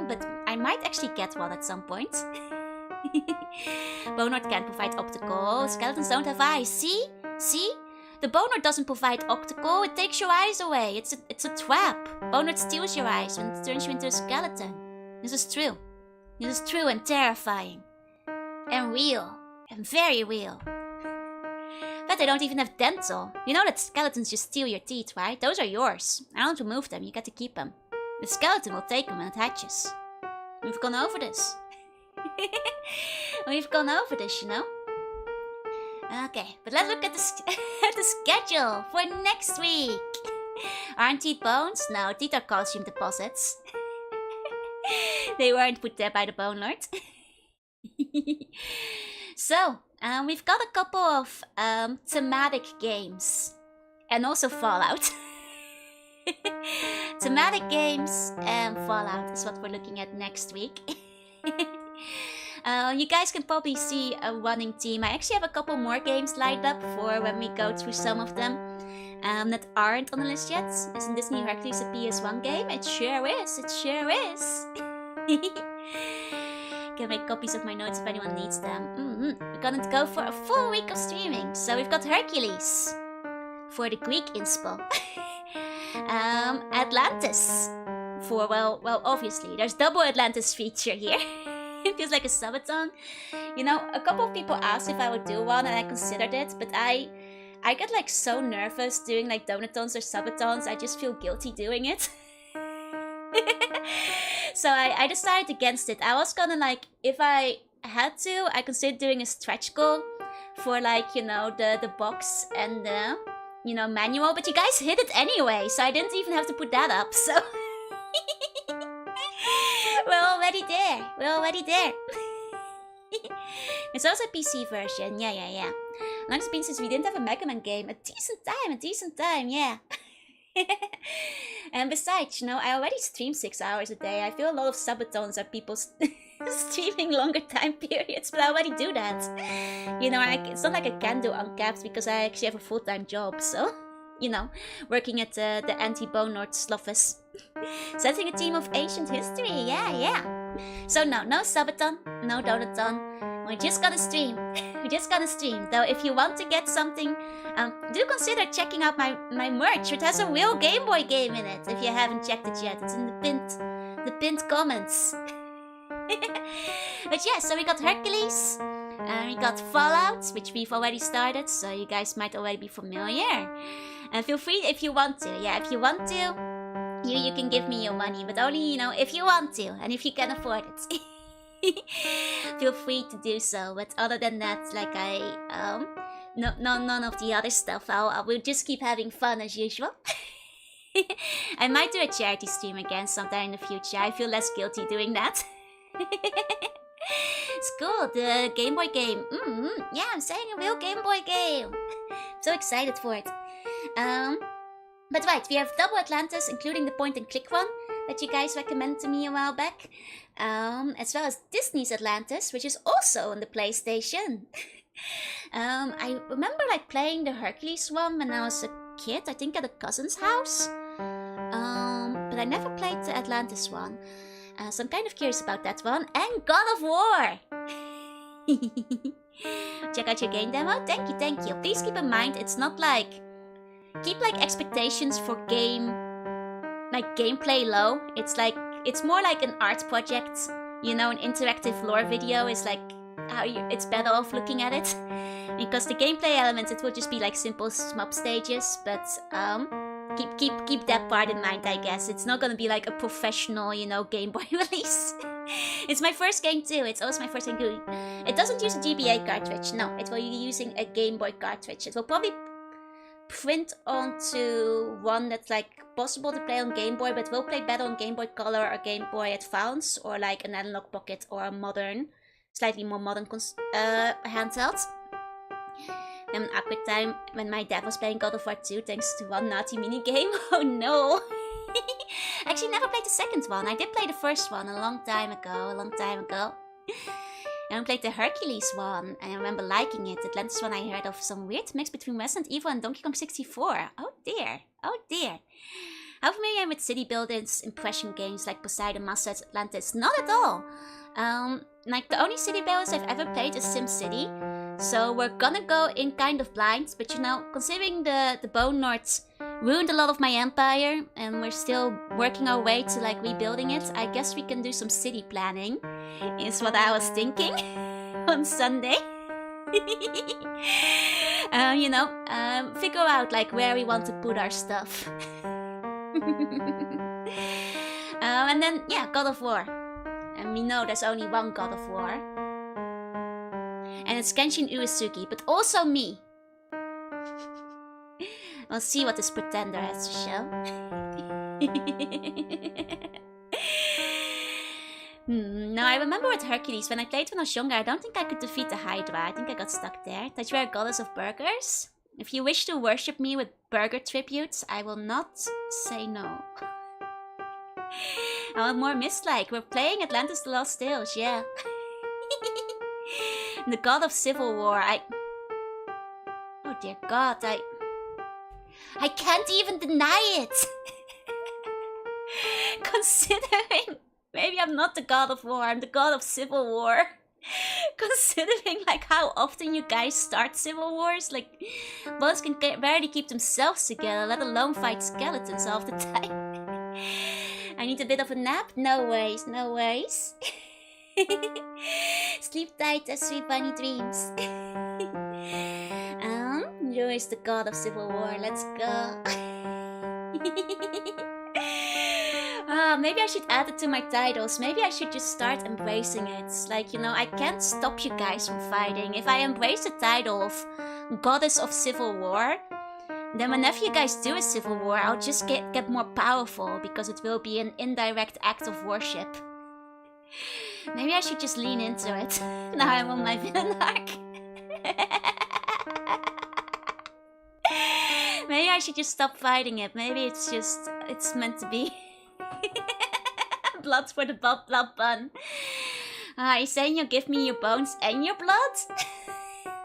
But I might actually get one at some point. Boner can't provide optical. Skeletons don't have eyes. See? See? The Boner doesn't provide optical. It takes your eyes away. It's a trap. Boner steals your eyes and it turns you into a skeleton. This is true. This is true and terrifying. And real. And very real. But they don't even have dental. You know that skeletons just steal your teeth, right? Those are yours. I don't remove them. You get to keep them. The skeleton will take them when it hatches. We've gone over this. We've gone over this, you know? Okay, but let's look at the schedule for next week. Aren't teeth bones? No, teeth are calcium deposits. They weren't put there by the Bone Lord. So, we've got a couple of thematic games. And also Fallout. Thematic games and Fallout is what we're looking at next week. You guys can probably see a running team. I actually have a couple more games lined up for when we go through some of them that aren't on the list yet. Isn't Disney Hercules a PS1 game? It sure is. It sure is. Can make copies of my notes if anyone needs them. We're gonna go for a full week of streaming. So we've got Hercules for the Greek inspo. Atlantis for, well, obviously there's double Atlantis feature here. It feels like a subathon. You know, a couple of people asked if I would do one and I considered it, but I get like so nervous doing like donatons or subathons. I just feel guilty doing it. So I decided against it. I was gonna like, if I had to, I considered doing a stretch goal for like, you know, the box and the, you know, manual, but you guys hit it anyway, so I didn't even have to put that up, so we're already there. We're already there. It's also a PC version. Yeah. Long it's been since we didn't have a Mega Man game. A decent time, yeah. And besides, I already stream 6 hours a day. I feel a lot of subatons are people streaming longer time periods, but I already do that. It's not like I can do uncapped because I actually have a full-time job, so... working at the anti-Bone North office. Setting a team of ancient history, yeah. So no subaton, no donaton. We're just gonna stream. Though if you want to get something, do consider checking out my merch. It has a real Game Boy game in it. If you haven't checked it yet, it's in the pinned comments. But yeah, so we got Hercules. We got Fallout, which we've already started, so you guys might already be familiar. And feel free if you want to. Yeah, if you want to, you can give me your money, but only, if you want to, and if you can afford it. Feel free to do so, but other than that, like none of the other stuff. We'll just keep having fun as usual. I might do a charity stream again sometime in the future. I feel less guilty doing that. It's cool, the Game Boy game. Yeah, I'm saying a real Game Boy game. I'm so excited for it. But right, we have Double Atlantis, including the point-and-click one that you guys recommended to me a while back. As well as Disney's Atlantis, which is also on the PlayStation. I remember playing the Hercules one when I was a kid, I think at a cousin's house. But I never played the Atlantis one. So I'm kind of curious about that one. And God of War! Check out your game demo. Thank you. Please keep in mind, it's not keep expectations for gameplay low. It's more like an art project. An interactive lore video is it's better off looking at it. Because the gameplay elements, it will just be simple shmup stages, but keep that part in mind, I guess. It's not gonna be a professional, Game Boy release. It's my first game too. It's also my first game too. It doesn't use a GBA cartridge. No, it will be using a Game Boy cartridge. It will probably print onto one that's possible to play on Game Boy, but will play better on Game Boy Color or Game Boy Advance or an Analog Pocket or a slightly more modern handheld. An awkward time when my dad was playing God of War 2 thanks to one naughty minigame. Oh no! I actually never played the second one. I did play the first one a long time ago. And I played the Hercules one, and I remember liking it. The Atlantis one I heard of some weird mix between Resident Evil and Donkey Kong 64. Oh dear. How familiar I am with city buildings, impression games like Poseidon, Master Atlantis? Not at all. The only city builders I've ever played is SimCity. So we're gonna go in kind of blind, but considering the Bone North ruined a lot of my empire, and we're still working our way to rebuilding it, I guess we can do some city planning, is what I was thinking on Sunday. Figure out where we want to put our stuff. And then, yeah, God of War. And we know there's only one God of War. And it's Kenshin Uesugi, but also me. We'll see what this pretender has to show. No, I remember with Hercules, when I played when I was younger, I don't think I could defeat the Hydra. I think I got stuck there. That you are a goddess of burgers? If you wish to worship me with burger tributes, I will not say no. Oh, more Mist-like. We're playing Atlantis the Lost Tales, yeah. The god of civil war, oh dear god, I can't even deny it! Considering... Maybe I'm not the god of war, I'm the god of civil war. Considering how often you guys start civil wars, boss can barely keep themselves together, let alone fight skeletons half the time. I need a bit of a nap? No worries. Sleep tight as sweet bunny dreams. Joe is the god of civil war, let's go. Maybe I should add it to my titles. Maybe I should just start embracing it. I can't stop you guys from fighting. If I embrace the title of Goddess of Civil War, then whenever you guys do a civil war, I'll just get more powerful, because it will be an indirect act of worship. Maybe I should just lean into it. Now I'm on my villain arc. Maybe I I should just stop fighting it. Maybe it's meant to be. Blood for the blood bun. Are you saying you'll give me your bones and your blood?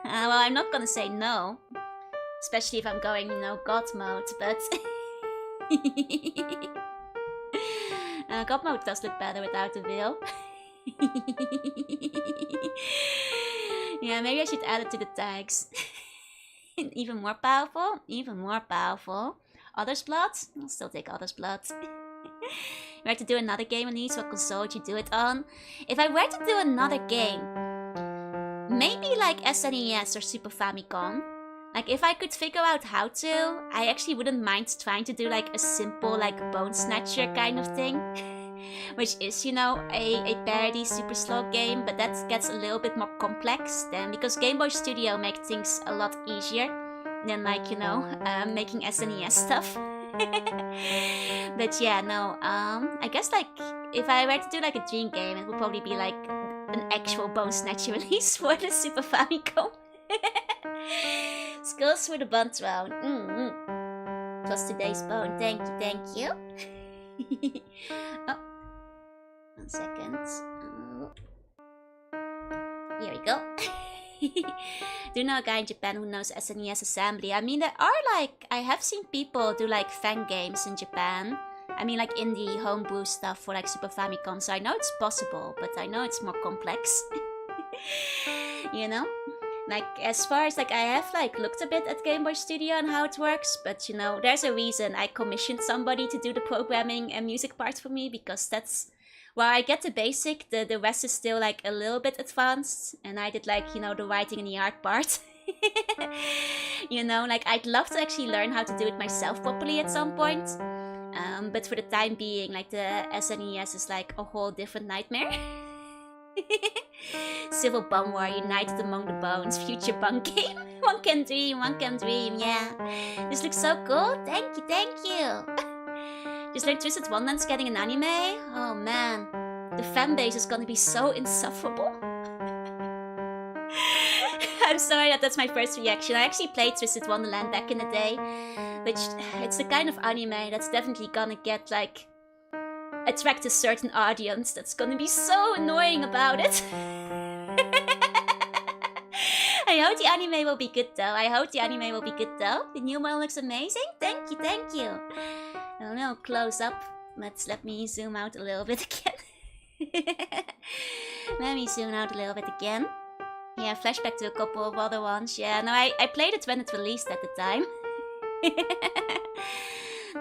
Well, I'm not gonna say no. Especially if I'm going, God mode, but... God mode does look better without the veil. Yeah, maybe I should add it to the tags. Even more powerful? Even more powerful. Others' blood? I'll still take others' blood. If I were to do another game on these, what console would you do it on? If I were to do another game, maybe like SNES or Super Famicom. Like if I could figure out how to, I actually wouldn't mind trying to do like a simple like Bone Snatcher kind of thing. Which is, a parody super slow game, but that gets a little bit more complex then, because Game Boy Studio make things a lot easier than like, making SNES stuff. But yeah, no, I guess like, if I were to do like a dream game, it would probably be like an actual Bone Snatcher release for the Super Famicom. Skills for the bun throne. It was today's bone. Thank you. Oh. 1 second. Here we go. Do you know a guy in Japan who knows SNES assembly? I mean, I have seen people do like fan games in Japan. I mean, like indie homebrew stuff for like Super Famicom. So I know it's possible, but I know it's more complex. Like, as far as, like, I have, like, looked a bit at Game Boy Studio and how it works, but, there's a reason I commissioned somebody to do the programming and music part for me, because that's, well, I get the basic, the rest is still, like, a little bit advanced, and I did, like, the writing and the art part. Like, I'd love to actually learn how to do it myself properly at some point, but for the time being, like, the SNES is, like, a whole different nightmare. Civil Bun War, united among the bones, future bun game. One can dream, yeah. This looks so cool. Thank you. Just like Twisted Wonderland's getting an anime. Oh man, the fan base is gonna be so insufferable. I'm sorry that's my first reaction. I actually played Twisted Wonderland back in the day, which it's the kind of anime that's definitely gonna get like attract a certain audience that's gonna be so annoying about it. I hope the anime will be good though. The new one looks amazing. Thank you. A little close up. Let me zoom out a little bit again. Yeah, flashback to a couple of other ones. Yeah, no, I played it when it released at the time.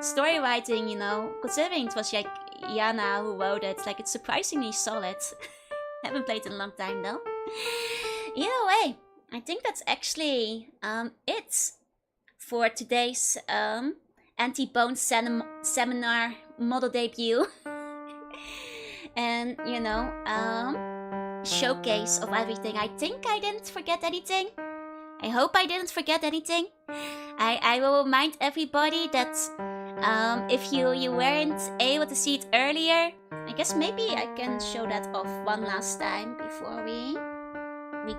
Story writing, considering it was like Joanna who wrote it, like it's surprisingly solid. Haven't played in a long time though. Either way, I think that's actually it for today's anti-bone seminar model debut. And showcase of everything. I think I didn't forget anything. I hope I didn't forget anything. I will remind everybody that if you weren't able to see it earlier, I guess maybe I can show that off one last time before we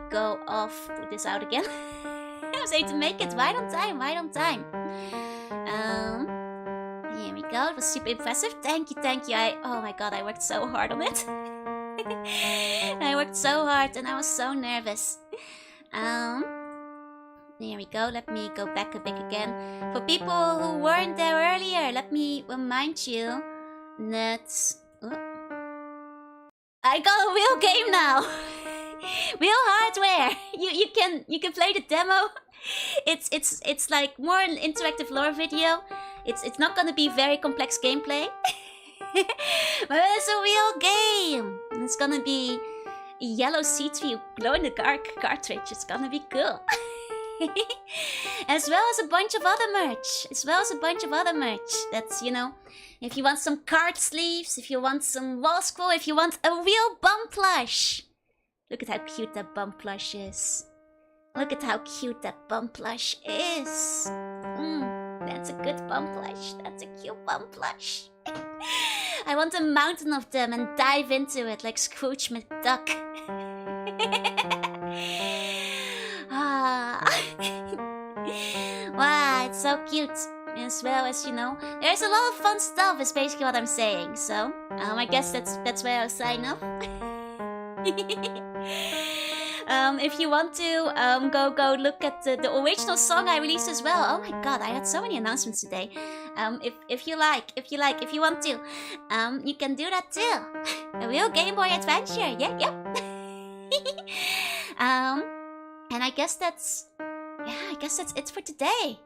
go off. Put this out again. I was able to make it right on time. Here we go. It was super impressive. Thank you. Oh my god, I worked so hard on it. I worked so hard and I was so nervous. There we go. Let me go back a bit again. For people who weren't there earlier, let me remind you that I got a real game now. Real hardware. You can play the demo. It's like more an interactive lore video. It's not gonna be very complex gameplay. But it's a real game. It's gonna be a yellow see-through glow-in-the-dark cartridge. It's gonna be cool. As well as a bunch of other merch. That's, if you want some card sleeves, if you want some wall scroll, if you want a real bum plush. Look at how cute that bum plush is. That's a good bum plush. That's a cute bum plush. I want a mountain of them and dive into it like Scrooge McDuck. Wow, it's so cute. as well as, you know, there's a lot of fun stuff is basically what I'm saying. So, I guess that's where I'll sign off. If you want to, go look at the original song I released as well. Oh my god, I had so many announcements today. If you want to, you can do that too. A real Game Boy Adventure, yep. And I guess that's it for today.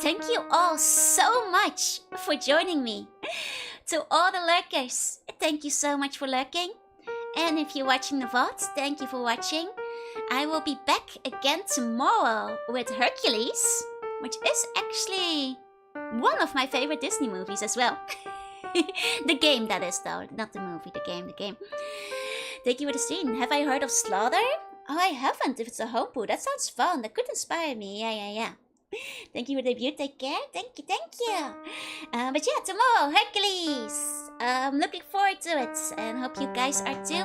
Thank you all so much for joining me. To all the lurkers, thank you so much for lurking. And if you're watching the VOD, thank you for watching. I will be back again tomorrow with Hercules, which is actually one of my favorite Disney movies as well. The game, that is, though. Not the movie, the game. Thank you for the stream. Have I heard of Slaughter? Oh, I haven't. If it's a homebrew, that sounds fun. That could inspire me. Yeah. Thank you for the debut. Take care. Thank you. But yeah, tomorrow, Hercules. Looking forward to it, and hope you guys are too.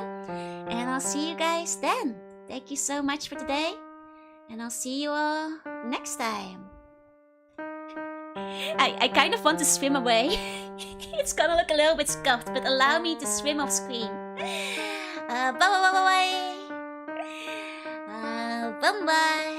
And I'll see you guys then. Thank you so much for today, and I'll see you all next time. I kind of want to swim away. It's gonna look a little bit scuffed, but allow me to swim off screen. Bye. Bye.